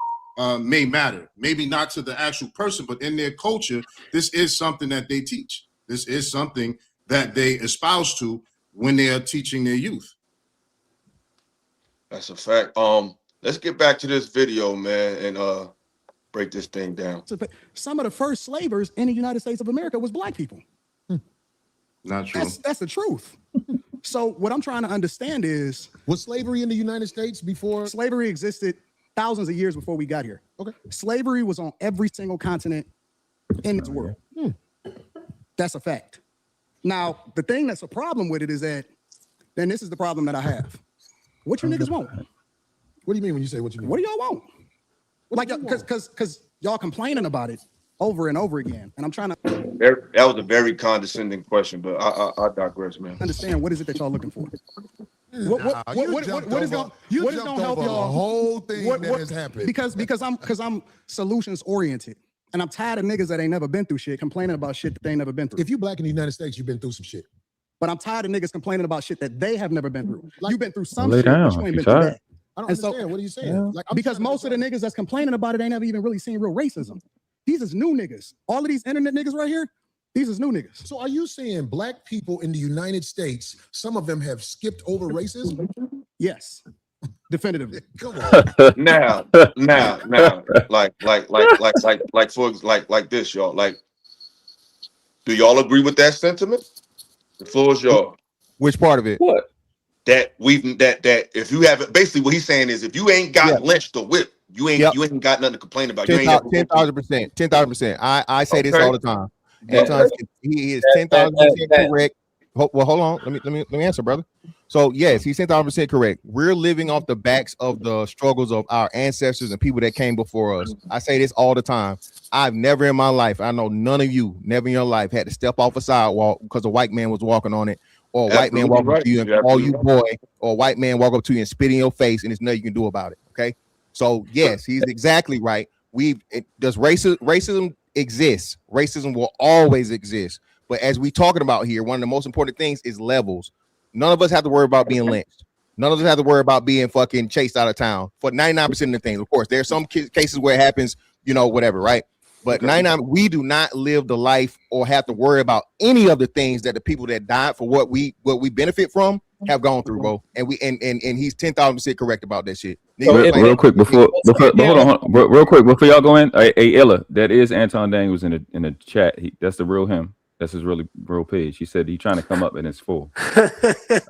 may matter. Maybe not to the actual person, but in their culture, this is something that they teach. This is something that they espouse to when they are teaching their youth. That's a fact. Let's get back to this video, man, and break this thing down. Some of the first slavers in the United States of America was black people. Not true. That's the truth. So what I'm trying to understand is, was slavery in the United States before? Slavery existed thousands of years before we got here. Okay. Slavery was on every single continent in this world. That's a fact. Now, the thing that's a problem with it is that, and this is the problem that I have. What you niggas want? What do you mean when you say what you mean? What do y'all want? Like, because y'all complaining about it over and over again, and I'm trying to. That was a very condescending question, but I digress, man. Understand, what is it that y'all looking for? What is gonna help y'all? The whole thing that has happened. Because I'm solutions oriented, and I'm tired of niggas that ain't never been through shit complaining about shit that they ain't never been through. If you black in the United States, you've been through some shit. But I'm tired of niggas complaining about shit that they have never been through. You've been through some Lay shit, down. but you ain't You been through tired? that. I don't And so- understand. What are you saying? Yeah. Like, Because most of the niggas that's complaining about it ain't never even really seen real racism. These is new niggas. All of these internet niggas right here, these is new niggas. So are you saying black people in the United States, some of them have skipped over racism? Yes, definitively. Come on. Now, like this, y'all. Like, do y'all agree with that sentiment? The floor is y'all. Which part of it? What? That if you haven't, basically what he's saying is if you ain't got lynched or whipped, you ain't got nothing to complain about. 10,000%. 10,000%. I say this all the time. And he is 10,000% correct. Well, hold on. Let me answer, brother. So yes, he's 10,000% correct. We're living off the backs of the struggles of our ancestors and people that came before us. I say this all the time. I've never in my life, I know none of you, never in your life had to step off a sidewalk because a white man was walking on it, or a white man walk up to you and call you boy, or a white man walk up to you and spit in your face, and there's nothing you can do about it. Okay. So yes, he's exactly right. Does racism exist? Racism will always exist. But as we talking about here, one of the most important things is levels. None of us have to worry about being lynched. None of us have to worry about being fucking chased out of town for 99% of the things. Of course, there are some cases where it happens, whatever, right? But 99, we do not live the life or have to worry about any of the things that the people that died for what we benefit from have gone through, bro. And he's 10,000% correct about that shit. Real quick before hold on, real quick before y'all go in. Hey, Illa, that is Anton Daniels in the chat. That's the real him. That's his real page. He said he's trying to come up and it's full. I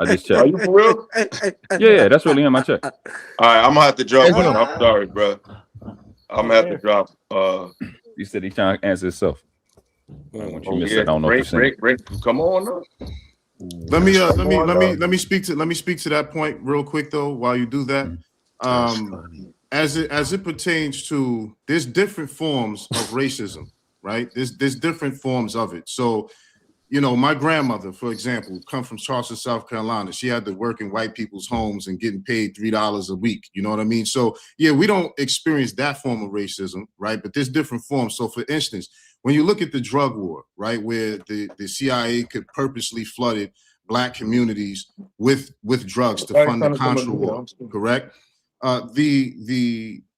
just checked. Are you for real? Yeah, that's really him. I checked. All right, I'm gonna have to drop one. I'm sorry, bro. I'm gonna have to drop. He said he's trying to answer himself. Once you miss yeah, it, I don't know. Come on up. Let me speak to that point real quick though. While you do that, as it pertains to, there's different forms of racism, right? There's different forms of it. So, my grandmother, for example, come from Charleston, South Carolina. She had to work in white people's homes and getting paid $3 a week. You know what I mean? So yeah, we don't experience that form of racism, right? But there's different forms. So for instance, when you look at the drug war, right, where the CIA could purposely flooded Black communities with drugs to fund the Contra war, correct?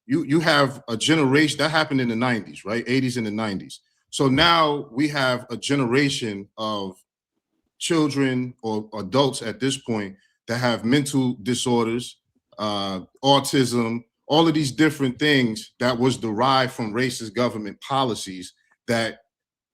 You have a generation that happened in the 90s, right? 80s and the 90s. So now we have a generation of children or adults at this point that have mental disorders, autism, all of these different things that was derived from racist government policies that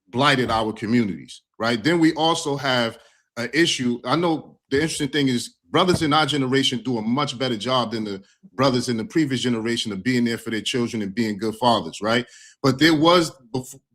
blighted our communities, right? Then we also have an issue. I know the interesting thing is brothers in our generation do a much better job than the brothers in the previous generation of being there for their children and being good fathers, right? But there was,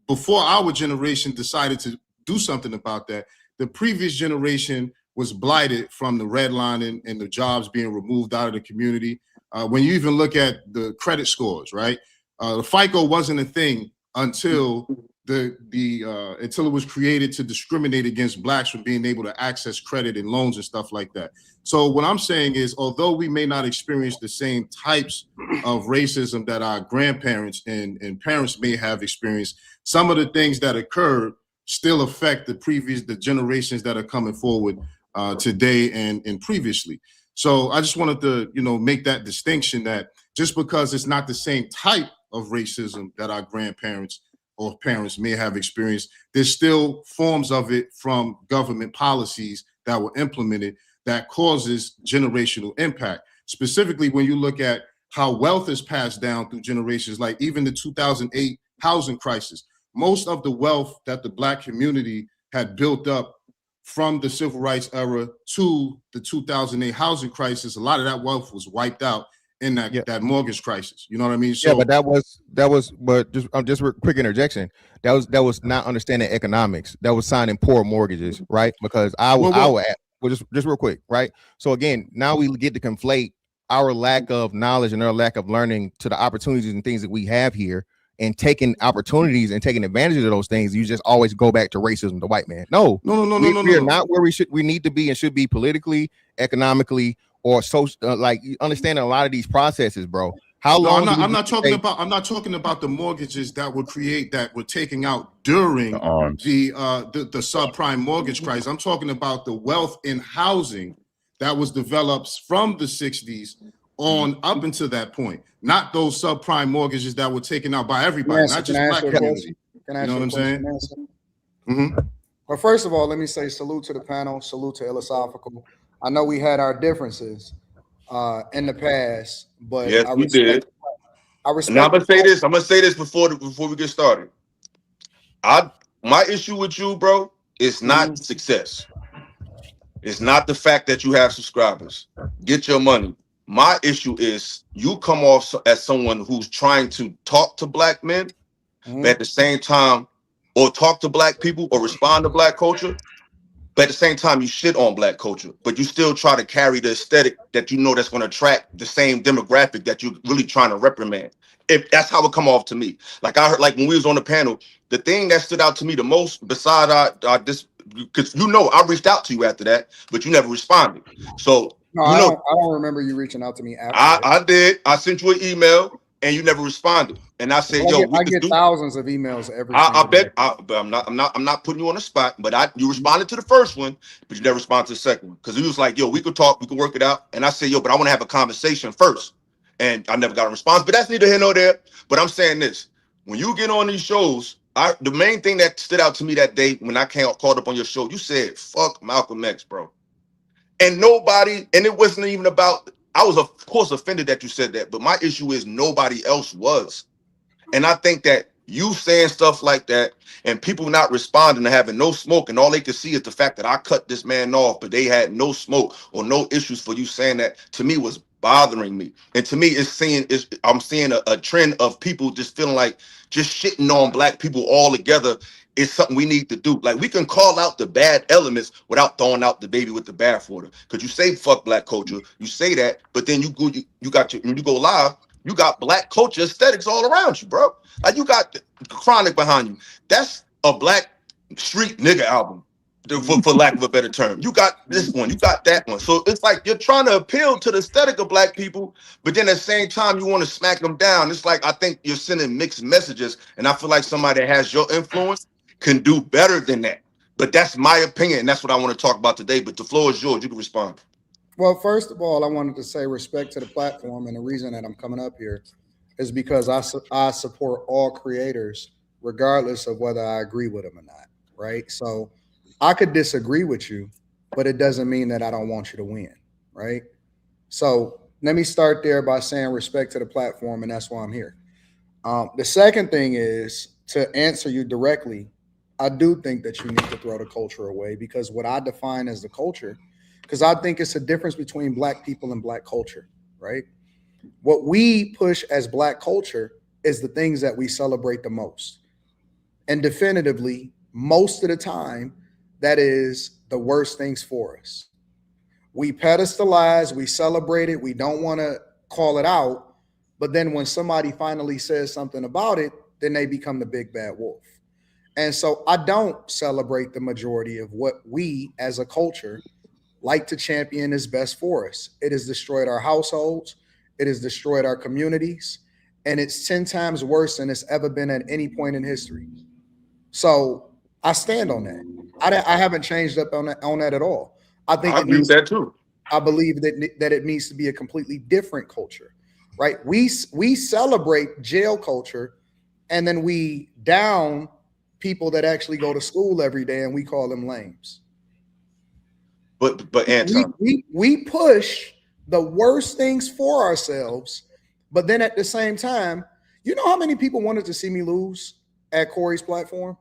before our generation decided to do something about that, the previous generation was blighted from the redlining and the jobs being removed out of the community. When you even look at the credit scores, right? The FICO wasn't a thing until until it was created to discriminate against blacks from being able to access credit and loans and stuff like that. So what I'm saying is, although we may not experience the same types of racism that our grandparents and parents may have experienced, some of the things that occurred still affect the generations that are coming forward today and previously. So I just wanted to, make that distinction that just because it's not the same type of racism that our grandparents or parents may have experienced, there's still forms of it from government policies that were implemented that causes generational impact. Specifically, when you look at how wealth is passed down through generations, like even the 2008 housing crisis, most of the wealth that the Black community had built up from the civil rights era to the 2008 housing crisis, a lot of that wealth was wiped out in that mortgage crisis. You know what I mean? So, yeah, but just a quick interjection. That was not understanding economics. That was signing poor mortgages, right? Because just real quick, right? So again, now we get to conflate our lack of knowledge and our lack of learning to the opportunities and things that we have here, and taking opportunities and taking advantage of those things. You just always go back to racism, the white man. No, we are not where we need to be and should be politically, economically, or social. Like understanding a lot of these processes, bro. How long? I'm not talking about the mortgages that were taken out during the subprime mortgage crisis. I'm talking about the wealth in housing that was developed from the 60s on up until that point, not those subprime mortgages that were taken out by everybody, not just Black community. You know what I'm saying? Mm-hmm. Well, first of all, let me say salute to the panel, salute to Philosophical. I know we had our differences in the past, but yes, we did. I respect. And I'm gonna say this before we get started. My issue with you, bro, is not success. It's not the fact that you have subscribers. Get your money. My issue is you come off as someone who's trying to talk to Black men, but at the same time, or talk to Black people or respond to Black culture, but at the same time you shit on Black culture, but you still try to carry the aesthetic that you know that's going to attract the same demographic that you're really trying to reprimand. If that's how it come off to me. Like I heard, like when we was on the panel, the thing that stood out to me the most, besides this, because I reached out to you after that, but you never responded. So no, I don't remember you reaching out to me after. I did. I sent you an email and you never responded. And I said, I get thousands of emails every. I bet. But I'm not putting you on the spot. But you responded to the first one, but you never responded to the second one because he was like, "Yo, we could talk, we could work it out." And I said, "Yo, but I want to have a conversation first." And I never got a response. But that's neither here nor there. But I'm saying this: when you get on these shows, the main thing that stood out to me that day when I called up on your show, you said, "Fuck Malcolm X, bro." And it wasn't even about. I was of course offended that you said that, but my issue is nobody else was. And I think that you saying stuff like that and people not responding and having no smoke, and all they could see is the fact that I cut this man off, but they had no smoke or no issues for you saying that, to me was bothering me. And to me, I'm seeing a trend of people just feeling like just shitting on Black people all together is something we need to do. Like we can call out the bad elements without throwing out the baby with the bathwater. Because you say fuck Black culture, you say that, but then when you go live, you got Black culture aesthetics all around you, bro. Like you got Chronic behind you. That's a Black street nigga album, for lack of a better term. You got this one, you got that one. So it's like you're trying to appeal to the aesthetic of Black people, but then at the same time you want to smack them down. It's like I think you're sending mixed messages, and I feel like somebody that has your influence can do better than that. But that's my opinion, and that's what I want to talk about today. But the floor is yours. You can respond. Well, first of all, I wanted to say respect to the platform, and the reason that I'm coming up here is because I support all creators, regardless of whether I agree with them or not, right? So I could disagree with you, but it doesn't mean that I don't want you to win, right? So let me start there by saying respect to the platform, and that's why I'm here. The second thing is, to answer you directly, I do think that you need to throw the culture away, because what I define as the culture, because I think it's a difference between Black people and Black culture, right? What we push as Black culture is the things that we celebrate the most. And definitively, most of the time, that is the worst things for us. We pedestalize, we celebrate it, we don't want to call it out, but then when somebody finally says something about it, then they become the big bad wolf. And so I don't celebrate the majority of what we as a culture like to champion is best for us. It has destroyed our households. It has destroyed our communities. And it's 10 times worse than it's ever been at any point in history. So I stand on that. I haven't changed up on that at all. I think I agree with that too. I believe that it needs to be a completely different culture, right? We celebrate jail culture, and then we down people that actually go to school every day, and we call them lames. But Anton, we push the worst things for ourselves, but then at the same time, you know how many people wanted to see me lose at Corey's platform?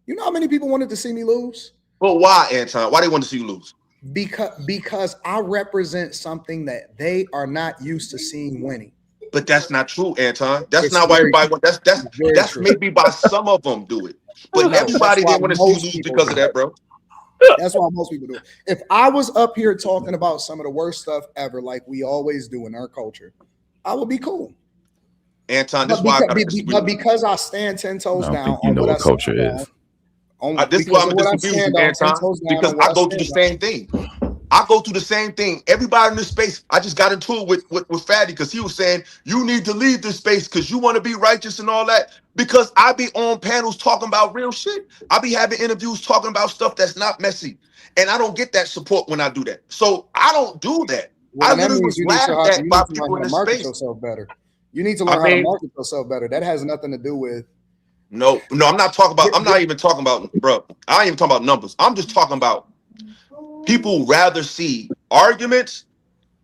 You know how many people wanted to see me lose? Well, why, Anton? Why they want to see you lose? Because I represent something that they are not used to seeing winning. But that's not true, Anton. That's not why everybody wants. That's true. Maybe by some of them do it, but everybody didn't want to see you lose because of that, bro. That's why most people do it. If I was up here talking about some of the worst stuff ever, like we always do in our culture, I would be cool. Anton, this is why but because I stand 10 toes down. You know what culture is. This is why I'm disagree with you, Anton, because I go through the same thing. I go through the same thing. Everybody in this space, I just got into it with Fatty because he was saying, you need to leave this space because you want to be righteous and all that. Because I be on panels talking about real shit. I be having interviews talking about stuff that's not messy. And I don't get that support when I do that. So I don't do that. Well, I literally was laughed at by people in this market space. yourself better. You need to learn how to market yourself better. That has nothing to do with. No, I'm not talking about, I'm not even talking about, bro. I ain't even talking about numbers. I'm just talking about people rather see arguments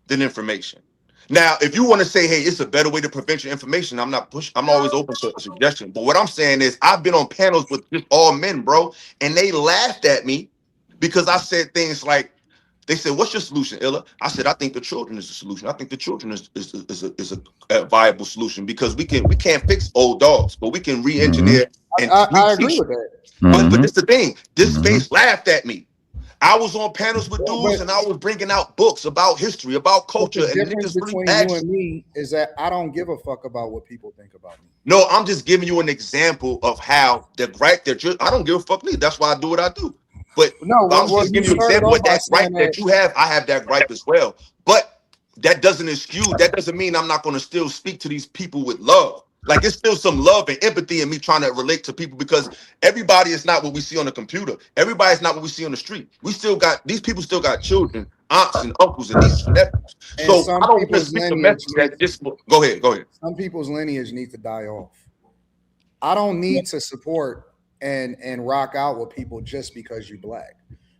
than information. Now, if you want to say, hey, it's a better way to prevent your information, I'm always open to a suggestion. But what I'm saying is I've been on panels with just all men, bro, and they laughed at me because I said things like, they said, what's your solution, Illa? I said, I think the children is the solution. I think the children is a viable solution because we can't fix old dogs, but we can re-engineer. And I agree with that. But it's the thing. This space laughed at me. I was on panels with dudes and I was bringing out books about history, about culture. The And difference niggas between really you and me is that I don't give a fuck about what people think about me. No, I'm just giving you an example of how the gripe that I don't give a fuck neither. That's why I do what I do. But no, I'm just giving you an example of that gripe that you have. I have that gripe as well. But that doesn't excuse, that doesn't mean I'm not going to still speak to these people with love. Like there's still some love and empathy in me trying to relate to people because everybody is not what we see on the computer. Everybody's not what we see on the street. These people still got children, aunts and uncles and nieces and nephews. So I don't just speak the message that just go ahead. Some people's lineage needs to die off. I don't need to support and rock out with people just because you're black.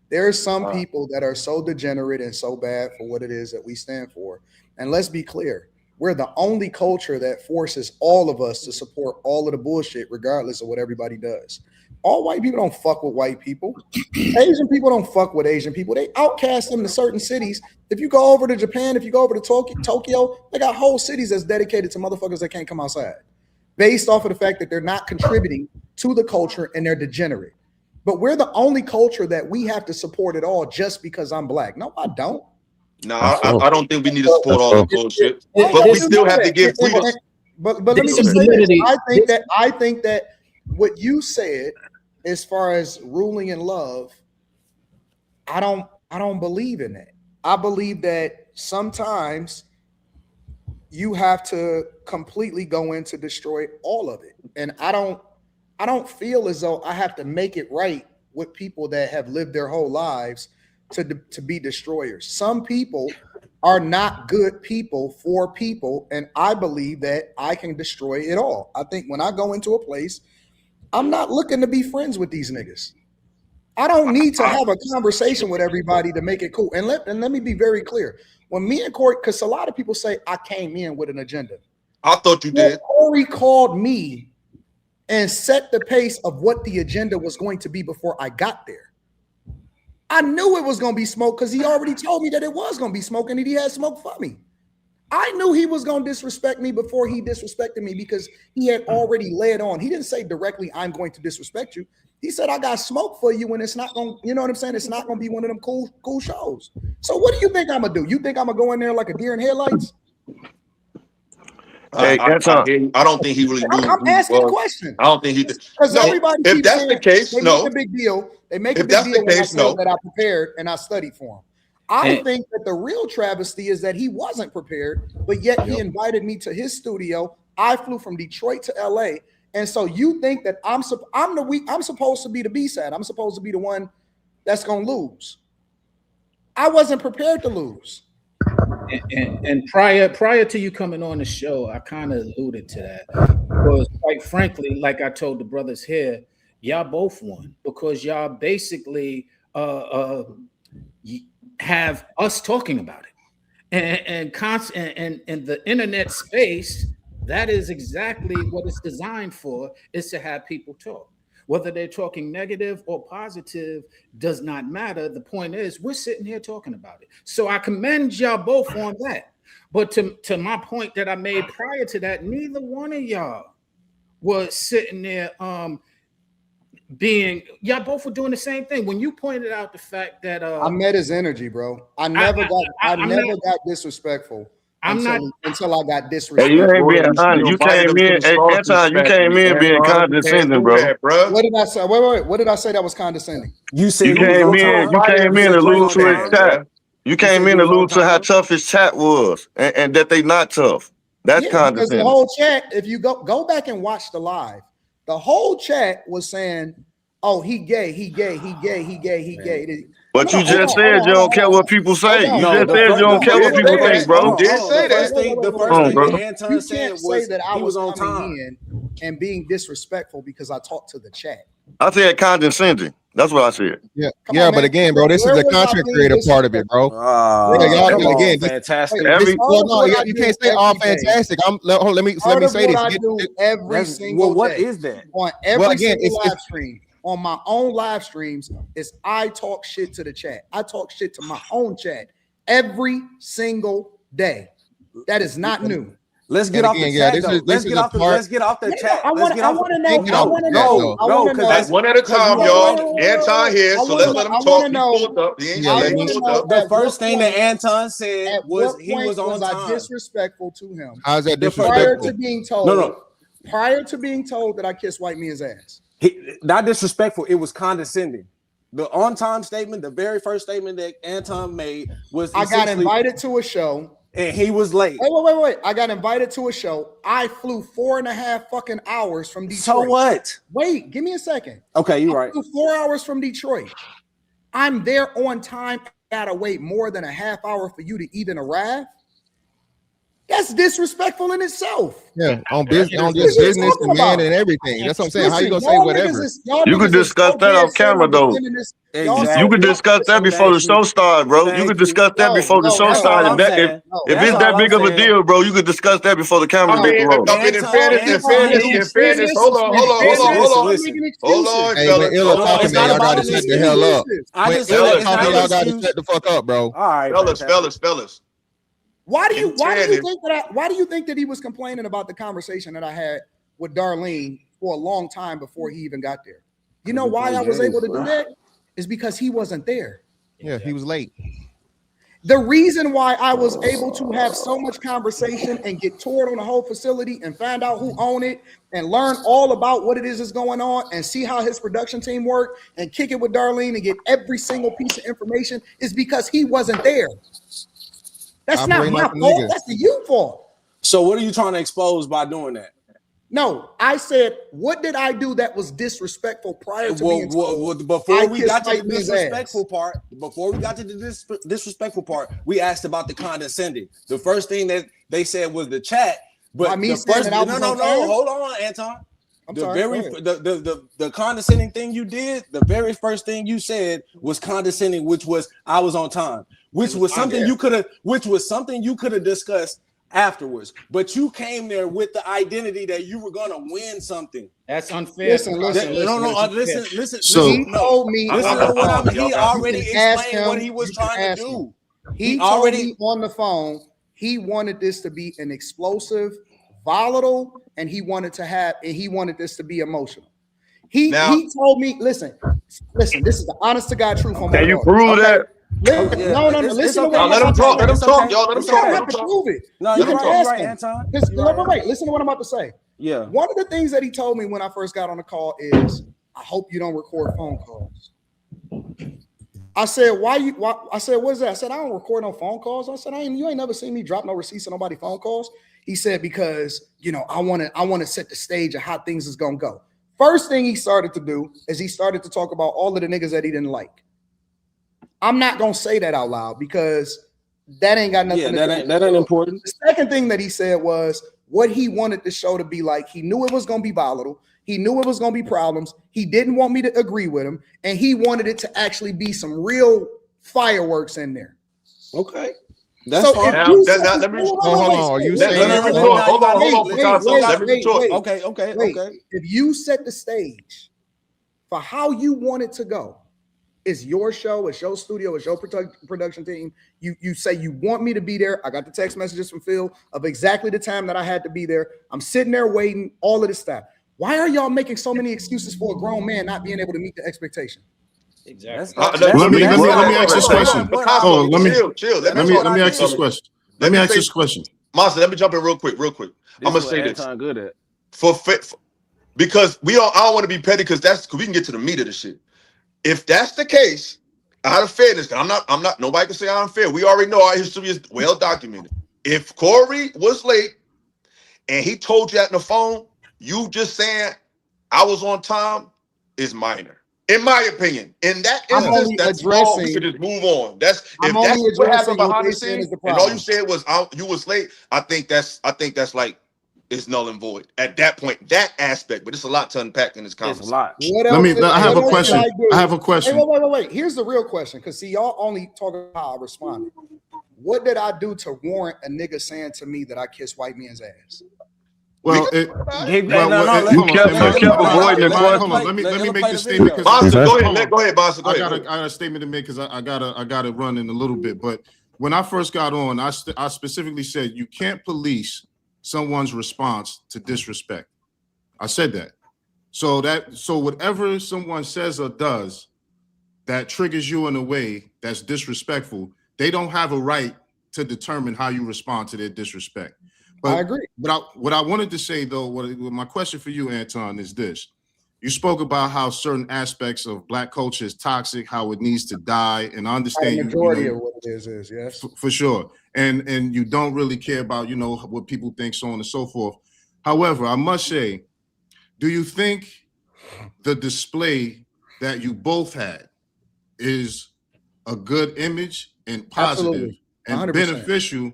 There are some people that are so degenerate and so bad for what it is that we stand for. And let's be clear. We're the only culture that forces all of us to support all of the bullshit, regardless of what everybody does. All white people don't fuck with white people. Asian people don't fuck with Asian people. They outcast them to certain cities. If you go over to Japan, if you go over to Tokyo, they got whole cities that's dedicated to motherfuckers that can't come outside, based off of the fact that they're not contributing to the culture and they're degenerate. But we're the only culture that we have to support it all just because I'm black. No, I don't. No, I don't think we need to support all the bullshit, but we still have to give freedom. But let me just say this. I think that what you said, as far as ruling in love, I don't believe in that. I believe that sometimes you have to completely go in to destroy all of it, and I don't feel as though I have to make it right with people that have lived their whole lives to be destroyers. Some people are not good people for people, and I believe that I can destroy it all. I think when I go into a place, I'm not looking to be friends with these niggas. I don't need to have a conversation with everybody to make it cool. And let me be very clear. When me and Corey, because a lot of people say I came in with an agenda. I thought you did. Corey called me and set the pace of what the agenda was going to be before I got there. I knew it was going to be smoke because he already told me that it was going to be smoke and that he had smoke for me. I knew he was going to disrespect me before he disrespected me because he had already led on. He didn't say directly, I'm going to disrespect you. He said, I got smoke for you and it's not going to, you know what I'm saying? It's not going to be one of them cool shows. So what do you think I'm going to do? You think I'm going to go in there like a deer in headlights? Hey, Anton. I don't think he really knew. I'm asking a question. I don't think he did. Because No, everybody if keeps that's saying the case, they no. make a big deal. They make a If big that's the deal when I case, said no. that I prepared and I studied for him. I think that the real travesty is that he wasn't prepared, but yet he invited me to his studio. I flew from Detroit to LA. And so you think that I'm supposed to be the B-side. I'm supposed to be the one that's gonna lose. I wasn't prepared to lose. And prior to you coming on the show, I kind of alluded to that. Because quite frankly, like I told the brothers here, y'all both won because y'all basically have us talking about it. And the internet space, that is exactly what it's designed for, is to have people talk. Whether they're talking negative or positive does not matter. The point is, we're sitting here talking about it. So I commend y'all both on that. But to my point that I made prior to that, neither one of y'all was sitting there y'all both were doing the same thing. When you pointed out the fact that I met his energy, bro. I never got disrespectful. Until I got disrespectful. Hey, you ain't being honest. You came in, hey, Anton, you came in being condescending, bro. What did I say? Wait. What did I say that was condescending? You came in to allude to his chat. You came in to allude to how tough his chat was and that they not tough. That's condescending. Because the whole chat, if you go back and watch the live, the whole chat was saying, "Oh, he gay, he gay, he gay, he gay, he gay." But you just said you don't care what people say. You just said you don't care what people think, bro. The first thing that Anton said was that I he was on coming time in and being disrespectful because I talked to the chat. I said condescending. That's what I said. Yeah, but again, bro, this is the content creator part of it, bro. Again, fantastic. You can't say all fantastic. Let me say this. I do every single day. What is that? On every single live stream. On my own live streams, is I talk shit to the chat. I talk shit to my own chat every single day. That is not new. Let's get off the chat. Let's get off the chat. I want to know. No, because one at a time, y'all. Anton here, so let's let him talk. The first thing that Anton said was he was on time. I disrespectful to him? How's that disrespectful? Prior to being told. Prior to being told that I kissed white men's ass. Not disrespectful. It was condescending. The on-time statement, the very first statement that Anton made was I got invited to a show. And he was late. Wait. I got invited to a show. I flew 4.5 fucking hours from Detroit. So what? Wait, give me a second. Okay, you're right. I flew 4 hours from Detroit. I'm there on time. I gotta wait more than a half hour for you to even arrive. That's disrespectful in itself. Yeah, on business, demand, and everything. That's what I'm saying. How you gonna say whatever? You could discuss that off camera, though. You could discuss that before the show started, bro. You could discuss that before the show started. If it's that big of a deal, bro, you could discuss that before the camera get rolling. In fairness, hold on. Hold on, Hey, when Illa talking, man, y'all gotta shut the hell up. When Illa talking, y'all gotta shut the fuck up, bro. All right, fellas. Why do you think that he was complaining about the conversation that I had with Darlene for a long time before he even got there? You know why I was able to do that? Is because he wasn't there. Yeah, he was late. The reason why I was able to have so much conversation and get toured on the whole facility and find out who owned it and learn all about what it is that's going on and see how his production team worked and kick it with Darlene and get every single piece of information is because he wasn't there. That's not my fault. That's the you fault. So what are you trying to expose by doing that? No, I said, what did I do that was disrespectful prior to being told? Before we got to the disrespectful part, we asked about the condescending. The first thing that they said was the chat. But hold on, Anton. The condescending thing you did, the very first thing you said was condescending, which was I was on time, which was something you could have discussed afterwards. But you came there with the identity that you were gonna win something. That's unfair. Listen. So he told me. He already explained what he was trying to do. He told me on the phone he wanted this to be an explosive, volatile, and he wanted this to be emotional. He told me, listen, this is the honest to God truth. Can you prove that? No. Listen to what let him talk. Let him talk, y'all. Let him You don't have talk. to prove it. No, You you're can right, ask you're right, him. Anton. Wait. Listen to what I'm about to say. Yeah. One of the things that he told me when I first got on the call is, I hope you don't record phone calls. I said, I said, what is that? I said, I don't record no phone calls. I said, you ain't never seen me drop no receipts on nobody phone calls. He said, because, I want to set the stage of how things is going to go. First thing he started to do is he started to talk about all of the niggas that he didn't like. I'm not going to say that out loud because that ain't got nothing to do. That ain't important. The second thing that he said was what he wanted the show to be like. He knew it was going to be volatile. He knew it was going to be problems. He didn't want me to agree with him. And he wanted it to actually be some real fireworks in there. Okay. That's so fine. if you said, hold on. Are you saying? Hold on, Picasso. Let me talk. Okay. If you set the stage for how you want it to go, it's your show, it's your studio, it's your production team. You say you want me to be there. I got the text messages from Phil of exactly the time that I had to be there. I'm sitting there waiting, all of this stuff. Why are y'all making so many excuses for a grown man not being able to meet the expectation? Exactly. Let me ask this question. Oh, let me ask this question. Let me ask this question. Monster, let me jump in real quick. I'm gonna say this. Good at. Because I don't want to be petty because we can get to the meat of the shit. If that's the case, out of fairness, I'm not. Nobody can say I'm unfair. We already know our history is well documented. If Corey was late and he told you on the phone, you just saying I was on time is minor, in my opinion. In that instance, that's small. We could just move on. If that's what happened behind the scenes, and all you said was you was late. I think that's like it's null and void at that point. That aspect, but it's a lot to unpack in this conversation. I have a question. I have a question. Hey, wait. Here's the real question, because see, y'all only talk about how I responded. What did I do to warrant a nigga saying to me that I kissed white man's ass? Well, you kept avoiding the question. Hold on. Let me make this statement. Bonson, go ahead, Bonson. I got a statement to make because I gotta run in a little bit. But when I first got on, I specifically said you can't police someone's response to disrespect. I said that. So whatever someone says or does that triggers you in a way that's disrespectful, they don't have a right to determine how you respond to their disrespect. But, I agree. But what I wanted to say, though, my question for you, Anton, is this. You spoke about how certain aspects of Black culture is toxic, how it needs to die, and I understand the majority of what it is yes. For sure. And you don't really care about, what people think, so on and so forth. However, I must say, do you think the display that you both had is a good image and positive and beneficial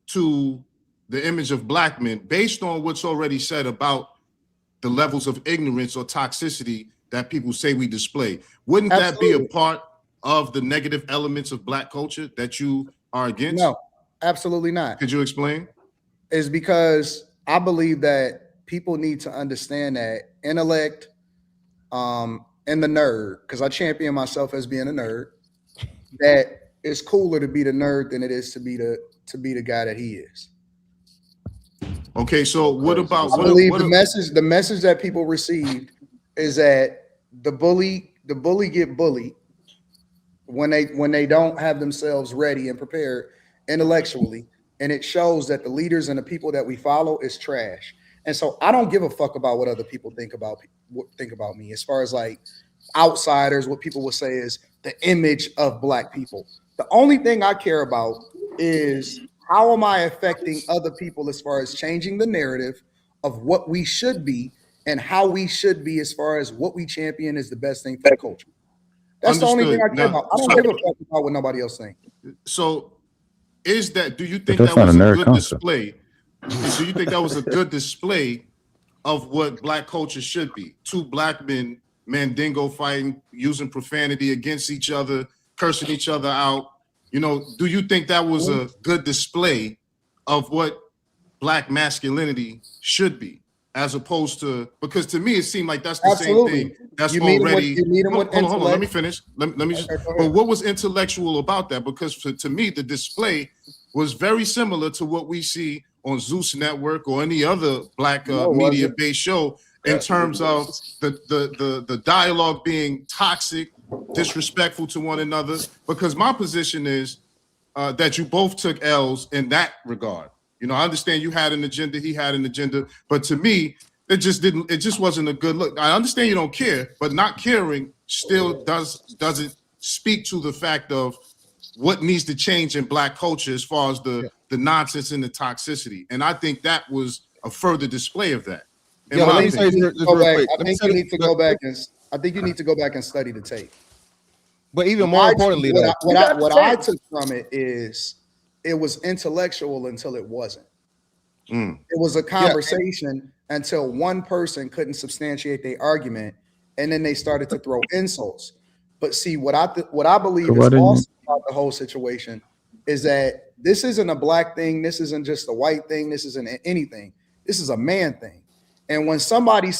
to the image of Black men based on what's already said about the levels of ignorance or toxicity that people say we display? Wouldn't that be a part of the negative elements of Black culture that you are against? No, absolutely not. Could you explain? It's because I believe that people need to understand that intellect and the nerd, because I champion myself as being a nerd, that it's cooler to be the nerd than it is to be the guy that he is. Okay, so what about the message that people received is that the bully get bullied when they don't have themselves ready and prepared intellectually, and it shows that the leaders and the people that we follow is trash. And so I don't give a fuck about what other people think about me. As far as like outsiders, what people will say is the image of Black people. The only thing I care about is how am I affecting other people as far as changing the narrative of what we should be and how we should be as far as what we champion is the best thing for the culture. That's the only thing I care about. I don't give a fuck about what nobody else thinks. So do you think that was a good display? Do you think that was a good display of what Black culture should be? Two Black men, Mandingo fighting, using profanity against each other, cursing each other out. Do you think that was a good display of what Black masculinity should be, as opposed to, because to me it seemed like that's the same thing. That's already. Hold on. Let me finish. Let me just. But what was intellectual about that? Because to me the display was very similar to what we see on Zeus Network or any other Black media-based show in terms of the dialogue being toxic, disrespectful to one another, because my position is that you both took L's in that regard. You know, I understand you had an agenda, he had an agenda, but to me, it just wasn't a good look. I understand you don't care, but not caring still doesn't speak to the fact of what needs to change in Black culture as far as the nonsense and the toxicity. And I think that was a further display of that. I think you need to go back and study the tape. But even more importantly, what I took from it is it was intellectual until it wasn't. It was a conversation until one person couldn't substantiate their argument, and then they started to throw insults. But see, what I believe is also about the whole situation is that this isn't a Black thing. This isn't just a white thing. This isn't anything. This is a man thing. And when somebody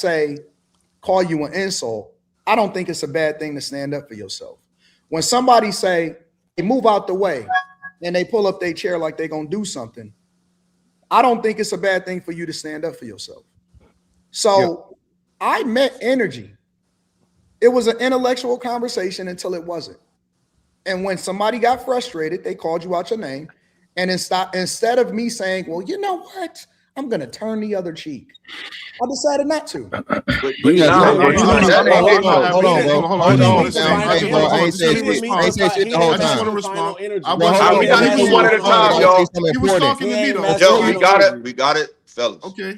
call you an insult, I don't think it's a bad thing to stand up for yourself. When somebody say, hey, move out the way, and they pull up their chair like they're going to do something, I don't think it's a bad thing for you to stand up for yourself. So I met energy. It was an intellectual conversation until it wasn't. And when somebody got frustrated, they called you out your name. And instead of me saying, well, you know what? I'm going to turn the other cheek, I decided not to. Hold on. I ain't said shit the whole time. I just want to respond. We got to do one at a time, y'all. He was talking to me, though. Yo, we got it, fellas. Okay.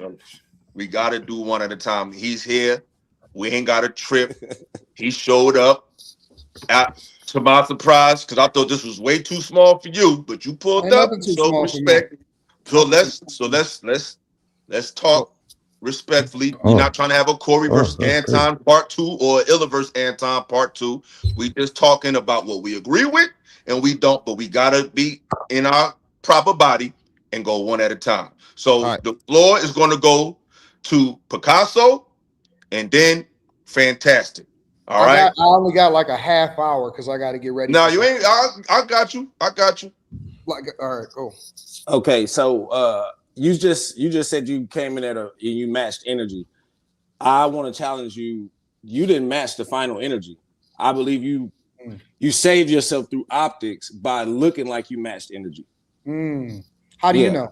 We got to do one at a time. He's here. We ain't got a trip. He showed up to my surprise, because I thought this was way too small for you, but you pulled up. So respect. So let's talk respectfully. We're not trying to have a Corey versus Anton part 2 or Illa versus Anton part 2. We just talking about what we agree with and we don't, but we gotta be in our proper body and go one at a time. So the floor is going to go to Picasso and then Fantastic. All right. I only got like a half hour because I got to get ready. No, you ain't. I got you. Like, all right, go. Okay, so you just said you came in and you matched energy. I want to challenge you. You didn't match the final energy. I believe you saved yourself through optics by looking like you matched energy. How do you know?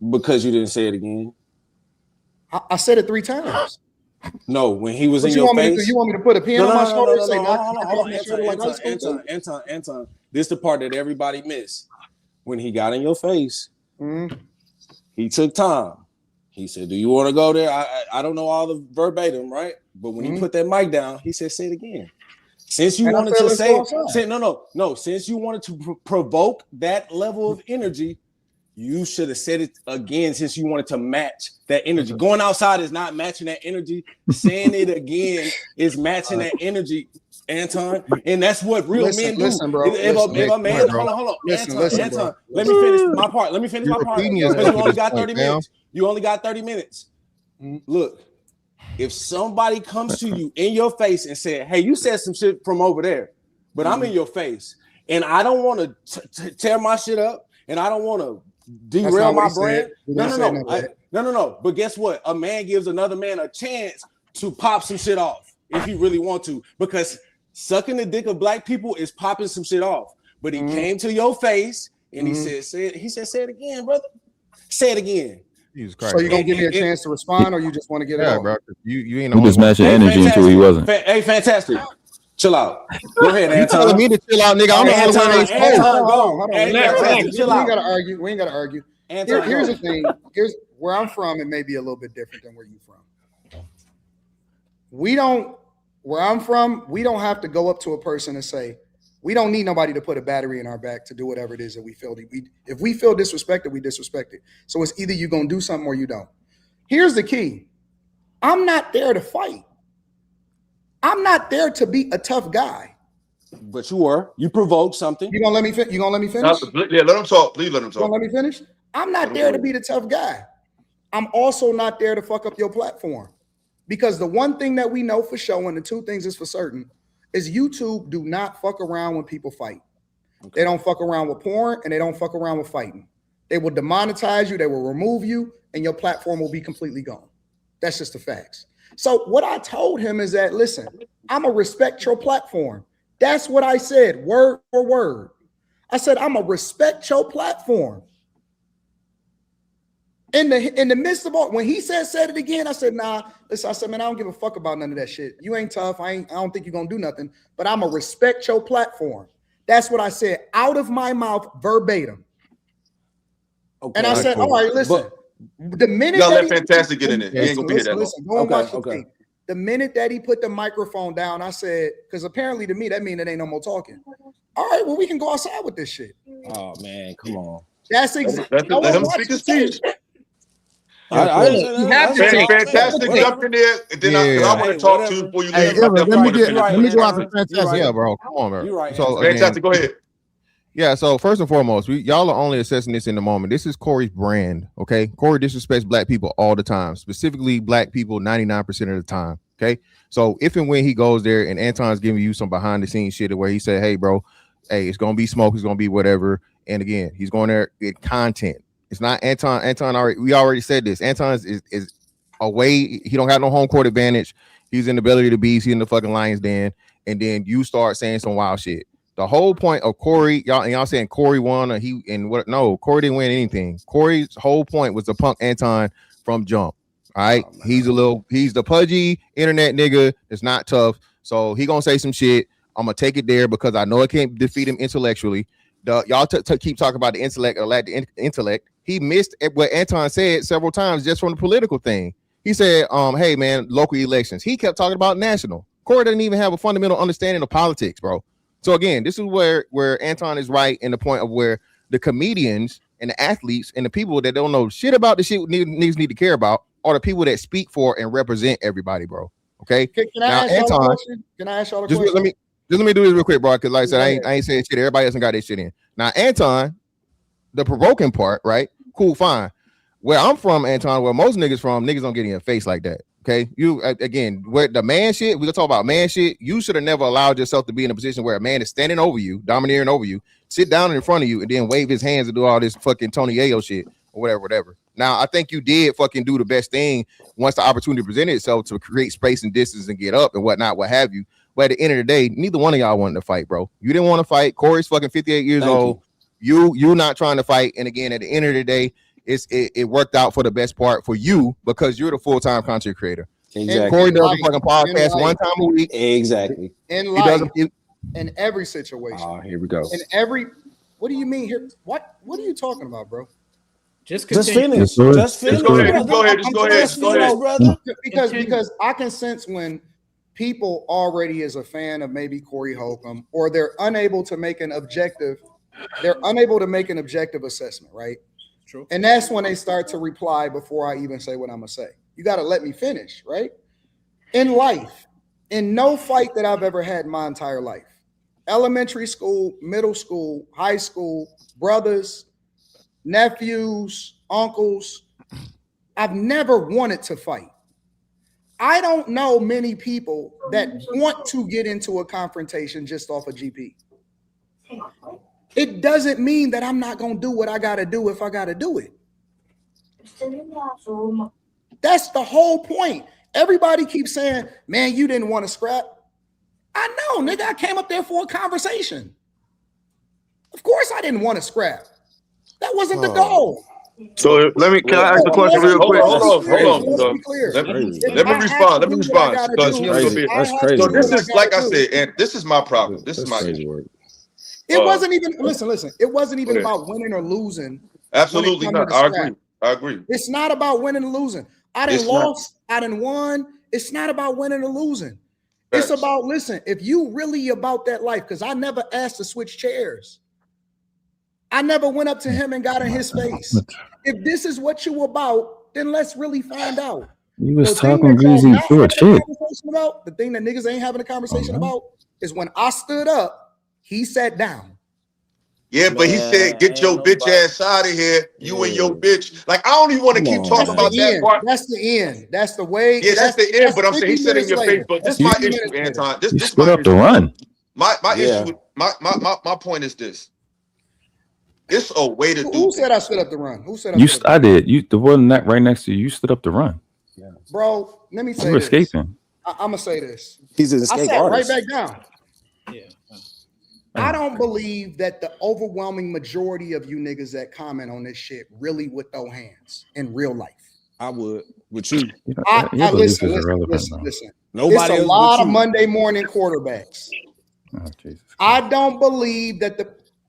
Because you didn't say it again. I said it 3 times. No, when he was in your face. You want me to put a pen on my shoulder and say, Anton, this is the part that everybody missed. When he got in your face, he took time. He said, do you want to go there? I don't know all the verbatim, right? But when he put that mic down, he said, say it again. Since you wanted to since you wanted to provoke that level of energy, you should have said it again since you wanted to match that energy. Going outside is not matching that energy. Saying it again is matching that enery, Anton. And that's what real men do. Listen, bro. If a man, hold on. Anton, let me finish my part. Because you only got 30 minutes. You only got 30 minutes. Look, if somebody comes to you in your face and said, hey, you said some shit from over there, but I'm in your face and I don't want to tear my shit up and I don't want to derail my brand. No. But guess what? A man gives another man a chance to pop some shit off if he really want to, because sucking the dick of black people is popping some shit off. But he came to your face and he said, say it again, brother. Say it again. So you gonna give me a chance to respond, or you just want to get it out? Bro, you ain't. We just matching energy until he wasn't. Hey, Fantastic. Chill out. Go ahead, Anton. You telling me to chill out, nigga? I'm the only one that Hold on. We ain't gotta argue. Here's the thing. Here's where I'm from. It may be a little bit different than where you're from. Where I'm from, we don't have to go up to a person and say, we don't need nobody to put a battery in our back to do whatever it is that we feel. If we feel disrespected, we disrespect it. So it's either you're going to do something or you don't. Here's the key. I'm not there to fight. I'm not there to be a tough guy. But you were. You provoked something. You gonna let me finish? Yeah, let him talk. Please let him talk. You gonna let me finish? I'm not there to be the tough guy. I'm also not there to fuck up your platform. Because the one thing that we know for sure, and the two things is for certain, is YouTube do not fuck around when people fight. Okay. They don't fuck around with porn and they don't fuck around with fighting. They will demonetize you, they will remove you, and your platform will be completely gone. That's just the facts. So what I told him is that, listen, I'm gonna respect your platform. That's what I said, word for word. I said, I'm gonna respect your platform. In the midst of all, when he said it again, I said, nah, listen, I said, man, I don't give a fuck about none of that shit. You ain't tough. I don't think you're gonna do nothing, but I'm gonna respect your platform. That's what I said out of my mouth verbatim. Okay, and I said, all right, listen. The minute y'all let Fantastic get in it, he ain't gonna be here that long. Go and watch the thing. The minute that he put the microphone down, I said, because apparently to me, that means it ain't no more talking. All right, well, we can go outside with this shit. Oh man, come on. That's exactly. Let him speak his speech. Fantastic jumped in there, and then I want to talk to you before you leave. Let me go out to Fantastic. Yeah, bro. Come on, bro. You're right. So Fantastic, go ahead. Yeah, so first and foremost, y'all are only assessing this in the moment. This is Corey's brand, okay? Corey disrespects black people all the time, specifically black people 99% of the time, okay? So if and when he goes there and Anton's giving you some behind the scenes shit where he said, hey, bro, hey, it's going to be smoke, it's going to be whatever. And again, he's going there with content. It's not Anton. We already said this. Anton is away. He don't have no home court advantage. He's in the belly of the beast. He's in the fucking lion's den. And then you start saying some wild shit. The whole point of Corey, y'all saying Corey won or he and what? No, Corey didn't win anything. Corey's whole point was to punk Anton from jump. All right, he's the pudgy internet nigga that's not tough. So he gonna say some shit. I'm gonna take it there because I know I can't defeat him intellectually. Y'all keep talking about the intellect or lack the intellect. He missed what Anton said several times just from the political thing. He said, hey man, local elections. He kept talking about national. Corey doesn't even have a fundamental understanding of politics, bro. So again, this is where Anton is right in the point of where the comedians and the athletes and the people that don't know shit about the shit niggas need to care about are the people that speak for and represent everybody, bro. Okay. Can I ask y'all a question? Can I ask y'all a question? Let me do this real quick, bro. Because like I said, I ain't saying shit. Everybody hasn't got their shit in. Now, Anton, the provoking part, right? Cool, fine. Where I'm from, Anton, where most niggas from, niggas don't get in your face like that. Okay, you again, where the man shit, we gonna talk about man shit. You should have never allowed yourself to be in a position where a man is standing over you, domineering over you, sit down in front of you, and then wave his hands and do all this fucking Tony Yayo shit or whatever. Now, I think you did fucking do the best thing once the opportunity presented itself to create space and distance and get up and whatnot, what have you. But at the end of the day, neither one of y'all wanted to fight, bro. You didn't want to fight. Corey's fucking 58 years old. You not trying to fight. And again, at the end of the day, it worked out for the best part for you because you're the full-time content creator. Exactly. Corey does a fucking podcast one time a week. Exactly. In life, in every situation. Oh, here we go. In every, what do you mean here? What are you talking about, bro? Just finish. Just finish. Go ahead. Brother. Because I can sense when people already is a fan of maybe Corey Holcomb, or they're unable to make an objective assessment, right? True. And that's when they start to reply before I even say what I'm gonna say. You got to let me finish, right? In life, in no fight that I've ever had in my entire life, elementary school, middle school, high school, brothers, nephews, uncles, I've never wanted to fight. I don't know many people that want to get into a confrontation just off of GP. It doesn't mean that I'm not going to do what I got to do if I got to do it. That's the whole point. Everybody keeps saying, man, you didn't want to scrap. I know, nigga, I came up there for a conversation. Of course I didn't want to scrap. That wasn't the goal. So can I ask a question real quick? Hold on. Let me respond. Because that's crazy. So this is, like I said, and this is my problem. This is my crazy word. It wasn't even, listen, it wasn't even about winning or losing. Absolutely not. I agree. It's not about winning or losing. I done lost, I done won. It's not about winning or losing. It's about, listen, if you really about that life, because I never asked to switch chairs. I never went up to him and got in his face. If this is what you about, then let's really find out. You was talking greasy to a chick. The thing that niggas ain't having a conversation about is when I stood up, he sat down. Yeah, but he said, get your bitch ass out of here. You and your bitch. Like, I don't even want to keep talking about that part. That's the end. That's the way. Yeah, that's the end. But I'm saying he said in your face. But this is my issue, Anton. This is my issue. Run. My issue. My point is this. It's a way to do. Who said I stood up to run? Who said I did. You, the one right next to you, you stood up to run. Bro, let me say you were this. escaping. I'm gonna say this. He's an I escape sat artist. right back down. Yeah. I don't believe that the overwhelming majority of you niggas that comment on this shit really would throw hands in real life. I would with you. I listen. Nobody it's a else lot but of you. Monday morning quarterbacks. Oh, Jesus. I don't believe that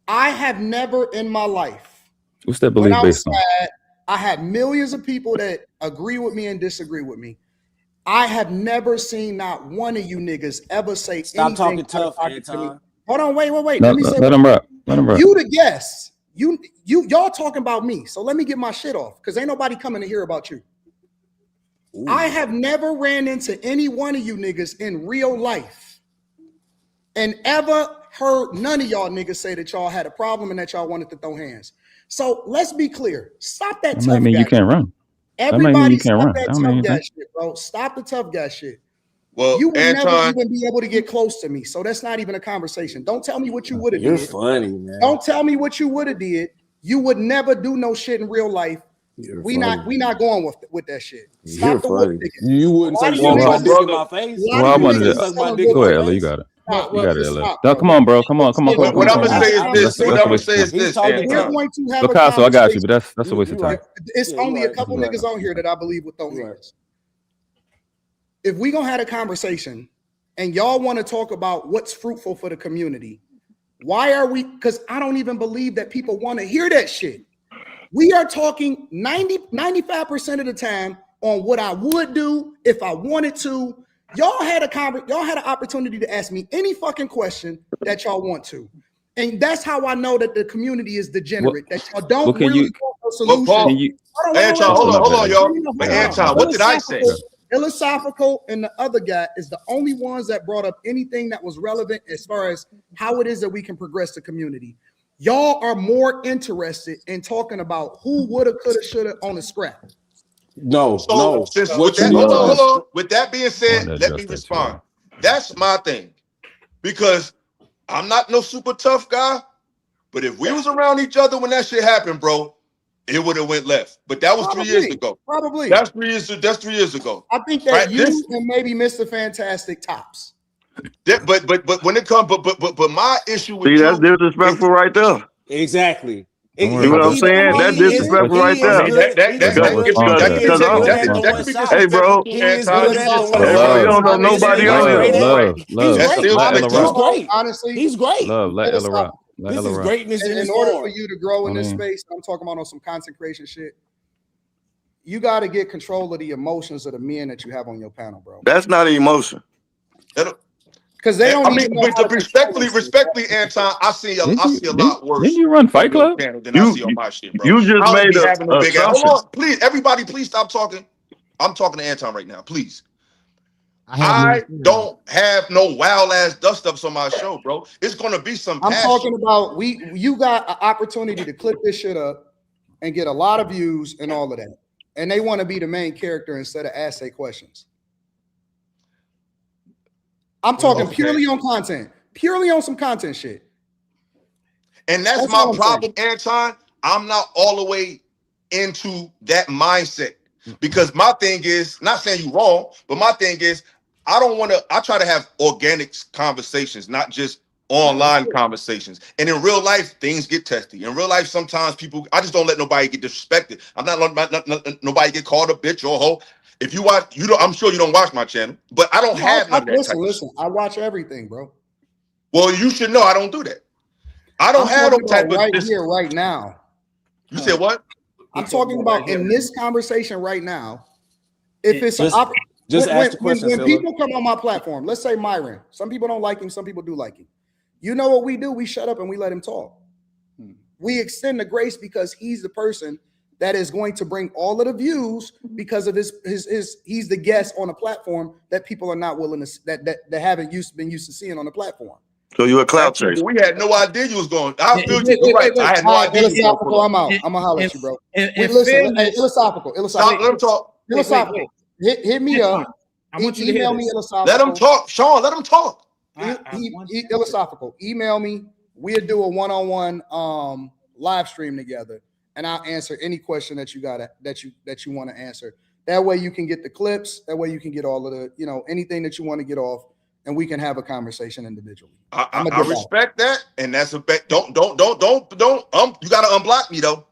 I have never in my life. What's that When belief I was based on? sad, I had millions of people that agree with me and disagree with me. I have never seen not one of you niggas ever say Stop anything talking out of tough, pocket to me. Anton. Hold on, wait. No, Let me say let him rock. Let him rock. you the guest. Y'all talking about me. So let me get my shit off because ain't nobody coming to hear about you. Ooh. I have never ran into any one of you niggas in real life and ever heard none of y'all niggas say that y'all had a problem and that y'all wanted to throw hands. So let's be clear. Stop that That might tough mean guy you can't run. That might mean Everybody you can't stop run. that That don't mean tough guy anything. shit, bro. Stop the tough guy shit. Well, You would never Anton, even be able to get close to me. So that's not even a conversation. Don't tell me what you would have You're did. funny, man. Don't tell me what you would have did. You would never do no shit in real life. You're We funny. not going with that shit. You're Stop the wood funny. digging. You wouldn't Why say do suck you my niggas- dick in my face. Why Well, I do you wanted niggas to suck my selling dick in go wood ahead, my Ella. You face? got it. Stop, You got it, just Ella. stop, No, bro. come on, bro. Come on. what I'm gonna say is I'm this. just saying. What I'm gonna say is He's this, talking We're tough. Anton. going to have Look, Picasso, I got you, but conversation. that's a waste of time. Right. It's Yeah, only you a right. couple You right. niggas on here that I believe would throw You right. hands. If we gonna have a conversation and y'all want to talk about what's fruitful for the community, why are we? Because I don't even believe that people want to hear that shit. We are talking 95% of the time on what I would do if I wanted to. Y'all had an opportunity to ask me any fucking question that y'all want to. And that's how I know that the community is degenerate, that y'all don't What can really you? want a But solution. Paul, Can you? Anton, hold on, y'all. But Hold on. Anton, what did I say? Philosophical and the other guy is the only ones that brought up anything that was relevant as far as how it is that we can progress the community. Y'all are more interested in talking about who woulda, coulda, shoulda on the scrap. No, So no. since What with you that, need to hold on. With that being said, Wanted to let me adjust that too, respond. That's my thing. Because I'm not no super tough guy, but if we was around each other when that shit happened, bro, it would have went left. But that was 3 years ago. Probably. That's 3 years. That's 3 years ago. I think that Right, you this- and maybe Mr. Fantastic tops. But when it comes, but my issue with See, that's you, disrespectful right there. Exactly. Don't worry See what about I'm that. saying? That's disrespectful right there. I mean, that Don't respond to can that. be Because disrespectful. hey, bro. He is good at it. Hey, bro, you don't know nobody on here. Love. He's That's great. still Let Ella He's rock. great. Honestly, He's great. Love. Let Ella rock. Let This Ella is rock. greatness in in his order form. for you to grow in I this mean- space, I'm talking about on some content creation shit. You got to get control of the emotions of the men that you have on your panel, bro. That's not an emotion. Because they don't I mean, even know how to respectfully, Anton, I see a lot worse. Didn't you run Fight Club? Than I see on my shit, bro. You just I don't made be a having no big ass. assumption. Hold on, please, everybody, please stop talking. I'm talking to Anton right now, please. I don't have no wild ass dust ups on my show, bro. It's gonna be some I'm passion. talking about you got an opportunity to clip this shit up and get a lot of views and all of that. And they want to be the main character instead of ask their questions. I'm talking purely on content, purely on some content shit. And that's That's my all I'm problem, Anton. I'm not all the way into that mindset because my thing is not saying you wrong, but my thing is I try to have organic conversations, not just online conversations. And in real life, things get testy. In real life, sometimes I just don't let nobody get disrespected. I'm not letting nobody get called a bitch or a hoe. If you watch, I'm sure you don't watch my channel, but I don't have none of that type of Listen, I watch everything, bro. Well, you should know I don't do that. I don't have no type of right here, right now. You said what? I'm talking about in this conversation right now. If it's Just ask the question, when Phillip. people come on my platform, let's say Myron. Some people don't like him, some people do like him. You know what we do? We shut up and we let him talk. We extend the grace because he's the person that is going to bring all of the views because of his he's the guest on a platform that people are not willing to that haven't been used to seeing on the platform. So you a clout chaser. We had no idea you was going. I feel you. You're right. I had no idea. Philosophical, I'm out. I'm gonna holler at you, bro. Listen, hey, philosophical. Stop. Let him talk. Philosophical. Hit me up. I want you to hear Email me this. philosophical. Let him talk, Sean. Let him talk. Philosophical. Email me. We'll do a one-on-one live stream together, and I'll answer any question that you got that you want to answer. That way you can get the clips. That way you can get all of the, you know, anything that you want to get off, and we can have a conversation individually. I respect that, and that's a bet. Don't. You gotta unblock me though.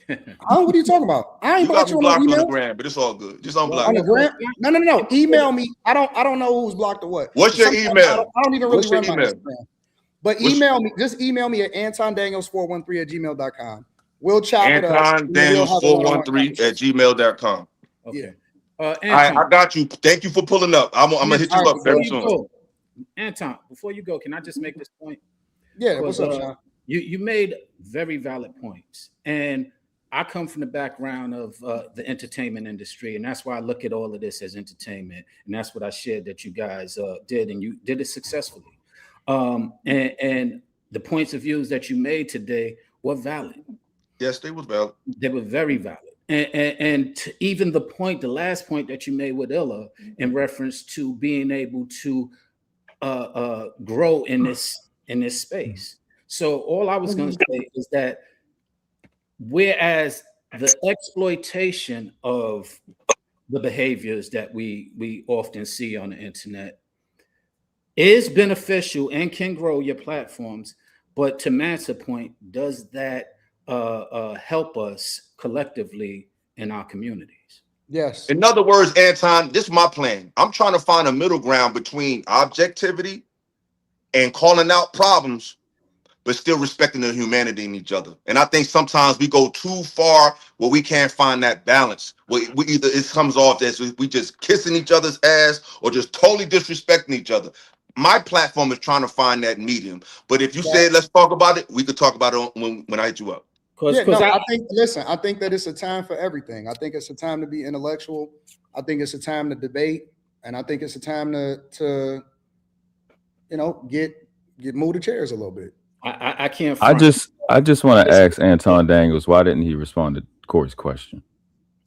What are you talking about? I ain't got me blocked on the email. gram, but it's all good. Just unblock On me. the gram? No. Email me. I don't know who's blocked or what. What's your email? I don't even really What's your run my email? Instagram. But email me. Just email me at AntonDaniels413@gmail.com. We'll chop it up. AntonDaniels413@gmail.com. Okay. All right, I got you. Thank you for pulling up. I'm gonna hit you up very soon. Anton, before you go, can I just make this point? Yeah, what's up, Sean? You made very valid points, and I come from the background of the entertainment industry, and that's why I look at all of this as entertainment, and that's what I shared that you guys did, and you did it successfully. And the points of views that you made today were valid. Yes, they was valid. They were very valid. And even the last point that you made with Illa in reference to being able to grow in this space. So all I was going to say is that whereas the exploitation of the behaviors that we often see on the internet is beneficial and can grow your platforms, but to Matt's point, does that help us collectively in our communities? Yes. In other words, Anton, this is my plan. I'm trying to find a middle ground between objectivity and calling out problems, but still respecting the humanity in each other. And I think sometimes we go too far where we can't find that balance. We either it comes off as we just kissing each other's ass or just totally disrespecting each other. My platform is trying to find that medium. But if you said let's talk about it, we could talk about it when I hit you up. I think that it's a time for everything. I think it's a time to be intellectual. I think it's a time to debate, and I think it's a time to you know, get move the chairs a little bit. I can't. I just want to ask Anton Daniels, why didn't he respond to Corey's question?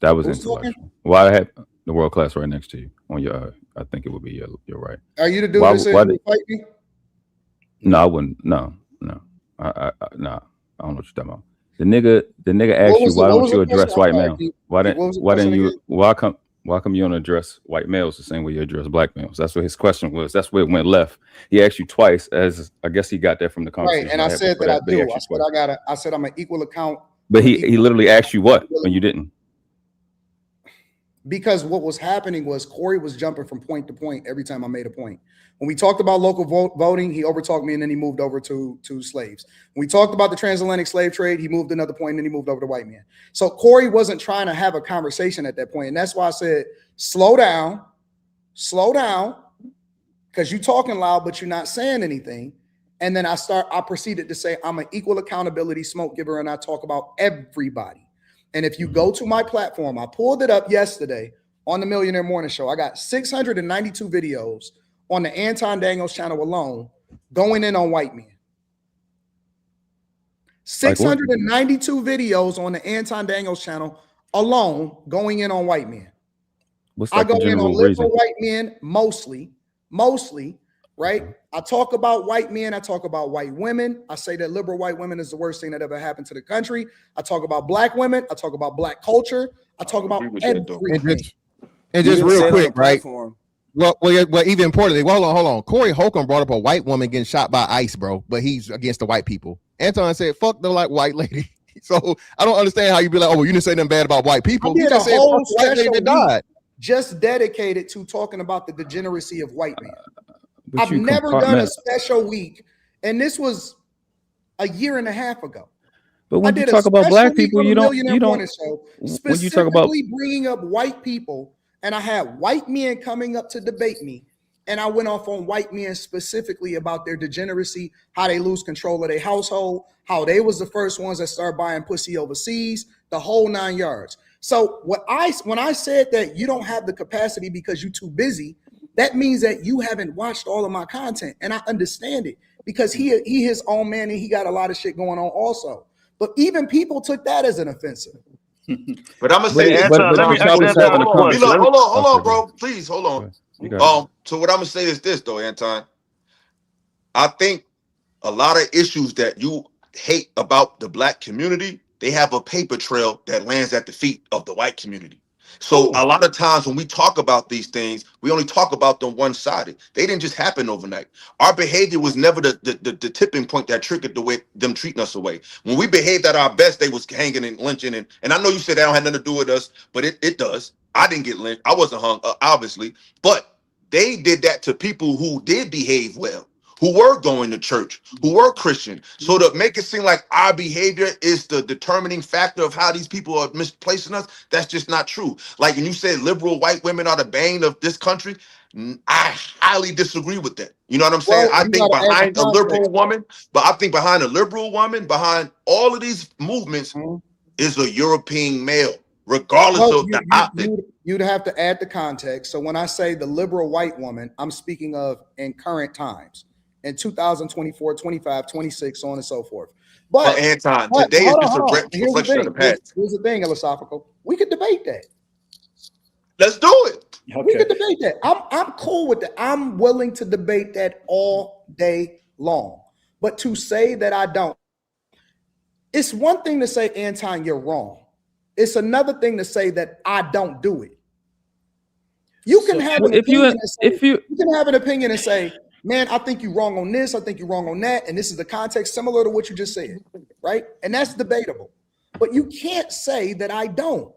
That was intellectual. Talking? Why have the world class right next to you on your? I think it would be your right. Are you the dude that said you would fight me? No, I wouldn't. No. I don't know what you're talking about. The nigga asked you, why don't you address white males? Why come you don't address white males the same way you address black males? That's what his question was. That's where it went left. He asked you twice, as I guess he got that from the conversation. Right, and I said that I do. I said I'm an equal account. But he literally asked you what when you didn't. Because what was happening was Corey was jumping from point to point every time I made a point. When we talked about local voting, he overtalked me and then he moved over to slaves. When we talked about the transatlantic slave trade, he moved another point and then he moved over to white men. So Corey wasn't trying to have a conversation at that point. And that's why I said, slow down, because you're talking loud, but you're not saying anything. And then I proceeded to say, I'm an equal accountability smoke giver and I talk about everybody. And if you go to my platform, I pulled it up yesterday on the Millionaire Morning Show. I got 692 videos on the Anton Daniels channel alone going in on white men. 692 videos on the Anton Daniels channel alone going in on white men. I go in on liberal white men mostly, right? I talk about white men. I talk about white women. I say that liberal white women is the worst thing that ever happened to the country. I talk about black women. I talk about black culture. I talk about everything. And just real quick, right? Well, even importantly, hold on. Corey Holcomb brought up a white woman getting shot by ICE, bro, but he's against the white people. Anton said, fuck the white lady. So I don't understand how you be like, oh, well, you didn't say nothing bad about white people. You just said said fuck the white lady that died. Just dedicated to talking about the degeneracy of white men. I've never done a special week, and this was a year and a half ago. But when you talk about black people, you don't. When you talk about bringing up white people, and I had white men coming up to debate me, and I went off on white men specifically about their degeneracy, how they lose control of their household, how they was the first ones that started buying pussy overseas, the whole 9 yards. So when I said that you don't have the capacity because you're too busy, that means that you haven't watched all of my content, and I understand it because he his own man and he got a lot of shit going on also. But even people took that as an offensive. But I'm gonna say, Anton, hold on, bro. Please hold on. So what I'm gonna say is this, though, Anton. I think a lot of issues that you hate about the black community, they have a paper trail that lands at the feet of the white community. So a lot of times when we talk about these things, we only talk about them one-sided. They didn't just happen overnight. Our behavior was never the tipping point that triggered the way them treating us away. When we behaved at our best, they was hanging and lynching. And I know you said that don't have nothing to do with us, but it does. I didn't get lynched. I wasn't hung, obviously. But they did that to people who did behave well, who were going to church, who were Christian. So to make it seem like our behavior is the determining factor of how these people are misplacing us, that's just not true. Like when you said liberal white women are the bane of this country, I highly disagree with that. You know what I'm saying? I think behind a liberal woman, behind all of these movements is a European male, regardless of the optic. You'd have to add the context. So when I say the liberal white woman, I'm speaking of in current times. In 2024, 25, 26, so on and so forth. But Anton, today is just a reflection of the past. Here's the thing, philosophical. We could debate that. Let's do it. Okay. We could debate that. I'm cool with that. I'm willing to debate that all day long. But to say that I don't, it's one thing to say, Anton, you're wrong. It's another thing to say that I don't do it. You can have an opinion you can have an opinion and say, man, I think you're wrong on this. I think you're wrong on that. And this is the context similar to what you just said, right? And that's debatable. But you can't say that I don't.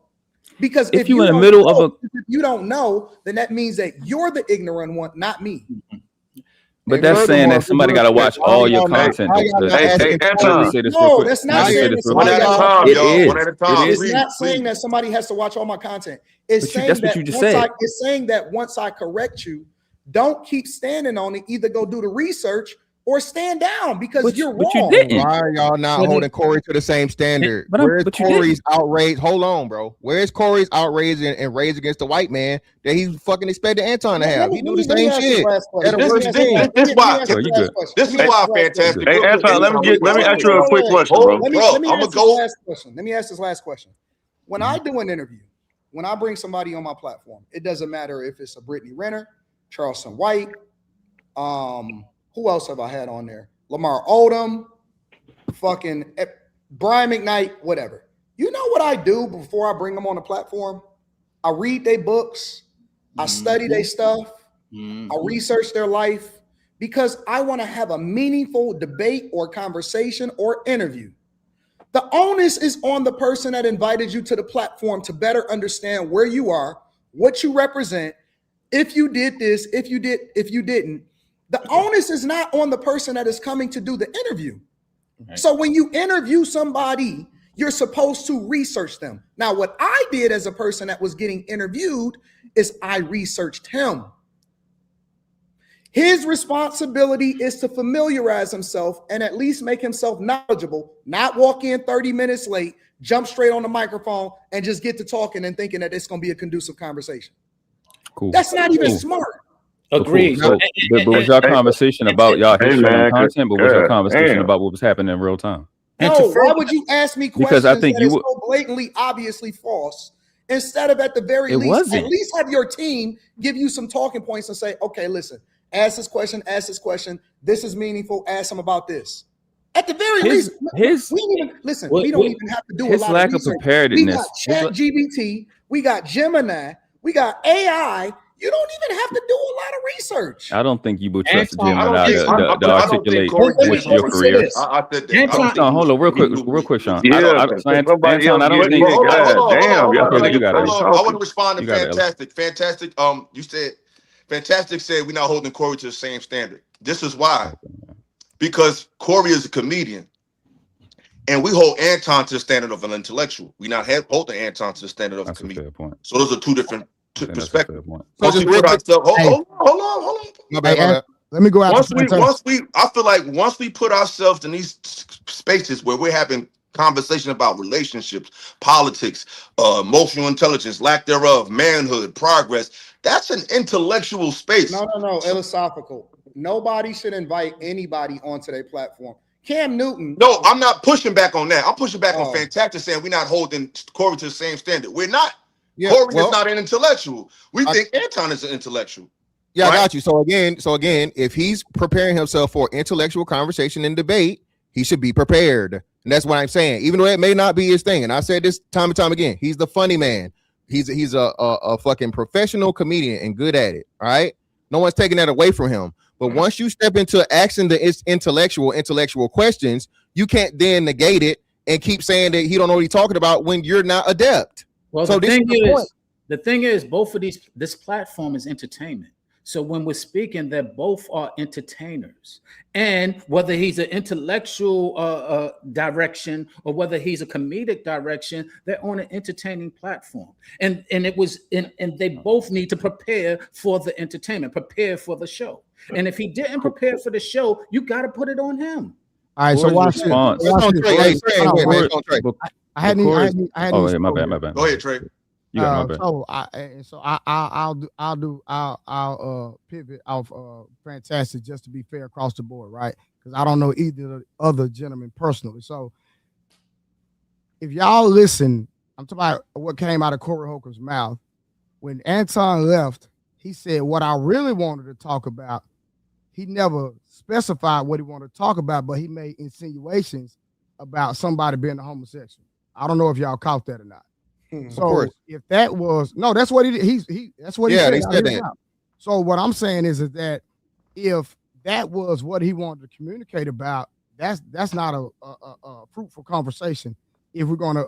Because if you in the middle of if you don't know, then that means that you're the ignorant one, not me. But that's saying that somebody got to watch all your content. Hey, Anton. No, that's not saying that somebody It's not saying that somebody has to watch all my content. It's saying that it's saying that once I correct you, don't keep standing on it. Either go do the research or stand down because you're wrong. Why are y'all not holding Corey to the same standard? Where's Corey's outrage? Hold on, bro. Where's Corey's outrage and rage against the white man that he fucking expected Anton to have? He do the same shit. This is why fantastic. Hey, Anton, let me ask you a quick question, bro. Let me ask this last question. When I do an interview, when I bring somebody on my platform, it doesn't matter if it's a Brittany Renner, Charleston White, who else have I had on there? Lamar Odom, fucking Brian McKnight, whatever. You know what I do before I bring them on the platform? I read their books, I study their stuff, I research their life because I want to have a meaningful debate or conversation or interview. The onus is on the person that invited you to the platform to better understand where you are, what you represent, if you did this, if you didn't. The onus is not on the person that is coming to do the interview. Right. So when you interview somebody, you're supposed to research them. Now, what I did as a person that was getting interviewed is I researched him. His responsibility is to familiarize himself and at least make himself knowledgeable, not walk in 30 minutes late, jump straight on the microphone and just get to talking and thinking that it's going to be a conducive conversation. Cool. That's not even smart. Agreed. But was your conversation about y'all history and content, but was your conversation about what was happening in real time? No, why would you ask me questions that is so blatantly, obviously false, instead of at the very least, at least have your team give you some talking points and say, okay, listen, ask this question, this is meaningful, ask them about this. At the very least, we don't even have to do a lot of lack of preparedness. We got ChatGPT, we got Gemini, we got AI. You don't even have to do a lot of research. I don't think you would trust Gemini to articulate what's your career. Hold on, real quick, Sean. Yeah, I don't think. I want to respond to Fantastic. Fantastic. You said Fantastic said we're not holding Corey to the same standard. This is why, because Corey is a comedian, and we hold Anton to the standard of an intellectual. We not holding Anton to the standard of a comedian. So those are two different perspectives. Hold on. Let me go out. I feel like once we put ourselves in these spaces where we're having conversation about relationships, politics, emotional intelligence, lack thereof, manhood, progress, that's an intellectual space. No, philosophical. Nobody should invite anybody onto their platform. Cam Newton. No, I'm not pushing back on that. I'm pushing back on Fantastic saying we're not holding Corey to the same standard. We're not. Yeah, Corey is not an intellectual. We think Anton is an intellectual. Yeah, right? I got you. So again, if he's preparing himself for intellectual conversation and debate, he should be prepared. And that's what I'm saying. Even though it may not be his thing. And I said this time and time again, he's the funny man. He's a fucking professional comedian and good at it. All right, no one's taking that away from him. But once you step into asking the intellectual questions, you can't then negate it and keep saying that he don't know what he's talking about when you're not adept. Well, so the thing is, both of this platform is entertainment. So when we're speaking, that both are entertainers, and whether he's an intellectual direction or whether he's a comedic direction, they're on an entertaining platform, and they both need to prepare for the entertainment, prepare for the show. And if he didn't prepare for the show, you got to put it on him. All right, so watch this. I hadn't. My bad. Go ahead, Trey. You got my bad. I'll pivot off Fantastic just to be fair across the board, right? Because I don't know either of the other gentlemen personally. So if y'all listen, I'm talking about what came out of Corey Holcomb's mouth. When Anton left, he said what I really wanted to talk about. He never specified what he wanted to talk about, but he made insinuations about somebody being a homosexual. I don't know if y'all caught that or not. So if that was that's what he did. That's what he said. They said that. So what I'm saying is that if that was what he wanted to communicate about, that's not a fruitful conversation. If we're gonna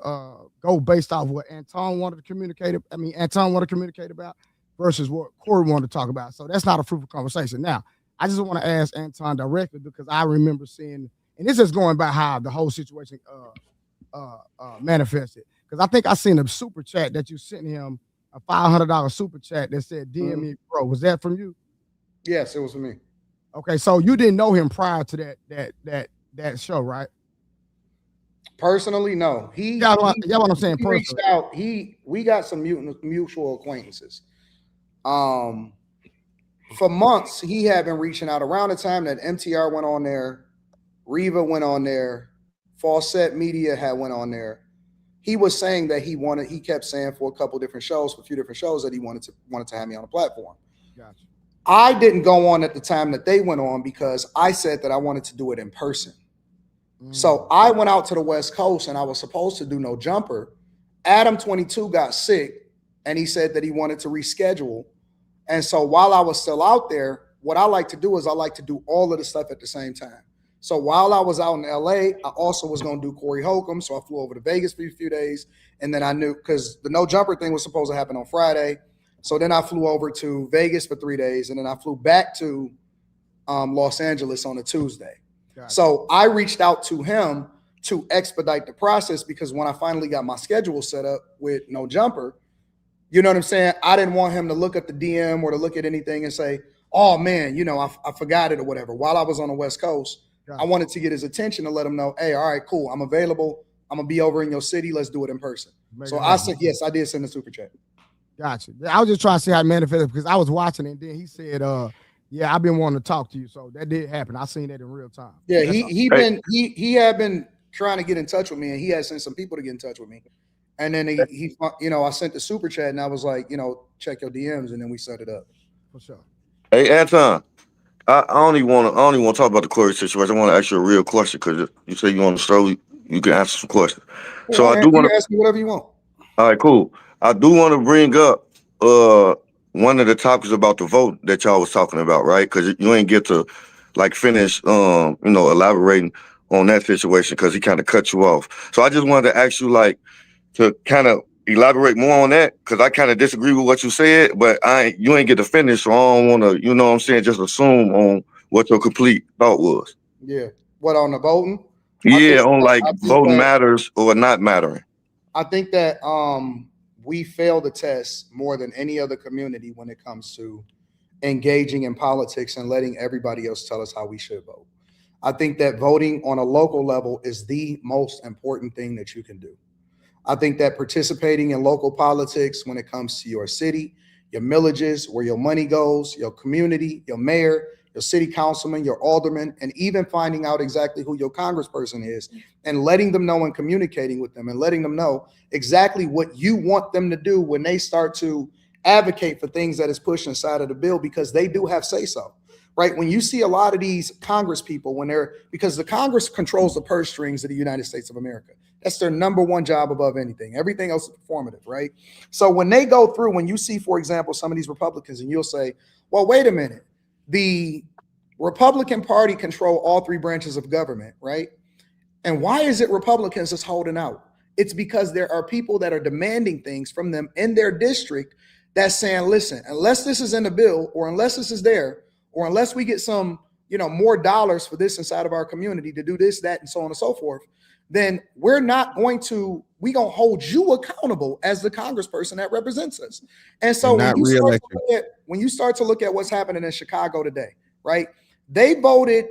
go based off what Anton wanted to communicate, Anton wanted to communicate about versus what Corey wanted to talk about. So that's not a fruitful conversation. Now, I just want to ask Anton directly because I remember seeing, and this is going by how the whole situation manifested. Because I think I seen a super chat that you sent him, a $500 super chat that said DM me, bro. Was that from you? Yes, it was from me. Okay, so you didn't know him prior to that show, right? Personally, no. Y'all what I'm saying? He reached out. We got some mutual acquaintances. For months, he had been reaching out around the time that MTR went on there, Reva went on there, Fawcett Media had went on there. He was saying that he kept saying for a few different shows that he wanted to have me on the platform. Gotcha. I didn't go on at the time that they went on because I said that I wanted to do it in person. So I went out to the West Coast and I was supposed to do No Jumper. Adam 22 got sick and he said that he wanted to reschedule. And so while I was still out there, what I like to do is I like to do all of the stuff at the same time. So while I was out in LA, I also was going to do Corey Holcomb. So I flew over to Vegas for a few days. And then I knew because the No Jumper thing was supposed to happen on Friday. So then I flew over to Vegas for 3 days. And then I flew back to Los Angeles on a Tuesday. Gotcha. So I reached out to him to expedite the process because when I finally got my schedule set up with No Jumper, you know what I'm saying? I didn't want him to look at the DM or to look at anything and say, oh man, I forgot it or whatever. While I was on the West Coast, I wanted to get his attention to let him know, hey, all right, cool. I'm available. I'm going to be over in your city. Let's do it in person. So I said, yes, I did send a super chat. Gotcha. I was just trying to see how it manifested because I was watching it and then he said, yeah, I've been wanting to talk to you. So that did happen. I seen that in real time. Yeah, he had been trying to get in touch with me and he had sent some people to get in touch with me. And then he I sent the super chat and I was like, check your DMs and then we set it up. For sure. Hey, Anton, I don't even want to talk about the Corey situation. I want to ask you a real question because you say you on the show, you can answer some questions. Yeah, so I do want to ask me whatever you want. All right, cool. I do want to bring up one of the topics about the vote that y'all was talking about, right? Because you ain't get to finish, elaborating on that situation because he kind of cut you off. So I just wanted to ask you to kind of elaborate more on that because I kind of disagree with what you said, but you ain't get to finish, so I don't want to, just assume on what your complete thought was. Yeah. What, on the voting? Yeah, voting matters or not mattering. I think that we fail the test more than any other community when it comes to engaging in politics and letting everybody else tell us how we should vote. I think that voting on a local level is the most important thing that you can do. I think that participating in local politics when it comes to your city, your millages, where your money goes, your community, your mayor, your city councilman, your alderman, and even finding out exactly who your congressperson is and letting them know and communicating with them and letting them know exactly what you want them to do when they start to advocate for things that is pushed inside of the bill because they do have say so. right? When you see a lot of these Congress people, because the Congress controls the purse strings of the United States of America. That's their number one job above anything. Everything else is performative, right? So when they go through, when you see, for example, some of these Republicans, and you'll say, well, wait a minute, the Republican Party control all three branches of government, right? And why is it Republicans that's holding out? It's because there are people that are demanding things from them in their district that's saying, listen, unless this is in the bill, or unless this is there, or unless we get some, more dollars for this inside of our community to do this, that, and so on and so forth, then we're going to hold you accountable as the congressperson that represents us. And so when you start to look at what's happening in Chicago today, right? They voted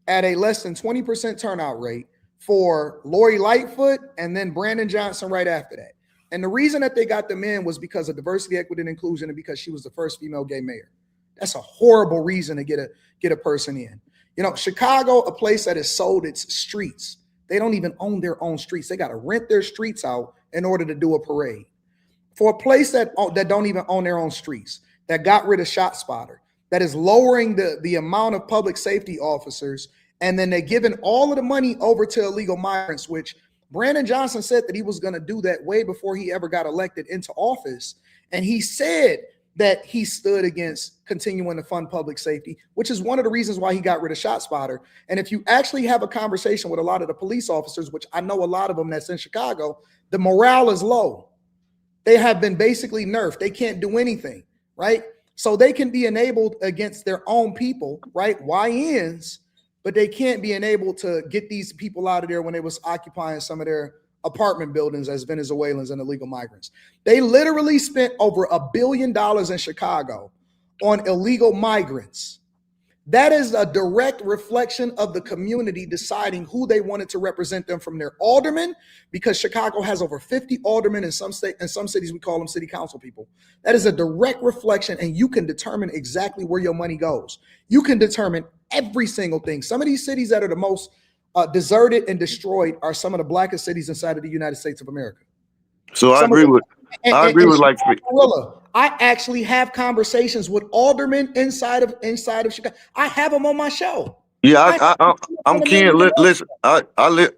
at a less than 20% turnout rate for Lori Lightfoot and then Brandon Johnson right after that. And the reason that they got them in was because of diversity, equity, and inclusion, and because she was the first female gay mayor. That's a horrible reason to get a person in. Chicago, a place that has sold its streets. They don't even own their own streets. They got to rent their streets out in order to do a parade. For a place that don't even own their own streets, that got rid of ShotSpotter, that is lowering the amount of public safety officers, and then they're giving all of the money over to illegal migrants, which Brandon Johnson said that he was going to do that way before he ever got elected into office. And he said that he stood against continuing to fund public safety, which is one of the reasons why he got rid of ShotSpotter. And if you actually have a conversation with a lot of the police officers, which I know a lot of them that's in Chicago, the morale is low. They have been basically nerfed. They can't do anything, right? So they can be enabled against their own people, right? YNs, but they can't be enabled to get these people out of there when they was occupying some of their apartment buildings as Venezuelans and illegal migrants. They literally spent over $1 billion in Chicago on illegal migrants. That is a direct reflection of the community deciding who they wanted to represent them from their aldermen, because Chicago has over 50 aldermen in some cities we call them city council people. That is a direct reflection, and you can determine exactly where your money goes. You can determine every single thing. Some of these cities that are the most deserted and destroyed are some of the blackest cities inside of the United States of America. So I agree with like I actually have conversations with aldermen inside of Chicago. I have them on my show. Yeah, I'm keen. Listen,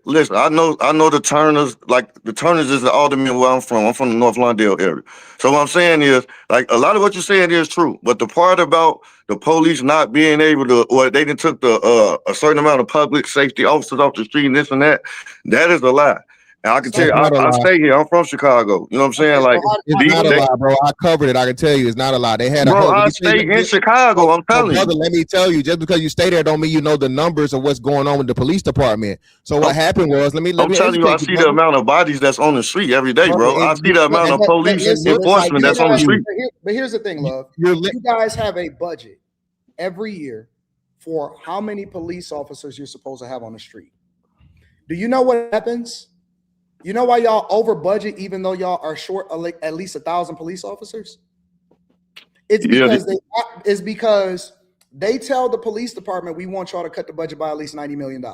listen. I know the Turners. Like the Turners is the alderman where I'm from. I'm from the North Lawndale area. So what I'm saying is, like, a lot of what you're saying is true. But the part about the police not being able to, or they didn't took a certain amount of public safety officers off the street and this and that is a lie. And I can tell you, I stay here. I'm from Chicago. You know what I'm saying? Like, it's not a lie, bro. I covered it. I can tell you, it's not a lie. They had a I stay in Chicago. I'm telling you. Let me tell you, just because you stay there, don't mean you know the numbers of what's going on with the police department. So what happened was, I'm telling you, I see the amount of bodies that's on the street every day, bro. I see the amount of police enforcement that's on the street. But here's the thing, love. You guys have a budget every year for how many police officers you're supposed to have on the street. Do you know what happens? You know why y'all over budget even though y'all are short at least 1,000 police officers? It's because they tell the police department, we want y'all to cut the budget by at least $90 million.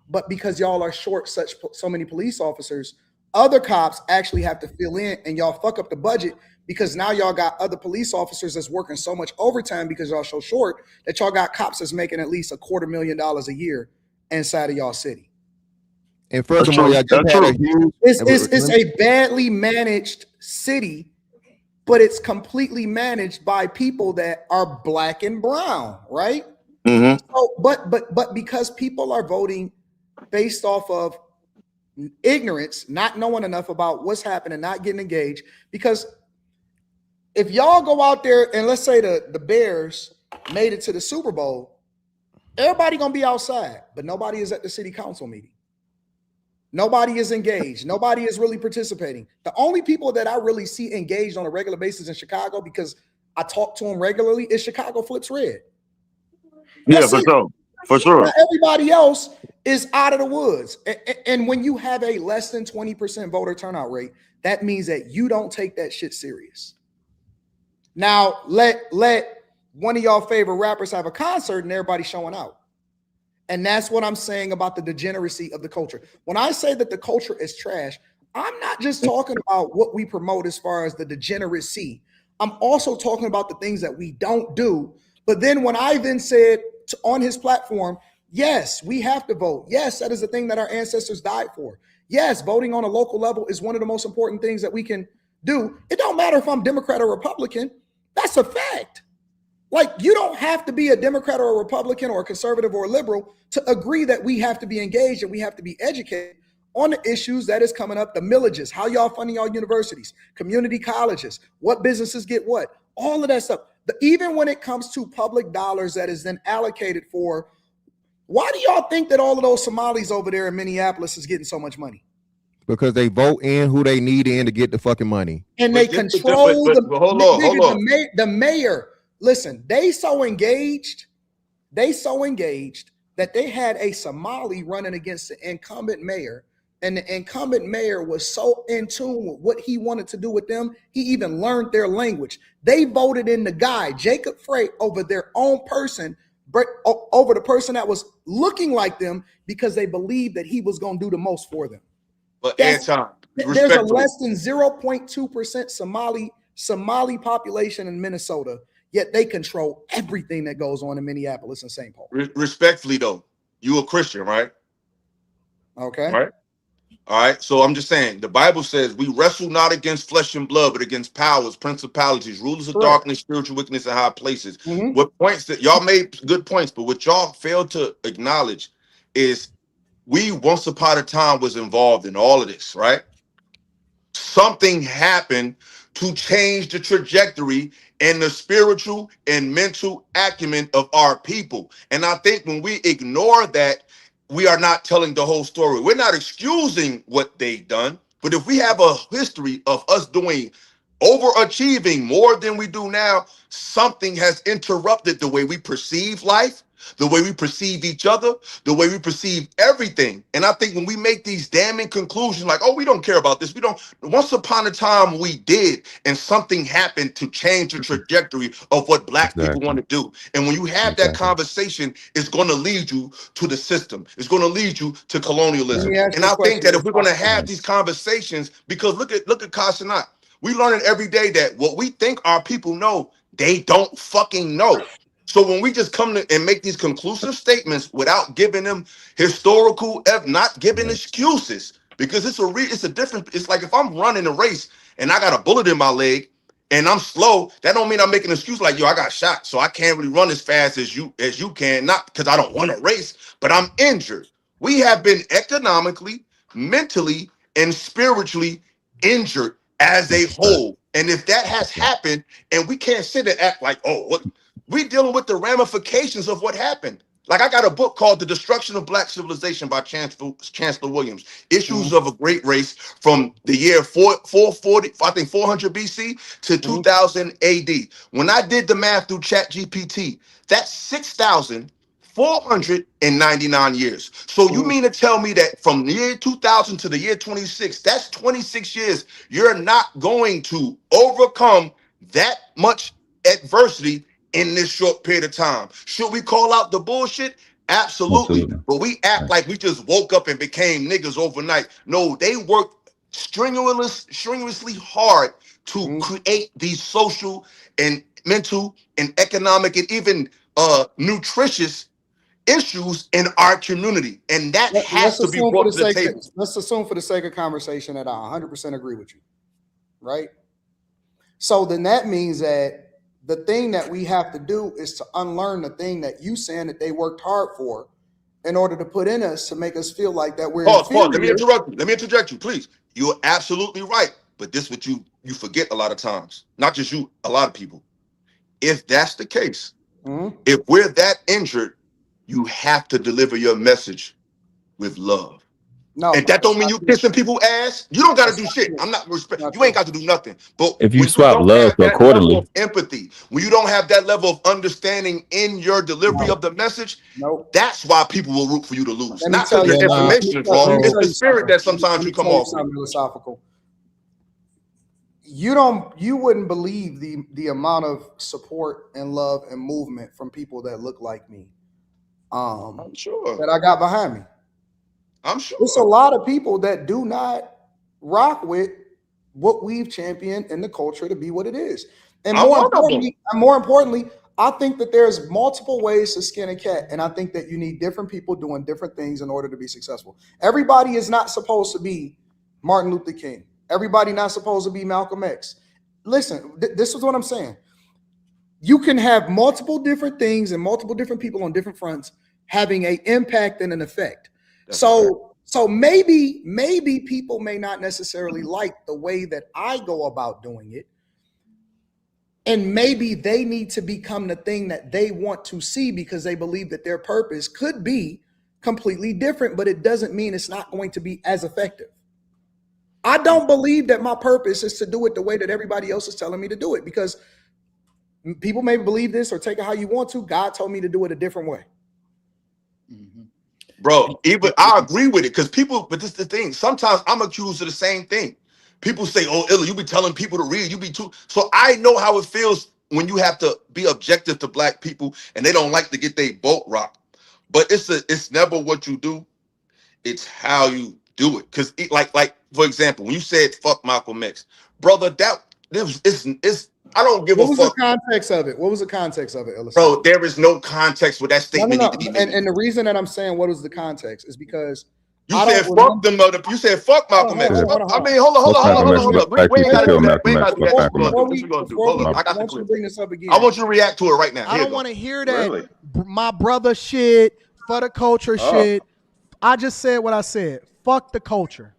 But because y'all are short so many police officers, other cops actually have to fill in, and y'all fuck up the budget because now y'all got other police officers that's working so much overtime because y'all so short that y'all got cops that's making at least $250,000 a year inside of y'all city. And furthermore, it's a badly managed city, but it's completely managed by people that are black and brown, right? Mm-hmm. So, but because people are voting based off of ignorance, not knowing enough about what's happening, not getting engaged, because if y'all go out there and let's say the Bears made it to the Super Bowl, everybody gonna be outside, but nobody is at the city council meeting. Nobody is engaged. Nobody is really participating. The only people that I really see engaged on a regular basis in Chicago, because I talk to them regularly, is Chicago Flips Red. Yeah, for sure. Everybody else is out of the woods. And when you have a less than 20% voter turnout rate, that means that you don't take that shit serious. Now, let one of y'all favorite rappers have a concert and everybody's showing out. And that's what I'm saying about the degeneracy of the culture. When I say that the culture is trash, I'm not just talking about what we promote as far as the degeneracy. I'm also talking about the things that we don't do, But then when I then said on his platform, yes, we have to vote. Yes, that is the thing that our ancestors died for. Yes, voting on a local level is one of the most important things that we can do. It don't matter if I'm Democrat or Republican. That's a fact. Like, you don't have to be a Democrat or a Republican or a conservative or a liberal to agree that we have to be engaged and we have to be educated on the issues that is coming up, the millages, how y'all funding y'all universities, community colleges, what businesses get what, all of that stuff. Even when it comes to public dollars that is then allocated for, why do y'all think that all of those Somalis over there in Minneapolis is getting so much money? Because they vote in who they need in to get the fucking money. And they control the mayor. Listen, they so engaged that they had a Somali running against the incumbent mayor. And the incumbent mayor was so in tune with what he wanted to do with them, he even learned their language. They voted in the guy, Jacob Frey, over their own person, over the person that was looking like them, because they believed that he was going to do the most for them. But Anton, there's a less than 0.2% Somali population in Minnesota, yet they control everything that goes on in Minneapolis and St. Paul. Respectfully, though, you a Christian, right? Okay. Right. All right. So I'm just saying, the Bible says we wrestle not against flesh and blood, but against powers, principalities, rulers of darkness, spiritual wickedness in high places. What points that y'all made good points, but what y'all failed to acknowledge is we once upon a time was involved in all of this, right? Something happened to change the trajectory and the spiritual and mental acumen of our people. And I think when we ignore that, we are not telling the whole story. We're not excusing what they've done, but if we have a history of us doing overachieving more than we do now, something has interrupted the way we perceive life, the way we perceive each other, the way we perceive everything. And I think when we make these damning conclusions like, oh, we don't care about this, we don't, once upon a time we did, and something happened to change the trajectory of what black people want to do. And when you have that conversation, it's going to lead you to the system. It's going to lead you to colonialism. And I think that if we're going to have these conversations, because look at Kasanat, we learn it every day that what we think our people know, they don't fucking know. So when we just come to and make these conclusive statements without giving them historical, not giving excuses, because it's a different. It's like if I'm running a race and I got a bullet in my leg and I'm slow, that don't mean I'm making an excuse like, yo, I got shot, so I can't really run as fast as you can. Not because I don't want to race, but I'm injured. We have been economically, mentally, and spiritually injured as a whole. And if that has happened, and we can't sit and act like, oh, what? We dealing with the ramifications of what happened. Like, I got a book called The Destruction of Black Civilization by Chancellor Williams. Issues of a Great Race from the year 440, I think 400 BC to 2000 AD. When I did the math through ChatGPT, that's 6,499 years. So you mean to tell me that from the year 2000 to the year 26, that's 26 years, you're not going to overcome that much adversity in this short period of time? Should we call out the bullshit? Absolutely. But we act like we just woke up and became niggas overnight. No, they worked strenuously hard to create these social and mental and economic and even nutritious issues in our community. And that has to be brought to the table. Let's assume for the sake of conversation that I 100% agree with you, right? So then that means that the thing that we have to do is to unlearn the thing that you saying that they worked hard for in order to put in us to make us feel like that we're Pause. Let me interrupt you. Let me interject you, please. You're absolutely right. But this is what you forget a lot of times. Not just you, a lot of people. If that's the case, if we're that injured, you have to deliver your message with love. No, and that don't mean you kissing people's ass. You don't got to do shit. I'm not respect. You ain't got to do nothing. But if you swap love accordingly, empathy, when you don't have that level of understanding in your delivery of the message, that's why people will root for you to lose. Not because your information is wrong. It's the spirit that sometimes you come off. Philosophical. You wouldn't believe the amount of support and love and movement from people that look like me. I'm sure that I got behind me. I'm sure there's a lot of people that do not rock with what we've championed in the culture to be what it is. And more importantly, I think that there's multiple ways to skin a cat, and I think that you need different people doing different things in order to be successful. Everybody is not supposed to be Martin Luther King. Everybody not supposed to be Malcolm X. Listen, this is what I'm saying. You can have multiple different things and multiple different people on different fronts having an impact and an effect. So maybe people may not necessarily like the way that I go about doing it. And maybe they need to become the thing that they want to see because they believe that their purpose could be completely different, but it doesn't mean it's not going to be as effective. I don't believe that my purpose is to do it the way that everybody else is telling me to do it, because people may believe this or take it how you want to. God told me to do it a different way. Bro, even I agree with it, because people, but this is the thing. Sometimes I'm accused of the same thing. People say, "Oh, Illa, you be telling people to read. You be too." So I know how it feels when you have to be objective to black people and they don't like to get their boat rocked. But it's never what you do; it's how you do it. Because like for example, when you said "fuck Malcolm X," brother, it's I don't give a fuck. What was the context of it? What was the context of it, Illa? Bro, there is no context where that statement need to be made. And the reason that I'm saying what was the context is because you said fuck them mother. You said fuck Malcolm X. I mean, hold on. We ain't got to do that. We ain't got to do that. What we gonna do? I got to bring this up again. I want you to react to it right now. I don't want to hear that my brother shit for the culture shit. I just said what I said. Fuck the culture.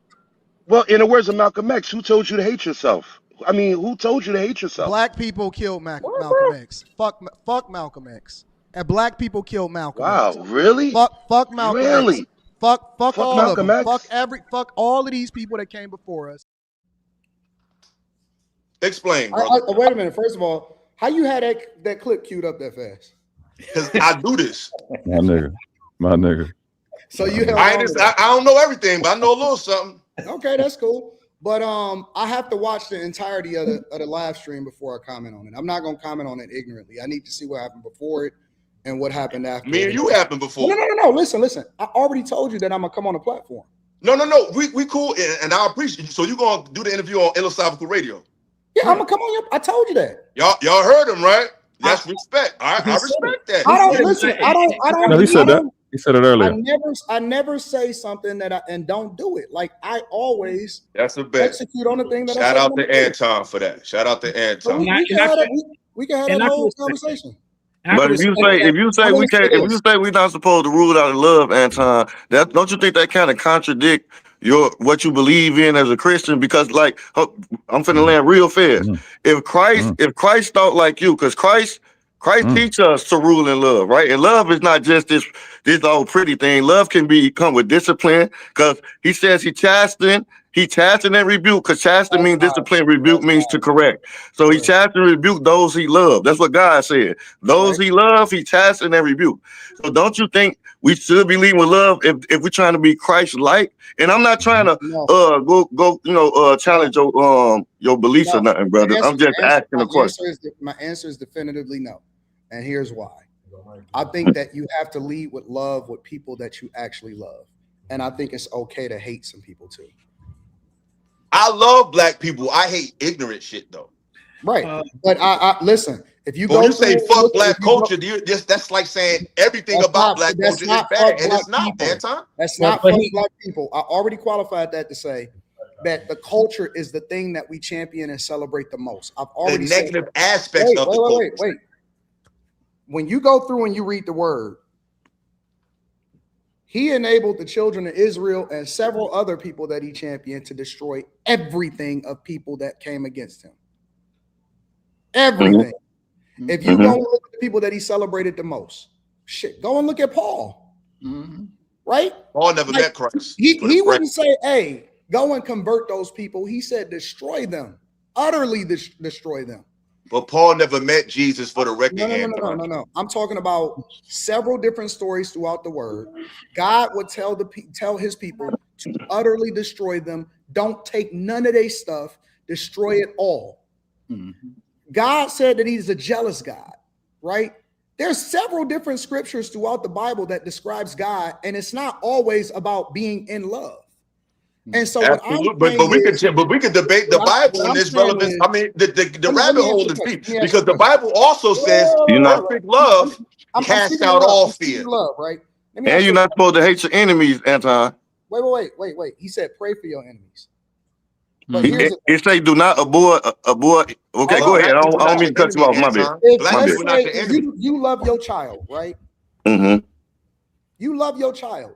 Well, in the words of Malcolm X, who told you to hate yourself? I mean, who told you to hate yourself? Black people killed Malcolm X. Fuck Malcolm X. And black people killed Malcolm X. Wow, really? Fuck Malcolm really? X. Fuck all Malcolm of them. X? Fuck all of these people that came before us. Explain, bro. Wait a minute. First of all, how you had that clip queued up that fast? Because I do this. My nigga. So you held I don't know everything, but I know a little something. Okay, that's cool. But I have to watch the entirety of the live stream before I comment on it. I'm not gonna comment on it ignorantly. I need to see what happened before it and what happened after. Me and you happened before. No. Listen. I already told you that I'm gonna come on the platform. No. We cool, and I appreciate you. So you gonna do the interview on Philosophical Radio? Yeah, I'm gonna come on. I told you that. Y'all heard him, right? That's respect. I respect that. I don't listen. I don't. No, he said that. He said it earlier. I never say something that and don't do it. Like I always. That's a bet. Execute on the thing that. Shout out to Anton for that. Shout out to Anton. We can have that whole conversation. But if you say we're not supposed to rule out of love, Anton, don't you think that kind of contradict what you believe in as a Christian? Because like I'm finna land real fast. If Christ thought like you, because Christ teach us to rule in love, right? And love is not just this old pretty thing. Love can come with discipline, because he says he chasten and rebuke, because chasten means discipline, rebuke means to correct. So he chasten and rebuke those he loved. That's what God said. Those he loved, he chasten and rebuke. So don't you think we should be leading with love if we're trying to be Christ-like? And I'm not trying to go challenge your beliefs or nothing, brother. I'm just asking a question. My answer is definitively no. And here's why. I think that you have to lead with love with people that you actually love. And I think it's okay to hate some people too. I love black people. I hate ignorant shit though. Right. But I listen, if you go, you say fuck black culture, that's like saying everything about black culture is bad. And it's not, Anton. That's not fuck black people. I already qualified that to say that the culture is the thing that we champion and celebrate the most. I've already said the negative aspects of the culture. Wait. When you go through and you read the word, he enabled the children of Israel and several other people that he championed to destroy everything of people that came against him. Everything. Mm-hmm. If you go and look at the people that he celebrated the most, go and look at Paul. Mm-hmm. Right? Paul never met Christ. He wouldn't say, hey, go and convert those people. He said, destroy them, utterly destroy them. But Paul never met Jesus for the record. No. I'm talking about several different stories throughout the word. God would tell his people to utterly destroy them. Don't take none of their stuff. Destroy it all. Mm-hmm. God said that he's a jealous God, right? There's several different scriptures throughout the Bible that describes God, and it's not always about being in love. And so what I'm Absolutely, but we could debate the Bible and its relevance. I mean, the rabbit hole is deep because the Bible also says perfect love casts out all fear. Love, right? And you're not supposed to hate your enemies, Anton. Wait. He said pray for your enemies. But It say do not abhor. Okay, go ahead. I don't mean to cut you off. My bad. If you love your child, right? Mm-hmm. You love your child.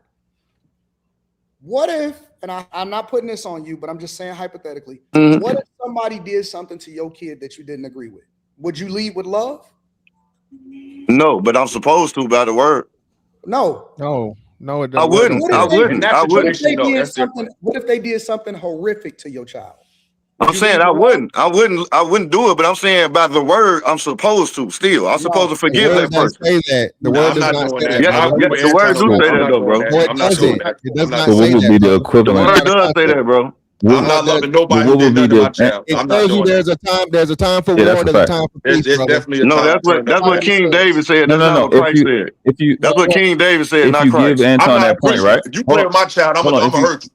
What if, and I'm not putting this on you, but I'm just saying hypothetically, what if somebody did something to your kid that you didn't agree with? Would you lead with love? No, but I'm supposed to by the word. No, it doesn't. I wouldn't. What if they did something horrific to your child? I'm saying I wouldn't do it, but I'm saying by the word I'm supposed to still. I'm supposed to forgive that person. Say that. The word does not say that. The word do say that though, bro. I'm not saying that. It does not So what say would that. be the equivalent? The word does say that, bro. I'm not loving nobody who did nothing to my child. It tells you there's a time for war, there's a time for peace. It's definitely a time. That's what King David said. No. That's not what Christ said. That's what King David said, not Christ. If you give Anton that point, right? If you play with my child, I'm gonna hurt you.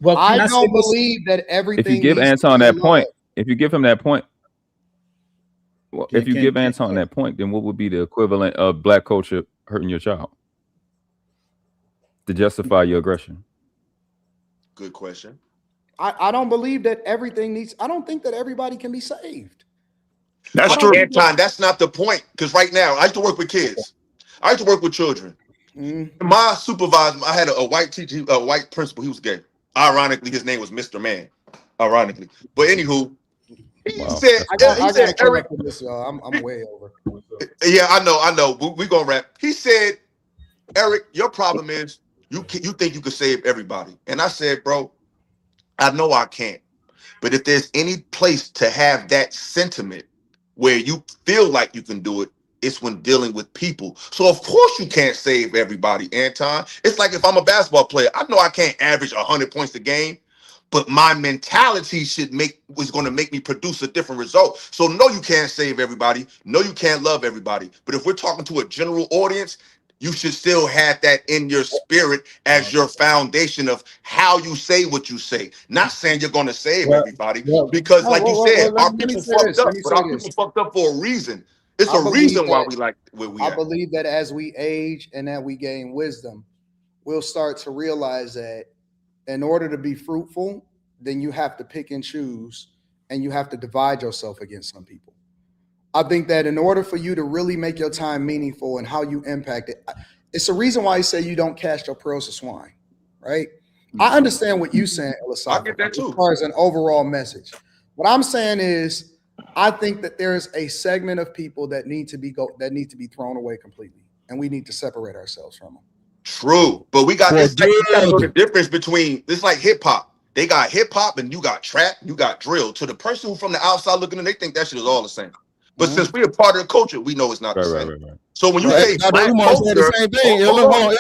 Well, I don't believe that everything. If you give Anton that point, if you give him that point, if you give Anton that point, then what would be the equivalent of black culture hurting your child to justify your aggression? Good question. I don't believe that everything needs. I don't think that everybody can be saved. That's true. Anton, that's not the point. Because right now, I used to work with kids. I used to work with children. My supervisor, I had a white teacher, a white principal. He was gay. Ironically, his name was Mr. Man. Ironically, but anywho, he said, Eric, I'm way over. Yeah, I know. We're gonna wrap. He said, Eric, your problem is you think you can save everybody, and I said, bro, I know I can't. But if there's any place to have that sentiment where you feel like you can do it, it's when dealing with people. So of course you can't save everybody, Anton. It's like if I'm a basketball player, I know I can't average 100 points a game, but my mentality was going to make me produce a different result. So no, you can't save everybody. No, you can't love everybody. But if we're talking to a general audience, you should still have that in your spirit as your foundation of how you say what you say. Not saying you're going to save everybody, because like you said, our people fucked up, but our people fucked up for a reason. It's a reason why we like where we I at. believe that as we age and that we gain wisdom, we'll start to realize that in order to be fruitful, then you have to pick and choose, and you have to divide yourself against some people. I think that in order for you to really make your time meaningful and how you impact it, it's the reason why I say you don't cast your pearls to swine, right? I understand what you're saying, I get that too. as far as an overall message. What I'm saying is, I think that there is a segment of people that need to be thrown away completely, and we need to separate ourselves from them. True, but we got this. You got to know the difference between it's like hip hop. They got hip hop and you got trap, you got drill. To the person who from the outside looking in, they think that shit is all the same. But since we're a part of the culture, we know it's not the same. Right. So when you say Dr. Umar said the same thing. hold on.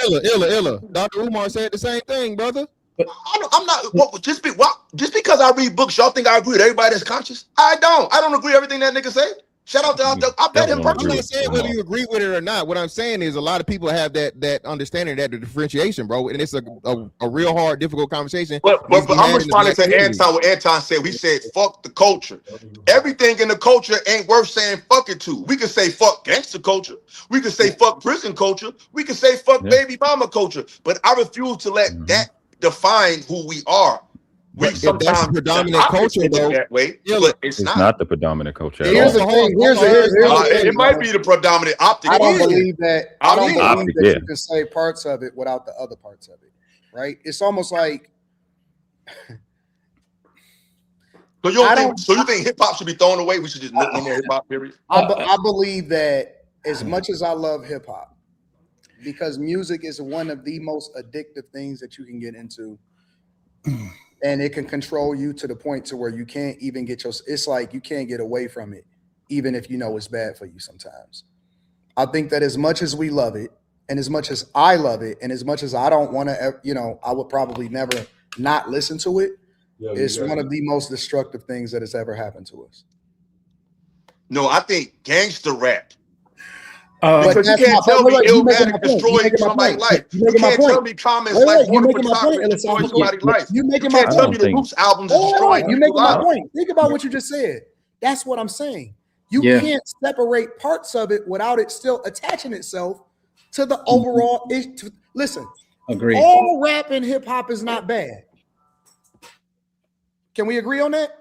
Illa. Dr. Umar said the same thing, brother. I'm not. Just because I read books, y'all think I agree with everybody that's conscious? I don't agree with everything that nigga say. Shout out to I bet him personally. I'm not saying whether you agree with it or not. What I'm saying is a lot of people have that understanding, that the differentiation, bro, and it's a real hard, difficult conversation. But I'm responding to Anton. What Anton said, we said fuck the culture. Everything in the culture ain't worth saying fuck it to. We could say fuck gangster culture. We could say fuck prison culture. We could say fuck baby mama culture. But I refuse to let that define who we are. We sometimes that's the predominant culture, though. That way, but it's not the predominant culture. Here's the thing. It might be the predominant optic. I don't believe that. I don't believe that yeah. you can say parts of it without the other parts of it. Right? It's almost like. So you think hip hop should be thrown away? We should just no more hip hop. Period. I believe that as much as I love hip hop, because music is one of the most addictive things that you can get into. And it can control you to the point to where you can't even it's like you can't get away from it, even if you know it's bad for you sometimes. I think that as much as we love it, and as much as I love it, and as much as I don't want to, I would probably never not listen to it. It's one of the most destructive things that has ever happened to us. No, I think gangster rap Because you can't tell me Illmatic destroyed somebody's life. You can't tell me comments like Border Patrol destroyed somebody's life. You You making my can't tell point. me the Roots albums is destroying You people's making my lives. point. Think about what you just said. That's what I'm saying. You can't separate parts of it without it still attaching itself to the overall issue. Listen, Agreed. all rap and hip hop is not bad. Can we agree on that?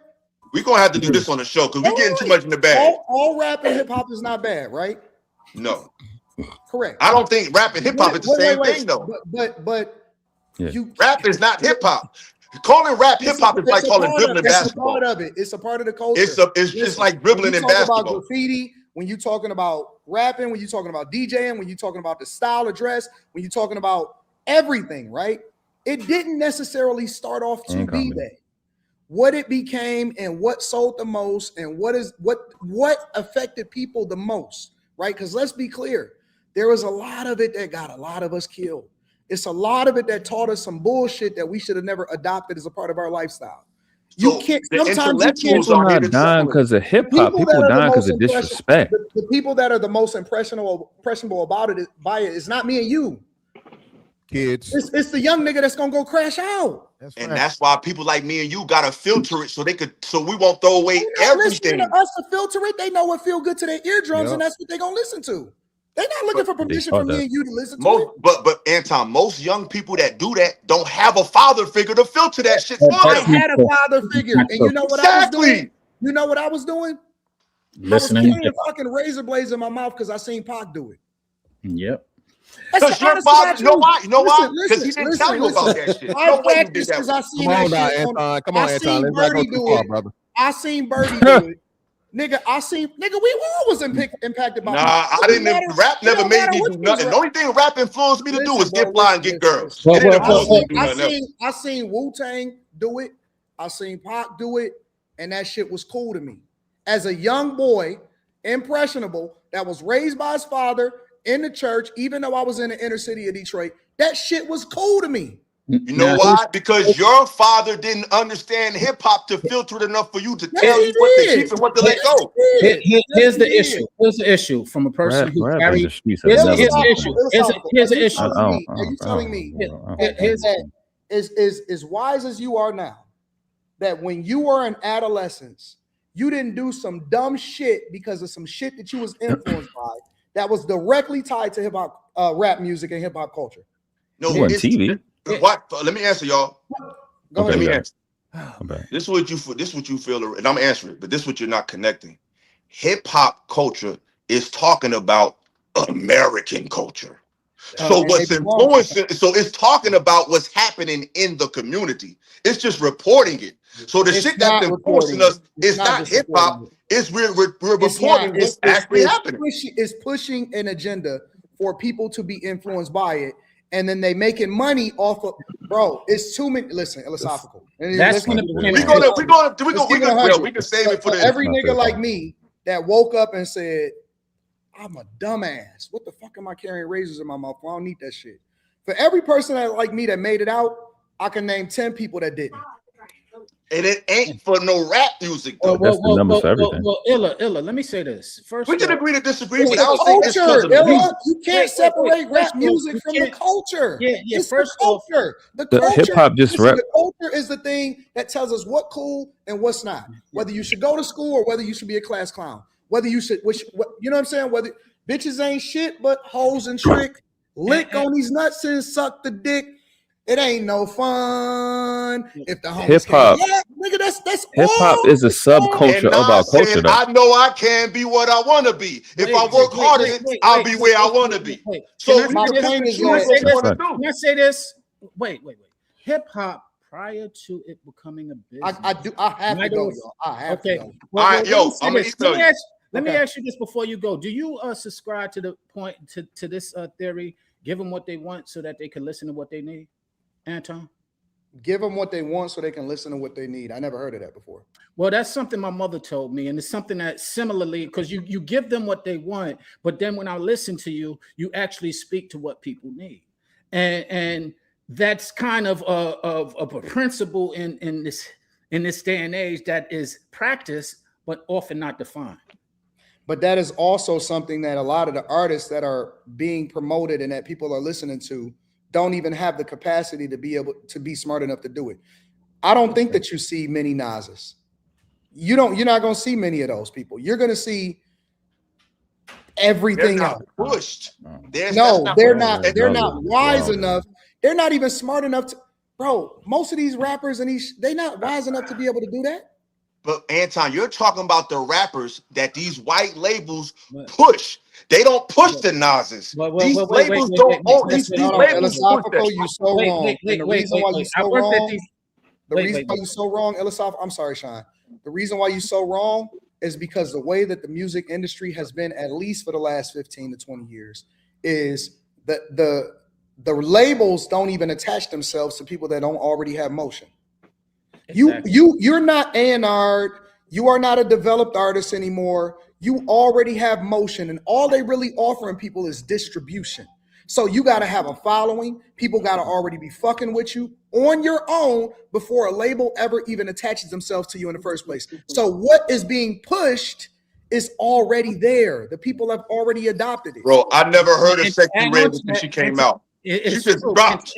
We're gonna have to do this on the show because we're getting too much in the bag. All rap and hip hop is not bad, right? No. Correct. I don't think rap and hip hop is the same thing though. But rap is not hip hop. Calling rap hip hop is like calling dribbling basketball. It's a part of it. It's a part of the culture. It's just like dribbling in basketball. About graffiti, when you're talking about rapping, when you're talking about DJing, when you're talking about the style of dress, when you're talking about everything, right? It didn't necessarily start off to be that. What it became and what sold the most and what affected people the most, right? Because let's be clear, there was a lot of it that got a lot of us killed. It's a lot of it that taught us some bullshit that we should have never adopted as a part of our lifestyle. You can't. Sometimes you can't. People not dying because of hip hop. People dying because of disrespect. The people that are the most impressionable about it is not me and you. Kids. It's the young nigga that's gonna go crash out. That's why people like me and you gotta filter it so we won't throw away everything. To us to filter it, they know what feel good to their eardrums, and that's what they're gonna listen to. They're not looking for permission from me and you to listen to it. But Anton, most young people that do that don't have a father figure to filter that shit for I them. had a father figure, and you know what I was doing? You know what I was doing? Listening. I was carrying fucking razor blades in my mouth because I seen Pac do it. Yep. Because your father, you know why? You know why? Because he didn't tell you about that shit. I practiced because I seen that shit. Come on, Anton. Let's not go too far, brother. I seen Birdie do it. Nigga, we all was impacted by I didn't. Rap never made me do nothing. The only thing rap influenced me to do was get fly and get girls. It didn't influence me to do nothing else. I seen Wu-Tang do it. I seen Pac do it. And that shit was cool to me. As a young boy, impressionable, that was raised by his father in the church, even though I was in the inner city of Detroit, that shit was cool to me. You know why? Because your father didn't understand hip hop to filter it enough for you to tell you what to keep and what to let go. Here's the issue. Here's the issue from a person who carried. Here's the issue. Here's the issue. Are you telling me as wise as you are now, that when you were in adolescence, you didn't do some dumb shit because of some shit that you was influenced by that was directly tied to hip hop, rap music and hip hop culture? No, it's TV. What? Let me answer, y'all. Let me answer. This is what you feel, and I'm answering it, but this is what you're not connecting. Hip hop culture is talking about American culture. So what's influencing? So it's talking about what's happening in the community. It's just reporting it. So the shit that's influencing us is not hip hop. It's we're reporting what's actually happening. It's pushing an agenda for people to be influenced by it. And then they making money off of, bro. It's too many. Listen, philosophical. That's gonna be. We can save it for every nigga like me that woke up and said, "I'm a dumbass. What the fuck am I carrying razors in my mouth? I don't need that shit." For every person that like me that made it out, I can name 10 people that didn't. And it ain't for no rap music, though. That's the numbers for everything. Illa, let me say this. First, we can agree to disagree, but It's I don't think it's culture, Illa. You can't separate rap music from the culture. Yeah. It's First the off, culture. The culture, hip hop just rap. The culture is the thing that tells us what cool and what's not. Whether you should go to school or whether you should be a class clown. Whether you should, you know what I'm saying? Whether bitches ain't shit but hoes and trick, lick on these nuts and suck the dick. It ain't no fun. If the hip hop, nigga, that's hip hop is a subculture of our culture. Though. I know I can be what I want to be. If I work hard at it, I'll be where I want to be. So my point is, can I say this? Wait. Hip hop prior to it becoming a business. I have to go, y'all. I have to go. All right, yo, I'm gonna tell you. Let me ask you this before you go. Do you subscribe to the point to this theory? Give them what they want so that they can listen to what they need. Anton? Give them what they want so they can listen to what they need. I never heard of that before. Well, that's something my mother told me, and it's something that similarly, because you give them what they want, but then when I listen to you, you actually speak to what people need, and that's kind of a principle in this day and age that is practiced but often not defined. But that is also something that a lot of the artists that are being promoted and that people are listening to don't even have the capacity to be able to be smart enough to do it. I don't think that you see many Nas's. You're not going to see many of those people. You're going to see everything else. Pushed. They're not wise enough. They're not even smart enough to, bro. Most of these rappers and they're not wise enough to be able to do that. But Anton, you're talking about the rappers that these white labels push. They don't push the Nas's. These labels don't own these labels. You so wrong. The reason why you so wrong. The reason why you so wrong, Elisaf. I'm sorry, Sean. The reason why you so wrong is because the way that the music industry has been, at least for the last 15 to 20 years, is that the labels don't even attach themselves to people that don't already have motion. Exactly. You're not A&R'd. You are not a developed artist anymore. You already have motion, and all they really offering people is distribution. So you got to have a following. People got to already be fucking with you on your own before a label ever even attaches themselves to you in the first place. So what is being pushed is already there. The people have already adopted it. Bro, I never heard of Sexy Red since she came out. She just dropped.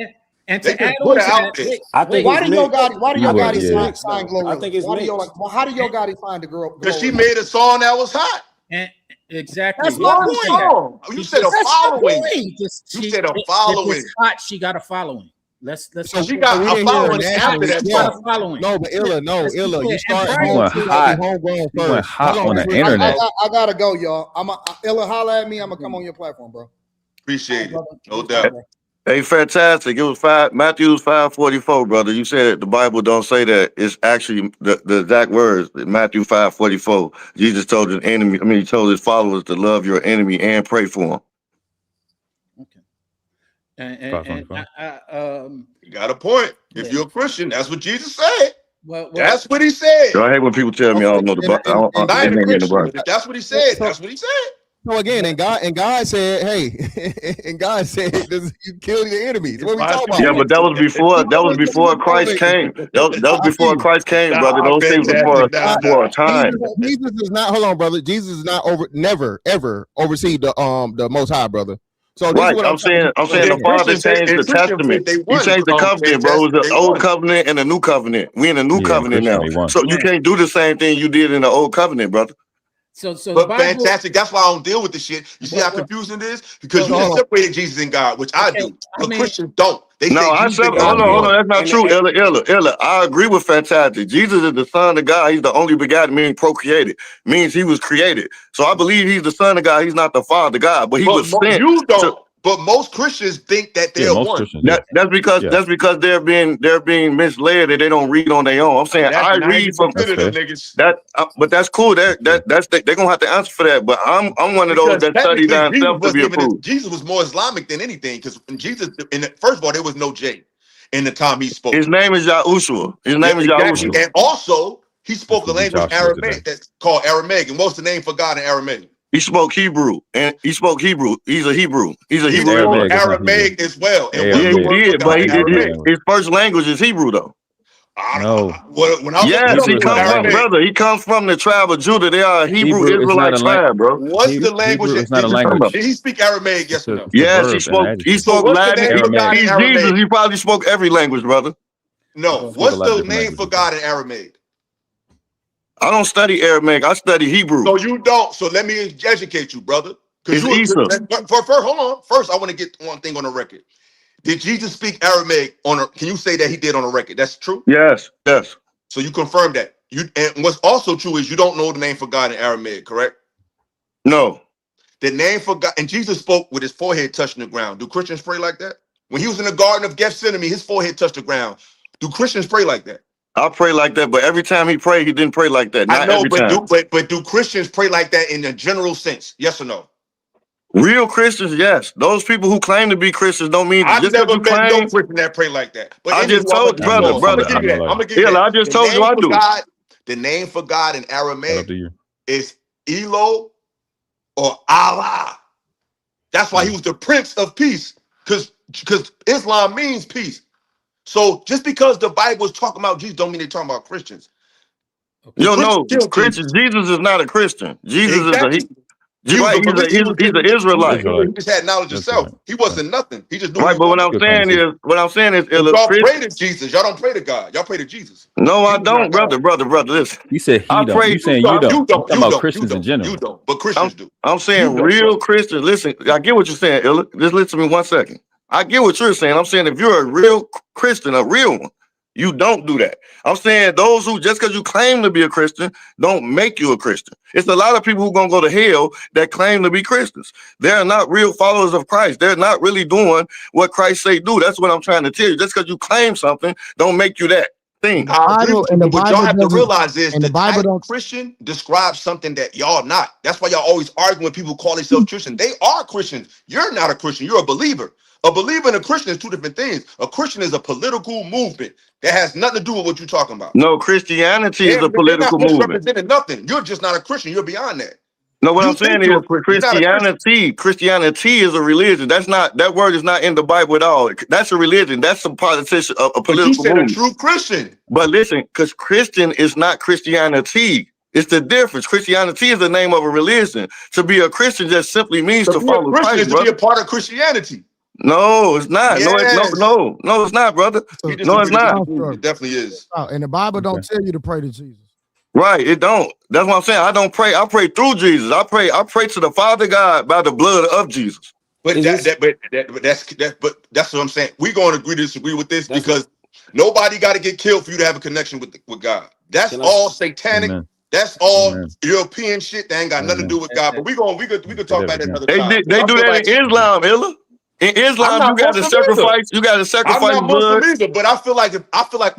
And they can put it out there. I think why do Yo Gotti sign Glorilla? I think it's how do Yo Gotti find the girl? Because she made a song that was hot. Exactly. That's my point. You said a following. You said a following. If it's hot, she got a following. Let's so she got a following after that. Got a following. No, but Illa. You start homegrown first. Hot on the internet. I gotta go, y'all. Illa, holla at me. I'm gonna come on your platform, bro. Appreciate it. No doubt. Hey, fantastic. It was Matthew 5:44, brother. You said the Bible don't say that. It's actually the exact words. Matthew 5:44. Jesus told his enemy, he told his followers to love your enemy and pray for him. You got a point. If you're a Christian, that's what Jesus said. Well, that's what he said. So I hate when people tell me I don't know the Bible. If that's what he said, that's what he said. So again, and God said, "Hey," and God said, "You kill your enemies." What we talking about? Yeah, but that was before Christ came. That was before Christ came, brother. Those things were for a time. Jesus is not. Hold on, brother. Jesus is not never ever oversee the Most High, brother. So right, I'm saying the Father changed the Testament. He changed the covenant, bro. It was the old covenant and the new covenant. We in the new covenant now. So you can't do the same thing you did in the old covenant, brother. But fantastic. That's why I don't deal with the shit. You see how confusing it is? Because you just separated Jesus and God, which I do. But Christians don't. Hold on. That's not true. Illa. I agree with fantastic. Jesus is the Son of God. He's the only begotten, meaning procreated. Means he was created. So I believe he's the Son of God. He's not the Father God, but he was sent. You don't. But most Christians think that they're one. That's because they're being misled that they don't read on their own. I'm saying I read from that, but that's cool. They're gonna have to answer for that. But I'm one of those that study themselves to be approved. Jesus was more Islamic than anything because Jesus, first of all, there was no J in the time he spoke. His name is Yahushua. Yahushua. And also he spoke a language Aramaic that's called Aramaic. And what's the name for God in Aramaic? He spoke Hebrew, and he spoke Hebrew. He's a Hebrew. Aramaic as well. And he did, but his first language is Hebrew, though. No. Yes, he comes from, brother. He comes from the tribe of Judah. They are a Hebrew Israelite tribe, bro. What's the language? It's not a language. Did he speak Aramaic? Yes or no? Yes, he spoke Latin. He's Jesus. He probably spoke every language, brother. No. What's the name for God in Aramaic? I don't study Aramaic. I study Hebrew. No, you don't. So let me educate you, brother. It's Isa. Hold on. First, I want to get one thing on the record. Did Jesus speak Aramaic can you say that he did on the record? That's true? Yes. So you confirm that. And what's also true is you don't know the name for God in Aramaic, correct? No. The name for God, and Jesus spoke with his forehead touching the ground. Do Christians pray like that? When he was in the Garden of Gethsemane, his forehead touched the ground. Do Christians pray like that? I pray like that, but every time he prayed, he didn't pray like that. Not every time. But do Christians pray like that in a general sense? Yes or no? Real Christians, yes. Those people who claim to be Christians don't mean I've never met no Christian that pray like that. But I just told you, brother. I'm gonna give you that. I just told you I do. The name for God in Aramaic is Elo or Allah. That's why he was the Prince of Peace, because Islam means peace. So just because the Bible is talking about Jesus don't mean they're talking about Christians. Okay. You know, Christian. Jesus is not a Christian. Jesus is right. He's an Israelite. He just had knowledge himself. He wasn't nothing. He just knew. Right, but what I'm saying is, y'all pray to Jesus. Y'all don't pray to God. Y'all pray to Jesus. No, I don't, brother. Listen. You said he don't. You saying you don't. You talking about Christians in general. You don't, but Christians do. I'm saying real Christians. Listen, I get what you're saying, Illa. Just listen to me 1 second. I get what you're saying. I'm saying if you're a real Christian, a real one, you don't do that. I'm saying those who, just because you claim to be a Christian, don't make you a Christian. It's a lot of people who are going to go to hell that claim to be Christians. They're not real followers of Christ. They're not really doing what Christ say do. That's what I'm trying to tell you. Just because you claim something, don't make you that thing. What y'all have to realize is the type of Christian describes something that y'all not. That's why y'all always argue when people call themselves Christian. They are Christians. You're not a Christian. You're a believer. A believer and a Christian is two different things. A Christian is a political movement that has nothing to do with what you're talking about. No, Christianity is a political movement. Nothing. You're just not a Christian. You're beyond that. No, what I'm saying is Christianity is a religion. That word is not in the Bible at all. That's a religion. That's a politician, a political movement. A true Christian. But listen, because Christian is not Christianity. It's the difference. Christianity is the name of a religion. To be a Christian just simply means to follow Christ, to be a part of Christianity. No, it's not. Yes. No, it's not, brother. No, it's not. It definitely is. And the Bible don't tell you to pray to Jesus. Right, it don't. That's what I'm saying. I don't pray. I pray through Jesus. I pray to the Father God by the blood of Jesus. But that's what I'm saying. We're going to disagree with this because nobody got to get killed for you to have a connection with God. That's all satanic. Amen. That's all European shit. That ain't got nothing to do with God. But we could talk about that another time. They do that in Islam, Illa. In Islam, you got to sacrifice. You got to sacrifice I'm not blood. Muslim either, but I feel like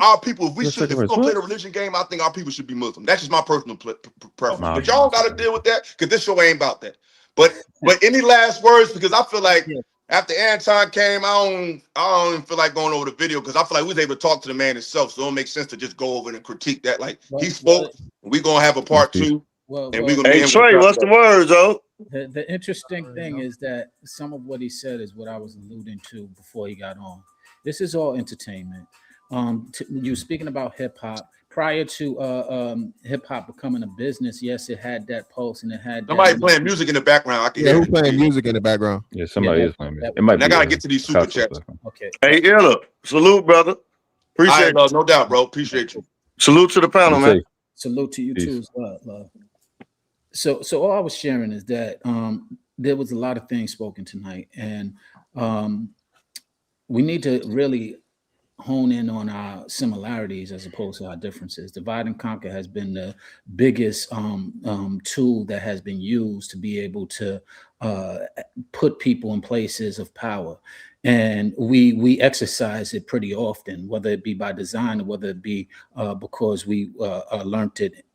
our people, if we're gonna play the religion game, I think our people should be Muslim. That's just my personal preference. But y'all got to deal with that because this show ain't about that. But any last words? Because I feel like after Anton came, I don't even feel like going over the video because I feel like we was able to talk to the man himself, so it don't make sense to just go over and critique that. Like he spoke, we're gonna have a part 2. Hey Trey, what's the words, though? The interesting thing is that some of what he said is what I was alluding to before he got on. This is all entertainment. You speaking about hip hop. Prior to hip hop becoming a business, yes, it had that pulse and it had somebody playing music in the background. I can hear who's playing music in the background? Yeah, somebody is playing music. It might be. I gotta get to these super chats. Okay. Hey, Illa, salute, brother. Appreciate it. No doubt, bro. Appreciate you. Salute to the panel, man. Salute to you too as well, love. So all I was sharing is that there was a lot of things spoken tonight, and we need to really hone in on our similarities as opposed to our differences. Divide and conquer has been the biggest tool that has been used to be able to put people in places of power. And we exercise it pretty often, whether it be by design or whether it be because we learned it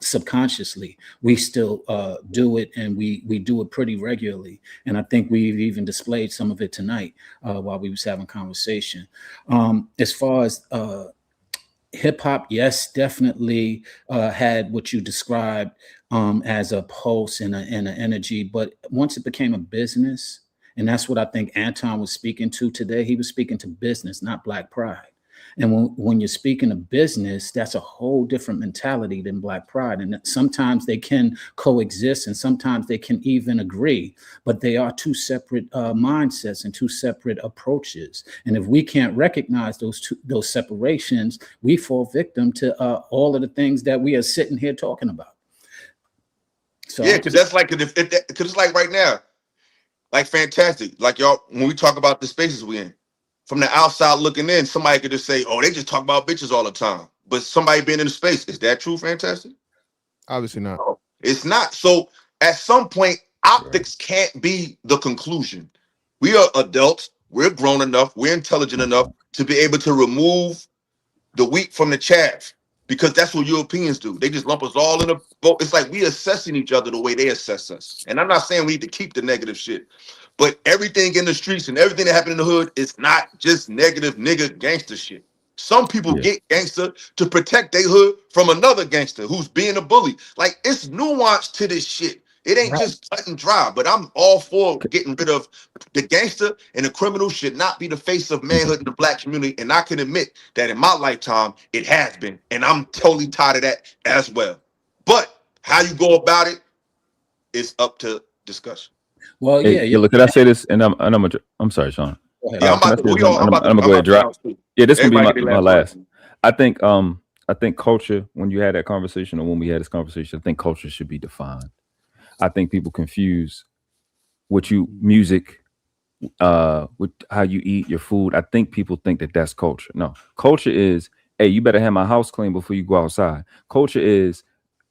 subconsciously. We still do it, and we do it pretty regularly. And I think we've even displayed some of it tonight while we was having conversation. As far as hip hop, yes, definitely had what you described as a pulse and an energy. But once it became a business, and that's what I think Anton was speaking to today. He was speaking to business, not Black pride. And when you're speaking of business, that's a whole different mentality than Black pride. And sometimes they can coexist and sometimes they can even agree, but they are two separate mindsets and two separate approaches. And if we can't recognize those separations, we fall victim to all of the things that we are sitting here talking about. So yeah, because that's like, because it's like right now, like fantastic. Like y'all, when we talk about the spaces we in, from the outside looking in, somebody could just say, oh, they just talk about bitches all the time. But somebody being in the space, is that true, Fantastic? Obviously not. No, it's not. So at some point, optics can't be the conclusion. We are adults. We're grown enough. We're intelligent enough to be able to remove the wheat from the chaff, because that's what Europeans do. They just lump us all in a boat. It's like we assessing each other the way they assess us. And I'm not saying we need to keep the negative shit, but everything in the streets and everything that happened in the hood is not just negative nigga gangster shit. Some people get gangster to protect their hood from another gangster who's being a bully. Like, it's nuance to this shit. It ain't just cut and dry, but I'm all for getting rid of the gangster, and the criminal should not be the face of manhood in the black community. And I can admit that in my lifetime, it has been. And I'm totally tired of that as well. But how you go about it is up to discussion. Well, Hey, look, can I say this? And I'm sorry, Sean. Yeah, I'm gonna go ahead and drop. Yeah, this will be my last. I think culture, when you had that conversation, or when we had this conversation, I think culture should be defined. I think people confuse music, with how you eat your food. I think people think that that's culture. No, culture is, hey, you better have my house clean before you go outside. Culture is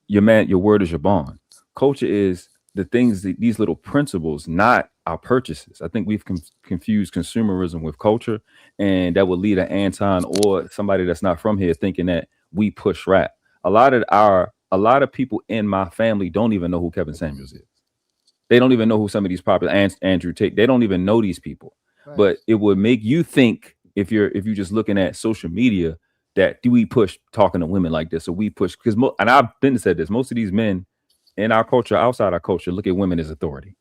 your word is your bond. Culture is the things, these little principles, not our purchases. I think we've confused consumerism with culture, and that would lead an Anton or somebody that's not from here thinking that we push rap. A lot of people in my family don't even know who Kevin Samuels is. They don't even know who some of these popular Andrew Tate. They don't even know these people. Right. But it would make you think, if you're just looking at social media, that do we push talking to women like this, or we push, because and I've been said this, most of these men in our culture, outside our culture, look at women as authority.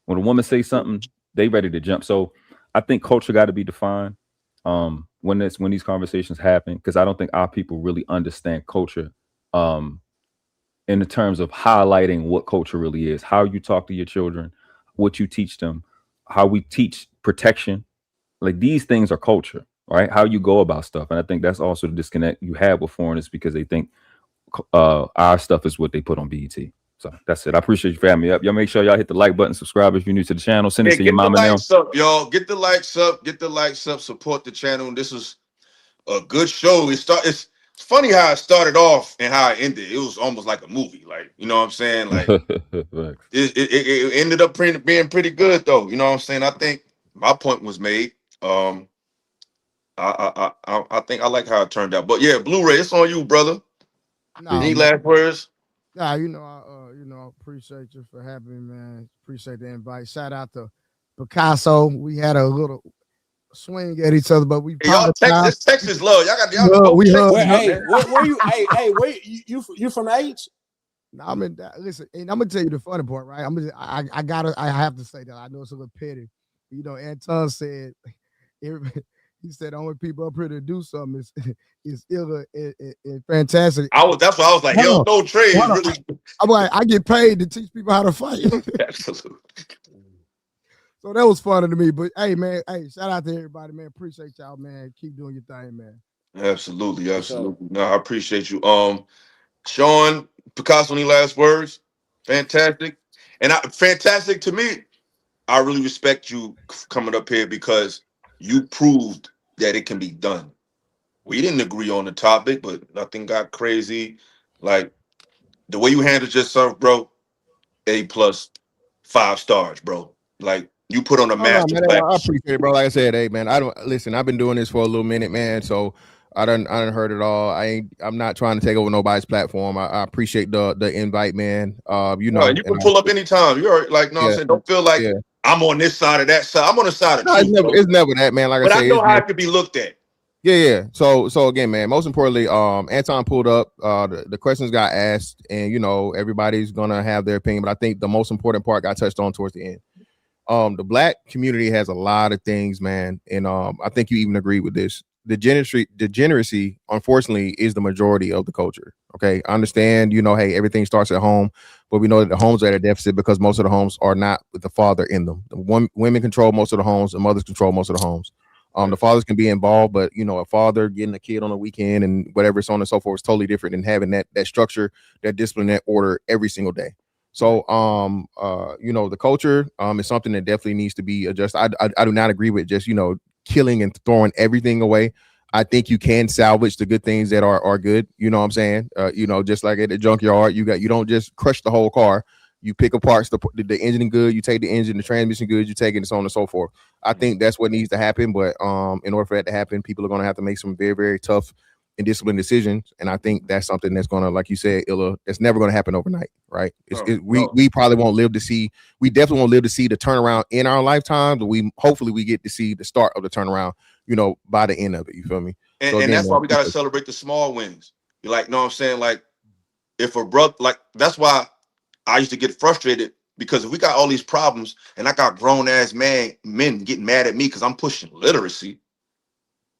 When a woman says something, they ready to jump. So I think culture got to be defined when these conversations happen, because I don't think our people really understand culture in the terms of highlighting what culture really is, how you talk to your children, what you teach them, how we teach protection. Like, these things are culture, right? How you go about stuff. And I think that's also the disconnect you have with foreigners, because they think our stuff is what they put on BET. So that's it. I appreciate you for having me up. Y'all make sure y'all hit the like button, subscribe if you're new to the channel, send it to your mom and them. Y'all get the likes up, support the channel. This is a good show. It's funny how it started off and how it ended. It was almost like a movie, like, you know what I'm saying? Like it ended up being pretty good though. You know what I'm saying? I think my point was made. I think I like how it turned out. But yeah, Blu-ray, it's on you, brother. Any last words? Nah, I appreciate you for having me, man. Appreciate the invite. Shout out to Picasso. We had a little swing at each other, but we Texas love. Y'all got where you? Where you from H? No, I'm in that. Listen, and I'm gonna tell you the funny part, right? I have to say that. I know it's a little petty. You know, Anton said, he said the only people up here to do something is Illa and Fantastic. That's why I was like, yo, no trade. Really. I'm like, I get paid to teach people how to fight. Absolutely. So that was funny to me. But hey, man, shout out to everybody, man. Appreciate y'all, man. Keep doing your thing, man. Absolutely. No, I appreciate you. Sean, Picasso, any last words? Fantastic. And fantastic to me. I really respect you coming up here, because you proved that it can be done. We didn't agree on the topic, but nothing got crazy. Like, the way you handled yourself, bro, A+, 5 stars, bro. Like, you put on a master class. I appreciate it, bro. Like I said, hey, man, I've been doing this for a little minute, man. So I done heard it all. I'm not trying to take over nobody's platform. I appreciate the invite, man. You know, you can pull up anytime. You're like, no, I'm saying, don't feel like I'm on this side or that side. I'm on the side of truth. It's never that, man. Like I said, I know how it could be looked at. Yeah. So again, man, most importantly, Anton pulled up, the questions got asked, and you know, everybody's gonna have their opinion, but I think the most important part got touched on towards the end. The black community has a lot of things, man, and I think you even agree with this. Degeneracy, unfortunately, is the majority of the culture. Okay, I understand, you know, hey, everything starts at home, but we know that the homes are at a deficit because most of the homes are not with the father in them. Women control most of the homes, and mothers control most of the homes. The fathers can be involved, but you know, a father getting a kid on a weekend and whatever, so on and so forth, is totally different than having that structure, that discipline, that order every single day. So, you know, the culture is something that definitely needs to be adjusted. I do not agree with just, you know, killing and throwing everything away. I think you can salvage the good things that are good. You know what I'm saying? You know, just like at the junkyard, you don't just crush the whole car. You pick apart the engine good, you take the engine, the transmission good, you take it, and so on and so forth. I think that's what needs to happen. But in order for that to happen, people are going to have to make some very, very tough and disciplined decisions. And I think that's something that's going to, like you said, Illa, it's never going to happen overnight, right? We probably won't live to see, we definitely won't live to see the turnaround in our lifetime, but hopefully we get to see the start of the turnaround, you know, by the end of it. You feel me? And that's why we got to celebrate the small wins. You like, know what I'm saying? Like, if a brother, like, that's why I used to get frustrated because if we got all these problems and I got grown ass men getting mad at me because I'm pushing literacy,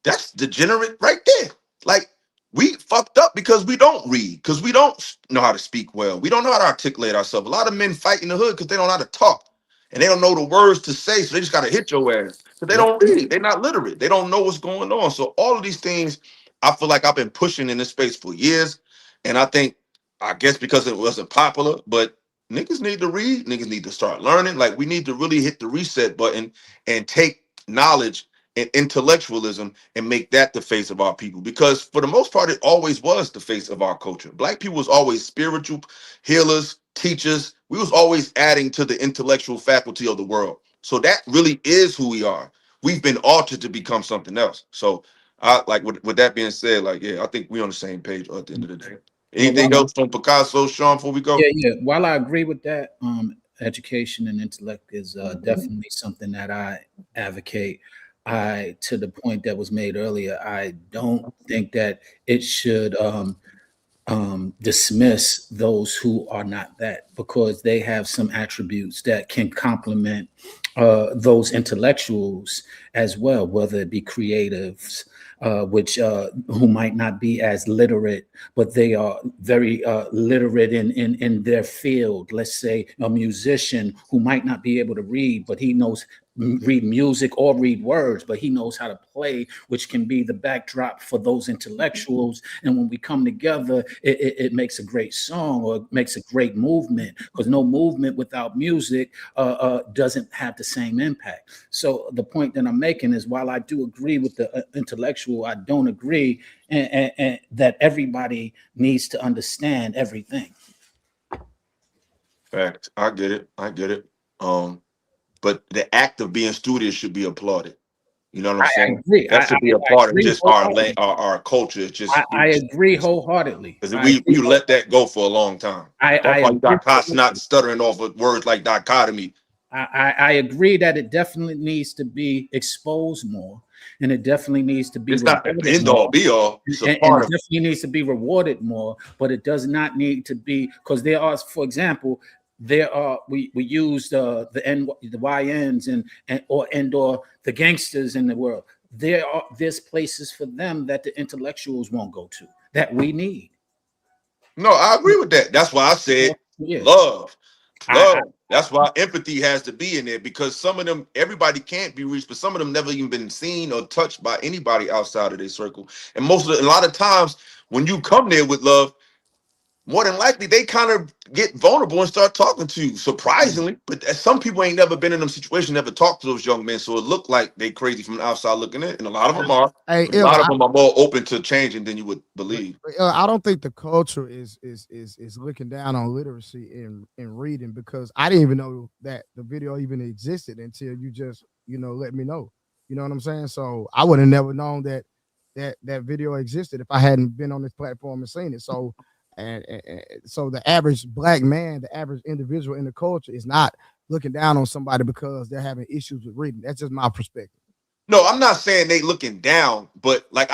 that's degenerate right there. Like, we fucked up because we don't read, because we don't know how to speak well. We don't know how to articulate ourselves. A lot of men fight in the hood because they don't know how to talk and they don't know the words to say. So they just got to hit your ass. But they don't read. They're not literate. They don't know what's going on. So all of these things, I feel like I've been pushing in this space for years. And I guess because it wasn't popular, but niggas need to read. Niggas need to start learning. Like, we need to really hit the reset button and take knowledge and intellectualism and make that the face of our people, because for the most part it always was the face of our culture. Black people was always spiritual healers, teachers. We was always adding to the intellectual faculty of the world. So that really is who we are. We've been altered to become something else. So I like, with that being said, like, yeah, I think we're on the same page at the end of the day. Anything else from Picasso, Sean, before we go? Yeah. While I agree with that, education and intellect is definitely something that I advocate. To the point that was made earlier, I don't think that it should dismiss those who are not that, because they have some attributes that can complement those intellectuals as well, whether it be creatives, who might not be as literate, but they are very literate in their field. Let's say a musician who might not be able to read, but he knows read music or read words, but he knows how to play, which can be the backdrop for those intellectuals. And when we come together, it makes a great song, or it makes a great movement, because no movement without music doesn't have the same impact. So the point that I'm making is, while I do agree with the intellectual, I don't agree and that everybody needs to understand everything. Fact. I get it. But the act of being studious should be applauded. You know what I'm saying? Agree. That should be a part of just our culture. It's just I agree wholeheartedly. Because we let that go for a long time. You got cops not stuttering off of words like dichotomy. I agree that it definitely needs to be exposed more, and it definitely needs to be. It's not the end all be all. It definitely needs to be rewarded more, but it does not need to be, because there are, for example, we use the YNs or the gangsters in the world. There's places for them that the intellectuals won't go to, that we need. No, I agree with that. That's why I said love. That's why empathy has to be in there, because some of them, everybody can't be reached, but some of them never even been seen or touched by anybody outside of their circle. And a lot of times when you come there with love, more than likely they kind of get vulnerable and start talking to you, surprisingly. But some people ain't never been in them situations, never talked to those young men, so it looked like they crazy from the outside looking in. And a lot of them are. A lot of them are more open to changing than you would believe. I don't think the culture is looking down on literacy in reading, because I didn't even know that the video even existed until you just let me know. You know what I'm saying? So I would have never known that video existed if I hadn't been on this platform and seen it. So. And so the average black man, the average individual in the culture is not looking down on somebody because they're having issues with reading. That's just my perspective. No, I'm not saying they looking down, but like